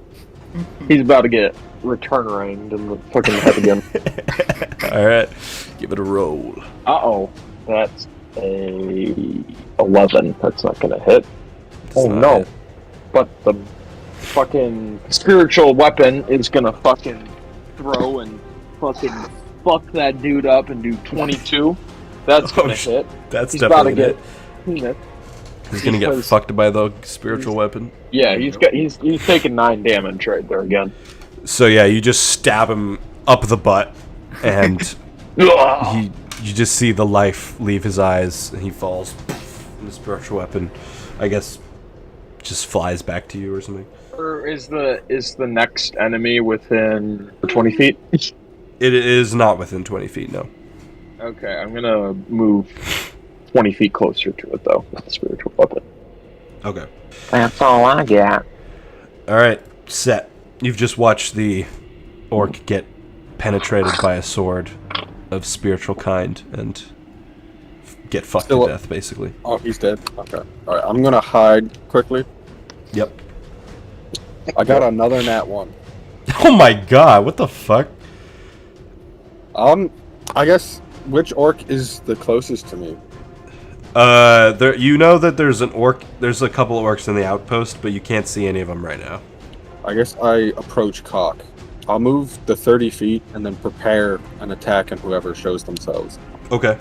He's about to get return ranged in the fucking head again. Alright. Give it a roll. Uh-oh. That's a 11. That's not gonna hit. Does not no. hit. But the fucking spiritual weapon is gonna fucking throw and fucking fuck that dude up and do 22. That's gonna hit. That's He's about to definitely get it. peanut. He's gonna get because- fucked by the spiritual weapon. Yeah, he's taking 9 damage right there again. So yeah, you just stab him up the butt, and you just see the life leave his eyes, and he falls. And the spiritual weapon, I guess, just flies back to you or something. Or is the next enemy within 20 feet? It is not within 20 feet, no. Okay, I'm gonna move 20 feet closer to it though with the spiritual weapon. Okay. That's all I got. Alright, set. You've just watched the orc get penetrated by a sword of spiritual kind and get fucked Still to up. death, basically. Oh, he's dead. Okay. Alright, I'm gonna hide quickly. Yep. I got another nat 1. Oh my god, what the fuck? I guess, which orc is the closest to me? You know that there's a couple of orcs in the outpost, but you can't see any of them right now. I guess I approach Cock. I'll move the 30 feet and then prepare an attack on whoever shows themselves. Okay.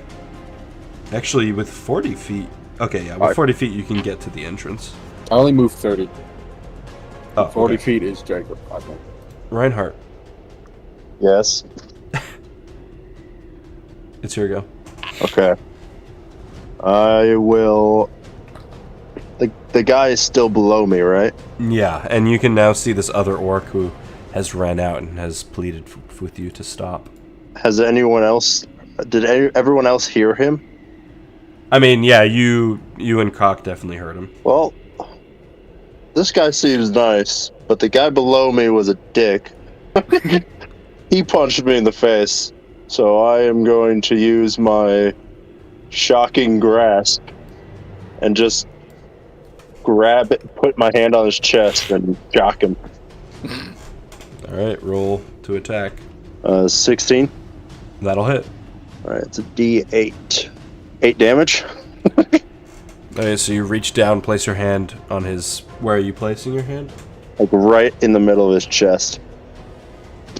Actually, with 40 feet... Okay, yeah, with Alright. 40 feet you can get to the entrance. I only move 30. Oh, 40 okay. feet is Jacob, I think. Reinhardt, Yes. it's your go. Okay. I will. The guy is still below me, right? Yeah, and you can now see this other orc who has ran out and has pleaded with you to stop. Has anyone else? Everyone else hear him? I mean, yeah, you and Cock definitely heard him. Well, this guy seems nice, but the guy below me was a dick. He punched me in the face, so I am going to use my shocking grasp and just grab it, put my hand on his chest, and shock him. Alright, roll to attack. 16. That'll hit. Alright, it's a D8. 8 damage. Okay, so you reach down, place your hand on his... Where are you placing your hand? Like right in the middle of his chest.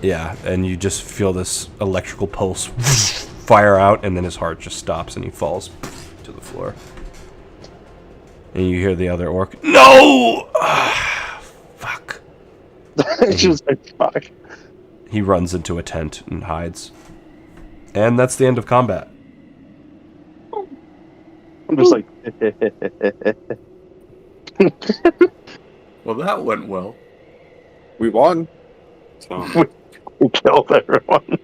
Yeah, and you just feel this electrical pulse fire out, and then his heart just stops and he falls to the floor. And you hear the other orc, "No! Fuck." It's just like, fuck. He runs into a tent and hides. And that's the end of combat. I'm just like, Well, that went well. We won. So, we killed everyone.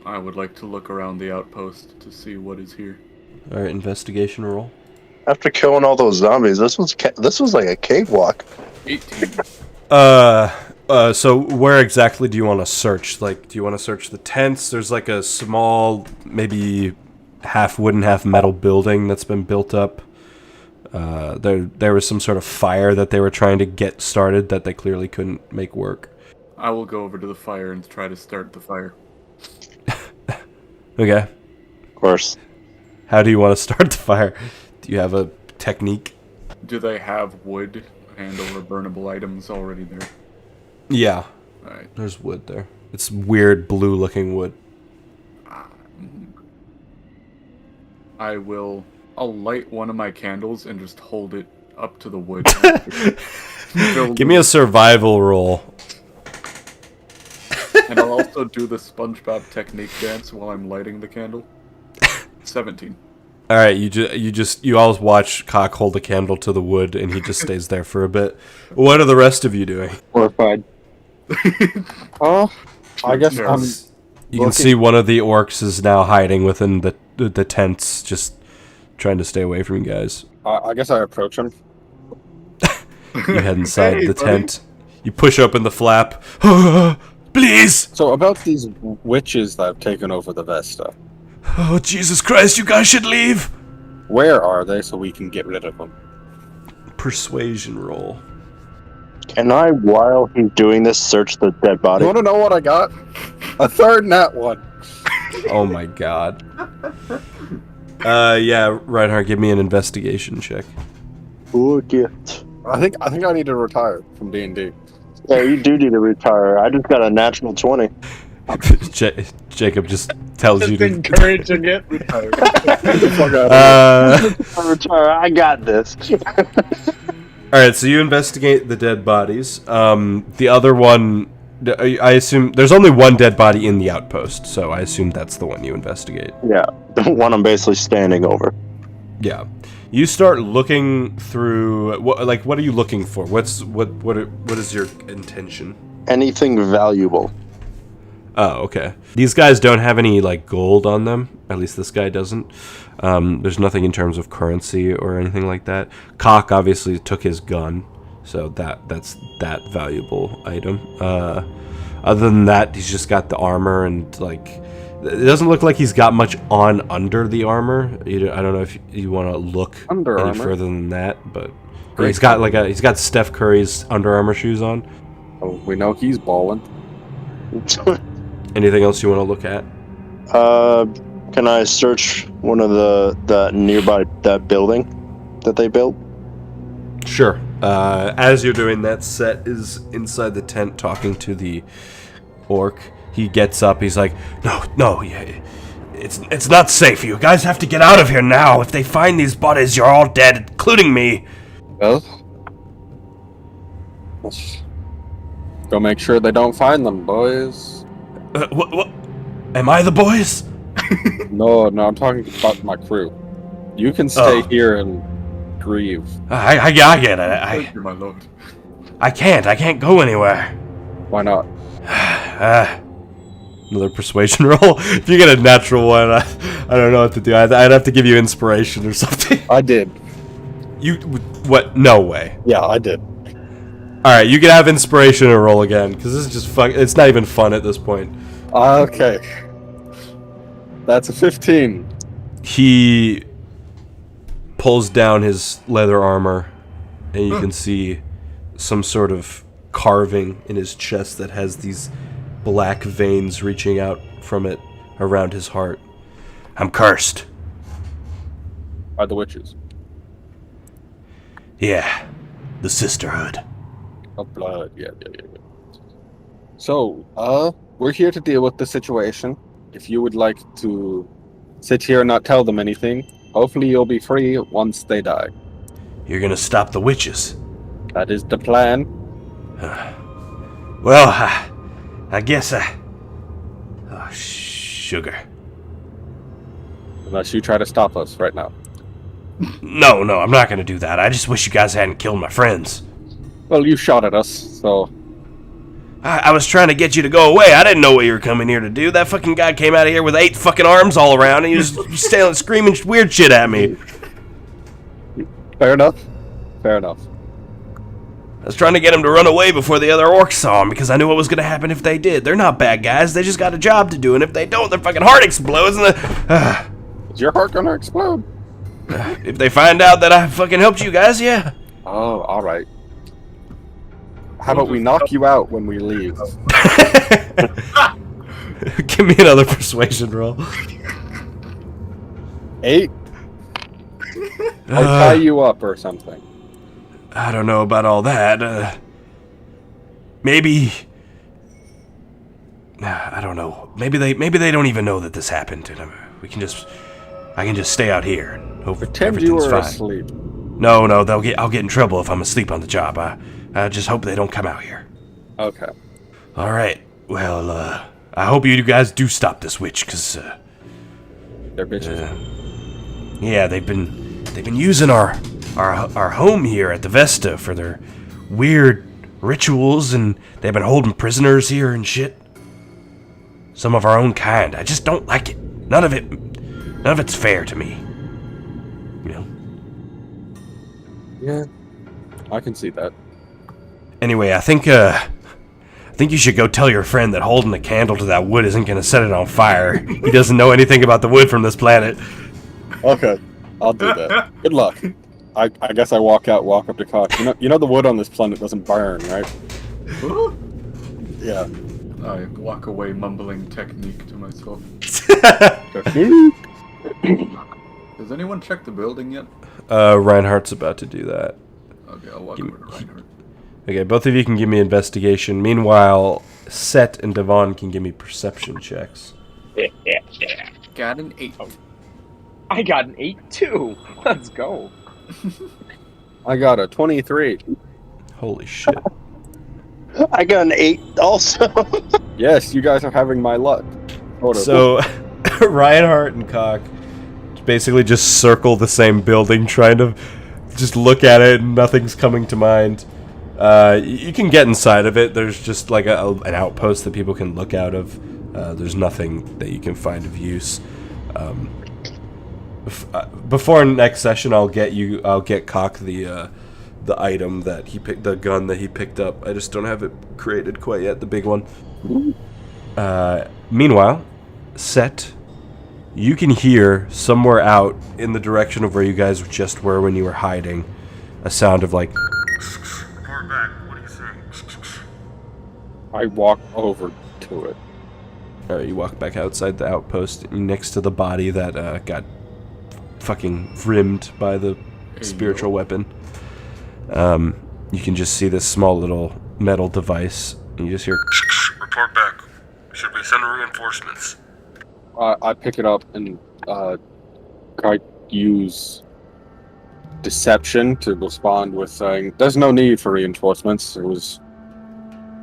I would like to look around the outpost to see what is here. Alright, investigation roll. After killing all those zombies, this was like a cakewalk. 18. So where exactly do you want to search? Like, do you want to search the tents? There's like a small, maybe half wooden, half metal building that's been built up. There was some sort of fire that they were trying to get started that they clearly couldn't make work. I will go over to the fire and try to start the fire. Okay. Of course. How do you want to start the fire? Do you have a technique? Do they have wood and or burnable items already there? Yeah. Alright. There's wood there. It's weird blue-looking wood. I'll light one of my candles and just hold it up to the wood. Give me a survival roll. And I'll also do the SpongeBob technique dance while I'm lighting the candle. 17. All right, you all watch Cock hold a candle to the wood, and he just stays there for a bit. What are the rest of you doing? Horrified. Oh, I guess Yeah. You can see one of the orcs is now hiding within the tents, just trying to stay away from you guys. I guess I approach him. You head inside Hey, the buddy. tent. You push open the flap. Please! So about these witches that have taken over the Vesta, Oh, Jesus Christ, you guys should leave! where are they so we can get rid of them? Persuasion roll. Can I, while he's doing this, search the dead body? You want to know what I got? A third nat one. Oh my god. Yeah, Reinhardt, give me an investigation check. Ooh, gift. I think I need to retire from D&D. Yeah, you do need to retire. I just got a natural 20. Jacob just tells you Just to... encouraging it. I retire. I got this. Alright, so you investigate the dead bodies. The other one... I assume... There's only one dead body in the outpost, so I assume that's the one you investigate. Yeah, the one I'm basically standing over. Yeah. You start looking through... What are you looking for? What is your intention? Anything valuable. Oh, okay. These guys don't have any, gold on them. At least this guy doesn't. There's nothing in terms of currency or anything like that. Cock obviously took his gun, so that's that valuable item. Other than that, he's just got the armor and, it doesn't look like he's got much on under the armor. I don't know if you want to look Under any armor? further than that, but he's got he's got Steph Curry's Under Armour shoes on. Oh, we know he's balling. Anything else you want to look at? Can I search one of the nearby that building that they built? Sure. As you're doing that, Set is inside the tent talking to the orc. He gets up. He's like, "No, it's not safe. You guys have to get out of here now. If they find these bodies, you're all dead, including me." Well, let's go make sure they don't find them, boys. What? Am I the boys? No, I'm talking about my crew. You can stay Oh. here and grieve. I get it. Thank you, my lord. I can't go anywhere. Why not? Another persuasion roll. If you get a natural one, I don't know what to do. I'd have to give you inspiration or something. I did. You what? No way. Yeah, I did. All right, you can have inspiration and roll again because this is just fun. It's not even fun at this point. Okay. That's a 15. He pulls down his leather armor, and you can see some sort of carving in his chest that has these black veins reaching out from it around his heart. I'm cursed. By the witches. Yeah, the sisterhood. Of blood. Yeah. So, we're here to deal with the situation. If you would like to sit here and not tell them anything, hopefully you'll be free once they die. You're gonna stop the witches. That is the plan. Well, I guess oh, sugar. Unless you try to stop us right now. No, I'm not gonna do that. I just wish you guys hadn't killed my friends. Well, you shot at us, so... I was trying to get you to go away. I didn't know what you were coming here to do. That fucking guy came out of here with 8 fucking arms all around, and you just screaming weird shit at me. Fair enough. I was trying to get him to run away before the other orcs saw him, because I knew what was going to happen if they did. They're not bad guys. They just got a job to do, and if they don't, their fucking heart explodes, and Is your heart gonna explode? if they find out that I fucking helped you guys, yeah. Oh, alright. How about we knock you out when we leave? Give me another persuasion roll. 8. I'll tie you up or something. I don't know about all that. Maybe. I don't know. Maybe they don't even know that this happened. And I can just stay out here and hope Pretend you everything's were fine. asleep. No, I'll get in trouble if I'm asleep on the job. I just hope they don't come out here. Okay. All right. Well, I hope you guys do stop this witch, cause They're bitches. yeah, they've been using our home here at the Vesta for their weird rituals, and they've been holding prisoners here and shit. Some of our own kind. I just don't like it. None of it's fair to me. You know. Yeah, I can see that. Anyway, I think you should go tell your friend that holding a candle to that wood isn't gonna set it on fire. He doesn't know anything about the wood from this planet. Okay, I'll do that. Good luck. I guess I walk up to Cox. You know the wood on this planet doesn't burn, right? Yeah. I walk away mumbling technique to myself. Has anyone checked the building yet? Reinhardt's about to do that. Okay, I'll walk over to Reinhardt. Okay, both of you can give me investigation. Meanwhile, Set and Devon can give me perception checks. Got an 8. I got an 8 too. Let's go. I got a 23. Holy shit. I got an 8 also. Yes, you guys are having my luck. Hold up. So, Reinhardt and Cock basically just circle the same building, trying to just look at it, and nothing's coming to mind. You can get inside of it. There's just like an outpost that people can look out of. There's nothing that you can find of use. Before next session, I'll get Cock the item that he picked, the gun that he picked up. I just don't have it created quite yet, the big one. Meanwhile, Set, you can hear somewhere out in the direction of where you guys just were when you were hiding, a sound of like. Report back. What are you saying? I walk over to it. You walk back outside the outpost next to the body that got fucking rimmed by the spiritual weapon. You can just see this small little metal device, and you just hear. Report back. Should we send reinforcements? I pick it up and I use deception to respond with saying, "There's no need for reinforcements. It was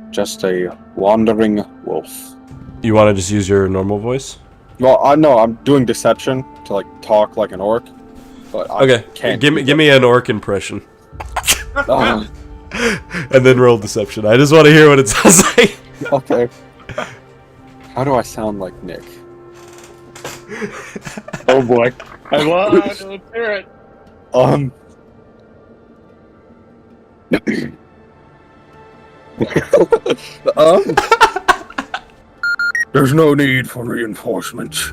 just a wandering wolf." You want to just use your normal voice? Well, I know I'm doing deception to like talk like an orc, but I Okay, can't. give me an orc impression, Uh, and then roll deception. I just want to hear what it sounds like. okay. How do I sound like Nick? Oh boy. I love it. Let's hear it. There's no need for reinforcements.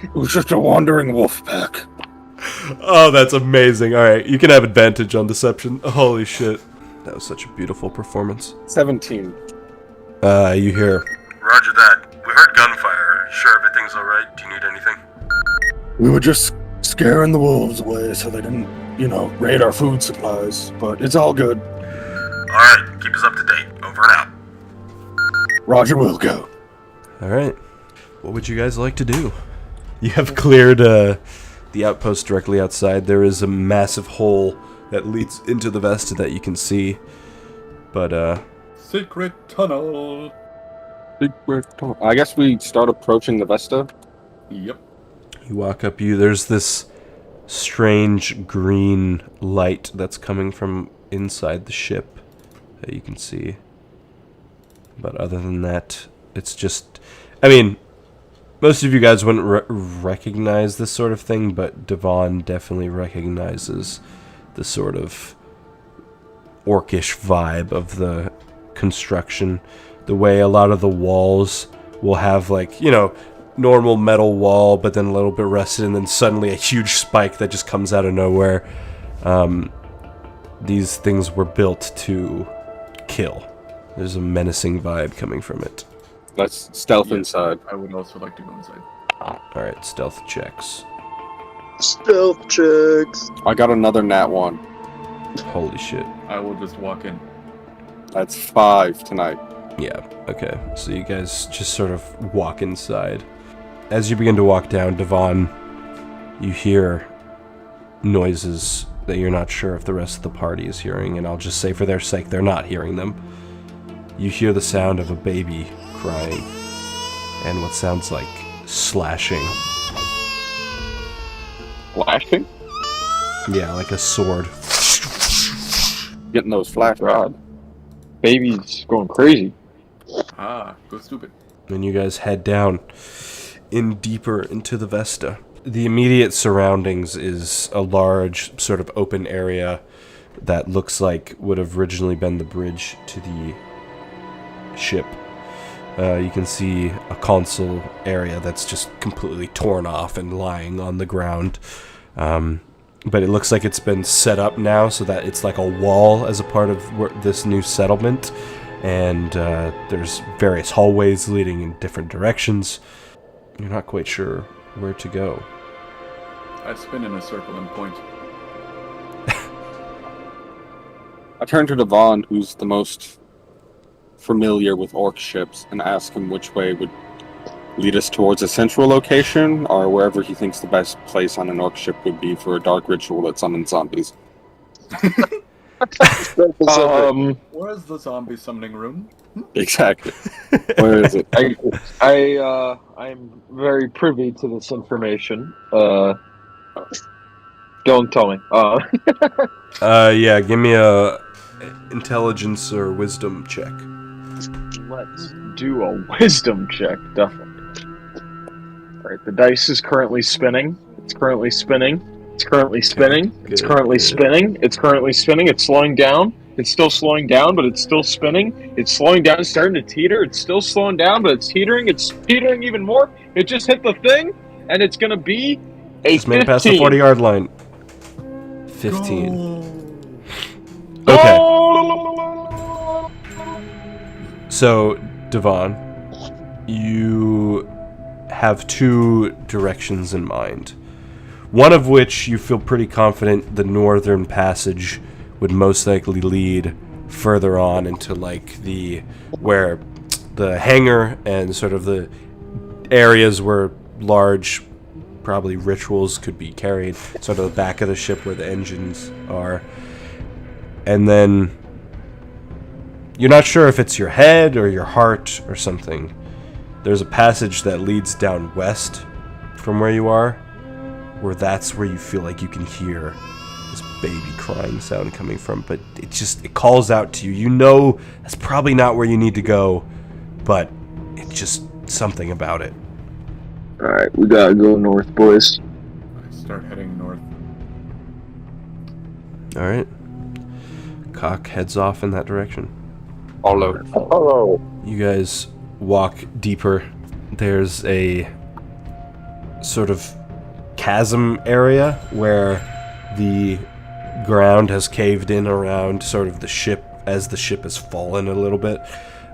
It was just a wandering wolf pack. Oh, that's amazing. All right, you can have advantage on deception. Holy shit, that was such a beautiful performance. 17. You hear. Roger that. We heard gunfire. Sure everything's alright? Do you need anything? We were just scaring the wolves away so they didn't, raid our food supplies. But it's all good. Alright, keep us up to date. Over and out. Roger will go. All right, what would you guys like to do? You have cleared the outpost directly outside. There is a massive hole that leads into the Vesta that you can see, but Secret tunnel. I guess we start approaching the Vesta. Yep. you walk up. There's this strange green light that's coming from inside the ship that you can see. But other than that, it's just, I mean, most of you guys wouldn't recognize this sort of thing, but Devon definitely recognizes the sort of orcish vibe of the construction. The way a lot of the walls will have, like, normal metal wall, but then a little bit rusted, and then suddenly a huge spike that just comes out of nowhere. These things were built to kill. There's a menacing vibe coming from it. Let's stealth Yeah. inside. I would also like to go inside. Alright, stealth checks. Stealth checks. I got another nat 1. Holy shit. I will just walk in. That's 5 tonight. Yeah, okay. So you guys just sort of walk inside. As you begin to walk down, Devon, you hear noises that you're not sure if the rest of the party is hearing, and I'll just say for their sake, they're not hearing them. You hear the sound of a baby crying, and what sounds like slashing. Flashing? Yeah, like a sword. Getting those flash rod. Baby's going crazy. Go stupid. And you guys head down in deeper into the Vesta. The immediate surroundings is a large sort of open area that looks like would have originally been the bridge to the ship. You can see a console area that's just completely torn off and lying on the ground. But it looks like it's been set up now so that it's like a wall as a part of this new settlement. And there's various hallways leading in different directions. You're not quite sure where to go. I spin in a circle and point. I turn to Devon, who's the most familiar with orc ships, and ask him which way would lead us towards a central location, or wherever he thinks the best place on an orc ship would be for a dark ritual that summons zombies. Where's the zombie summoning room? Exactly. Where is it? I'm very privy to this information. Don't tell me. Yeah, give me a intelligence or wisdom check. Let's do a wisdom check, definitely. Alright, the dice is currently spinning. It's currently spinning. It's currently spinning. It's currently spinning. It's currently spinning. It's slowing down. It's still slowing down, but it's still spinning. It's slowing down. It's starting to teeter. It's still slowing down, but it's teetering. It's teetering even more. It just hit the thing, and it's going to be a Just made it past the 15. 40-yard line. 15. Okay. So, Devon, you have two directions in mind. One of which you feel pretty confident the northern passage would most likely lead further on into like where the hangar and sort of the areas where large probably rituals could be carried, sort of the back of the ship where the engines are. And then you're not sure if it's your head or your heart or something. There's a passage that leads down west from where you are, where that's where you feel like you can hear this baby crying sound coming from, but it calls out to you. You know that's probably not where you need to go, but it's just something about it. Alright, we gotta go north, boys. I start heading north. Alright. Cock heads off in that direction. Hello. You guys walk deeper. There's a sort of chasm area where the ground has caved in around sort of the ship as the ship has fallen a little bit.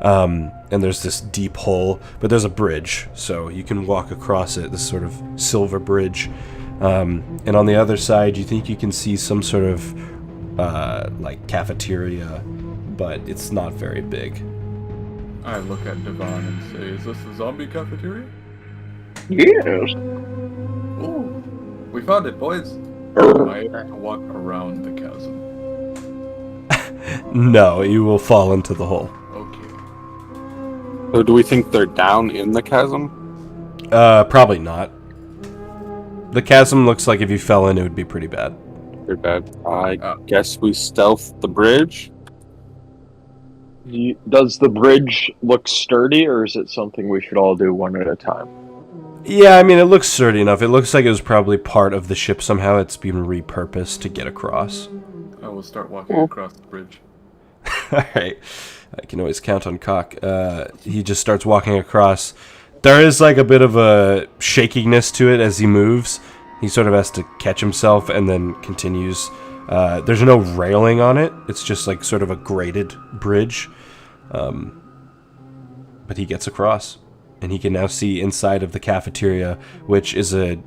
And there's this deep hole, but there's a bridge, so you can walk across it, this sort of silver bridge. And on the other side, you think you can see some sort of like cafeteria, but it's not very big. I look at Devon and say, "Is this the zombie cafeteria?" Yes. Ooh, we found it, boys. I have to walk around the chasm. No, you will fall into the hole. Okay. So do we think they're down in the chasm? Probably not. The chasm looks like if you fell in, it would be pretty bad. They're bad. I guess we stealth the bridge. Does the bridge look sturdy, or is it something we should all do one at a time? Yeah, I mean, it looks sturdy enough. It looks like it was probably part of the ship somehow. It's been repurposed to get across. I will start walking across the bridge. Alright. I can always count on Cock. He just starts walking across. There is like a bit of a shakiness to it as he moves. He sort of has to catch himself and then continues. There's no railing on it. It's just like sort of a graded bridge. But But he gets across, and he can now see inside of the cafeteria, which is a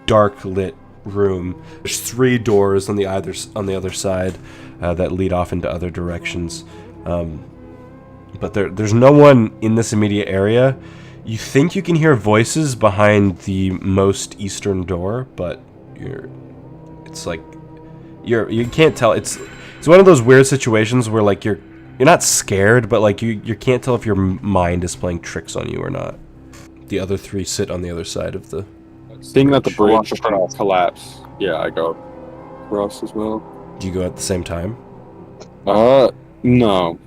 dark lit room. There's 3 doors on the other side that lead off into other directions. But there's no one in this immediate area. You think you can hear voices behind the most eastern door, but you can't tell. It's one of those weird situations where like you're not scared, but like you can't tell if your mind is playing tricks on you or not. The other 3 sit on the other side of the. Seeing that the bridge collapse, yeah, I go across as well. Do you go at the same time? No.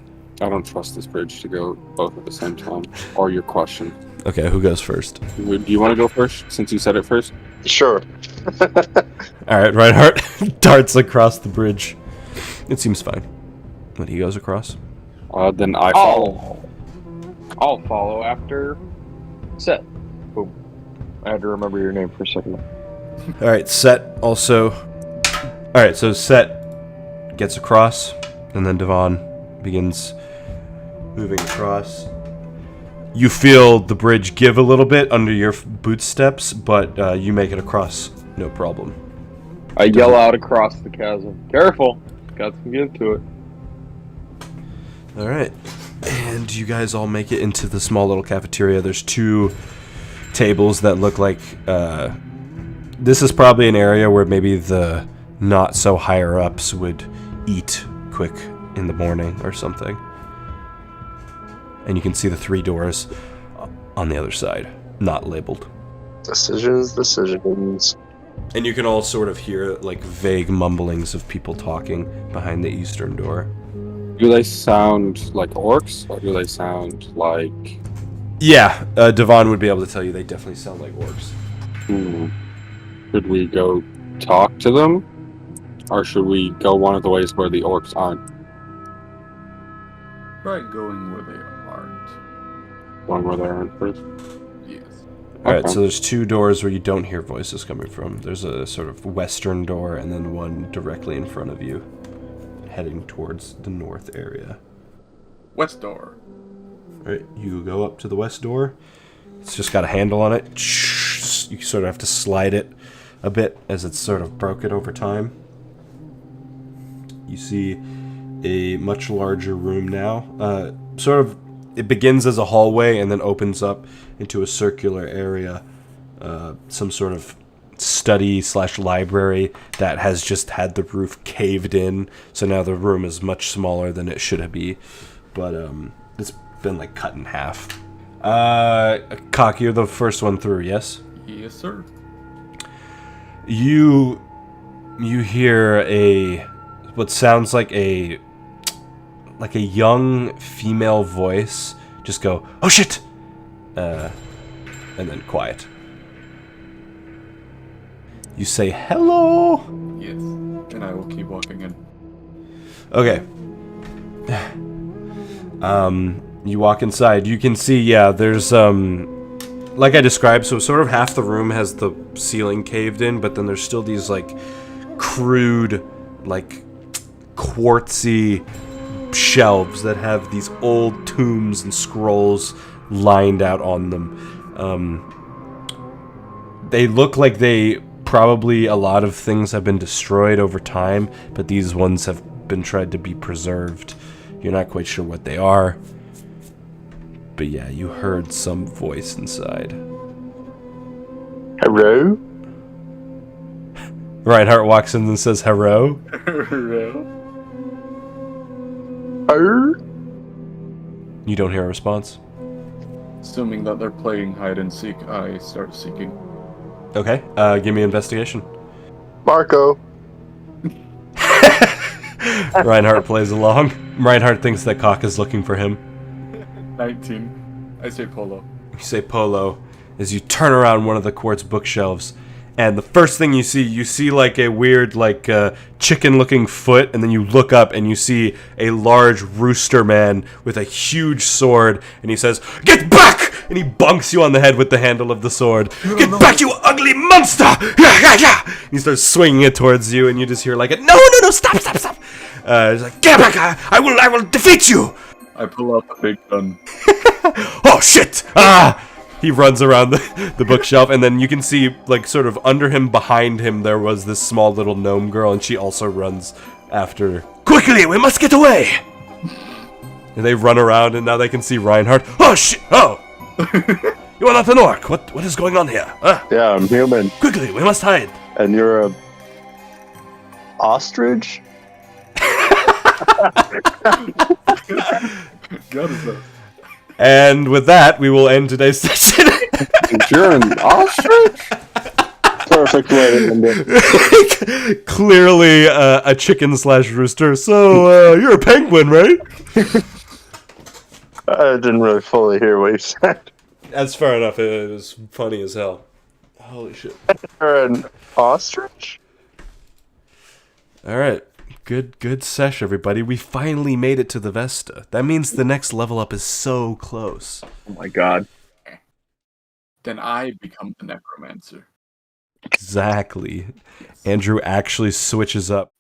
I don't trust this bridge to go both at the same time. Or your question. Okay, who goes first? Do you want to go first, since you said it first? Sure. Alright, Reinhardt darts across the bridge. It seems fine. When he goes across. Then I follow. I'll follow after Set. Boom. I had to remember your name for a second. Alright, Set also. Alright, so Set gets across, and then Devon begins moving across. You feel the bridge give a little bit under your bootsteps, but you make it across, no problem. I yell out across the chasm. Careful! Got some give to it. Alright. And you guys all make it into the small little cafeteria. There's 2 tables that look like... this is probably an area where maybe the not so higher ups would eat quick in the morning or something. And you can see the 3 doors on the other side, not labeled. Decisions. And you can all sort of hear like vague mumblings of people talking behind the eastern door. Do they sound like orcs, or do they sound like... Yeah, Devon would be able to tell you they definitely sound like orcs. Should we go talk to them? Or should we go one of the ways where the orcs aren't? Try going where they aren't. One where they aren't first? Yes. Alright, Okay. so there's 2 doors where you don't hear voices coming from. There's a sort of western door and then one directly in front of you, heading towards the north area. West door. Alright, you go up to the west door. It's just got a handle on it. You sort of have to slide it a bit as it's sort of broken over time. You see a much larger room now. It begins as a hallway and then opens up into a circular area. Some sort of study/library that has just had the roof caved in, so now the room is much smaller than it should be. But it's been like cut in half. Cock, you're the first one through, yes? Yes, sir. You hear what sounds like a young female voice just go, "Oh shit!" And then quiet. You say hello. Yes. And I will keep walking in. Okay. You walk inside. You can see, there's like I described, so sort of half the room has the ceiling caved in, but then there's still these like crude, like quartzy shelves that have these old tombs and scrolls lined out on them. They look like probably a lot of things have been destroyed over time, but these ones have been tried to be preserved. You're not quite sure what they are. But yeah, you heard some voice inside. Hello? Reinhardt walks in and says, "Hello." You don't hear a response. Assuming that they're playing hide and seek, I start seeking. Okay, give me investigation. Marco. Reinhardt plays along. Reinhardt thinks that Cock is looking for him. 19. I say polo. You say polo as you turn around one of the quartz bookshelves, and the first thing you see like a weird chicken-looking foot, and then you look up and you see a large rooster man with a huge sword, and he says, "Get back!" And he bonks you on the head with the handle of the sword. "Get back, you ugly monster!" And he starts swinging it towards you, and you just hear like no, stop. He's like, "Get back! I will defeat you!" I pull out the big gun. Oh shit! Ah! He runs around the bookshelf, and then you can see, like, sort of under him, behind him, there was this small little gnome girl, and she also runs after. Quickly, we must get away! And they run around, and now they can see Reinhardt. Oh shit! Oh! You are not an orc. What is going on here? Yeah, I'm human. Quickly, we must hide. And you're a ostrich? And with that, we will end today's session. You're an ostrich? Perfect way to end it. Clearly a chicken slash rooster. So, you're a penguin, right? I didn't really fully hear what you said. That's fair enough. It was funny as hell. Holy shit. You're an ostrich? Alright. Good sesh, everybody. We finally made it to the Vesta. That means the next level up is so close. Oh my god. Then I become the necromancer. Exactly. Andrew actually switches up.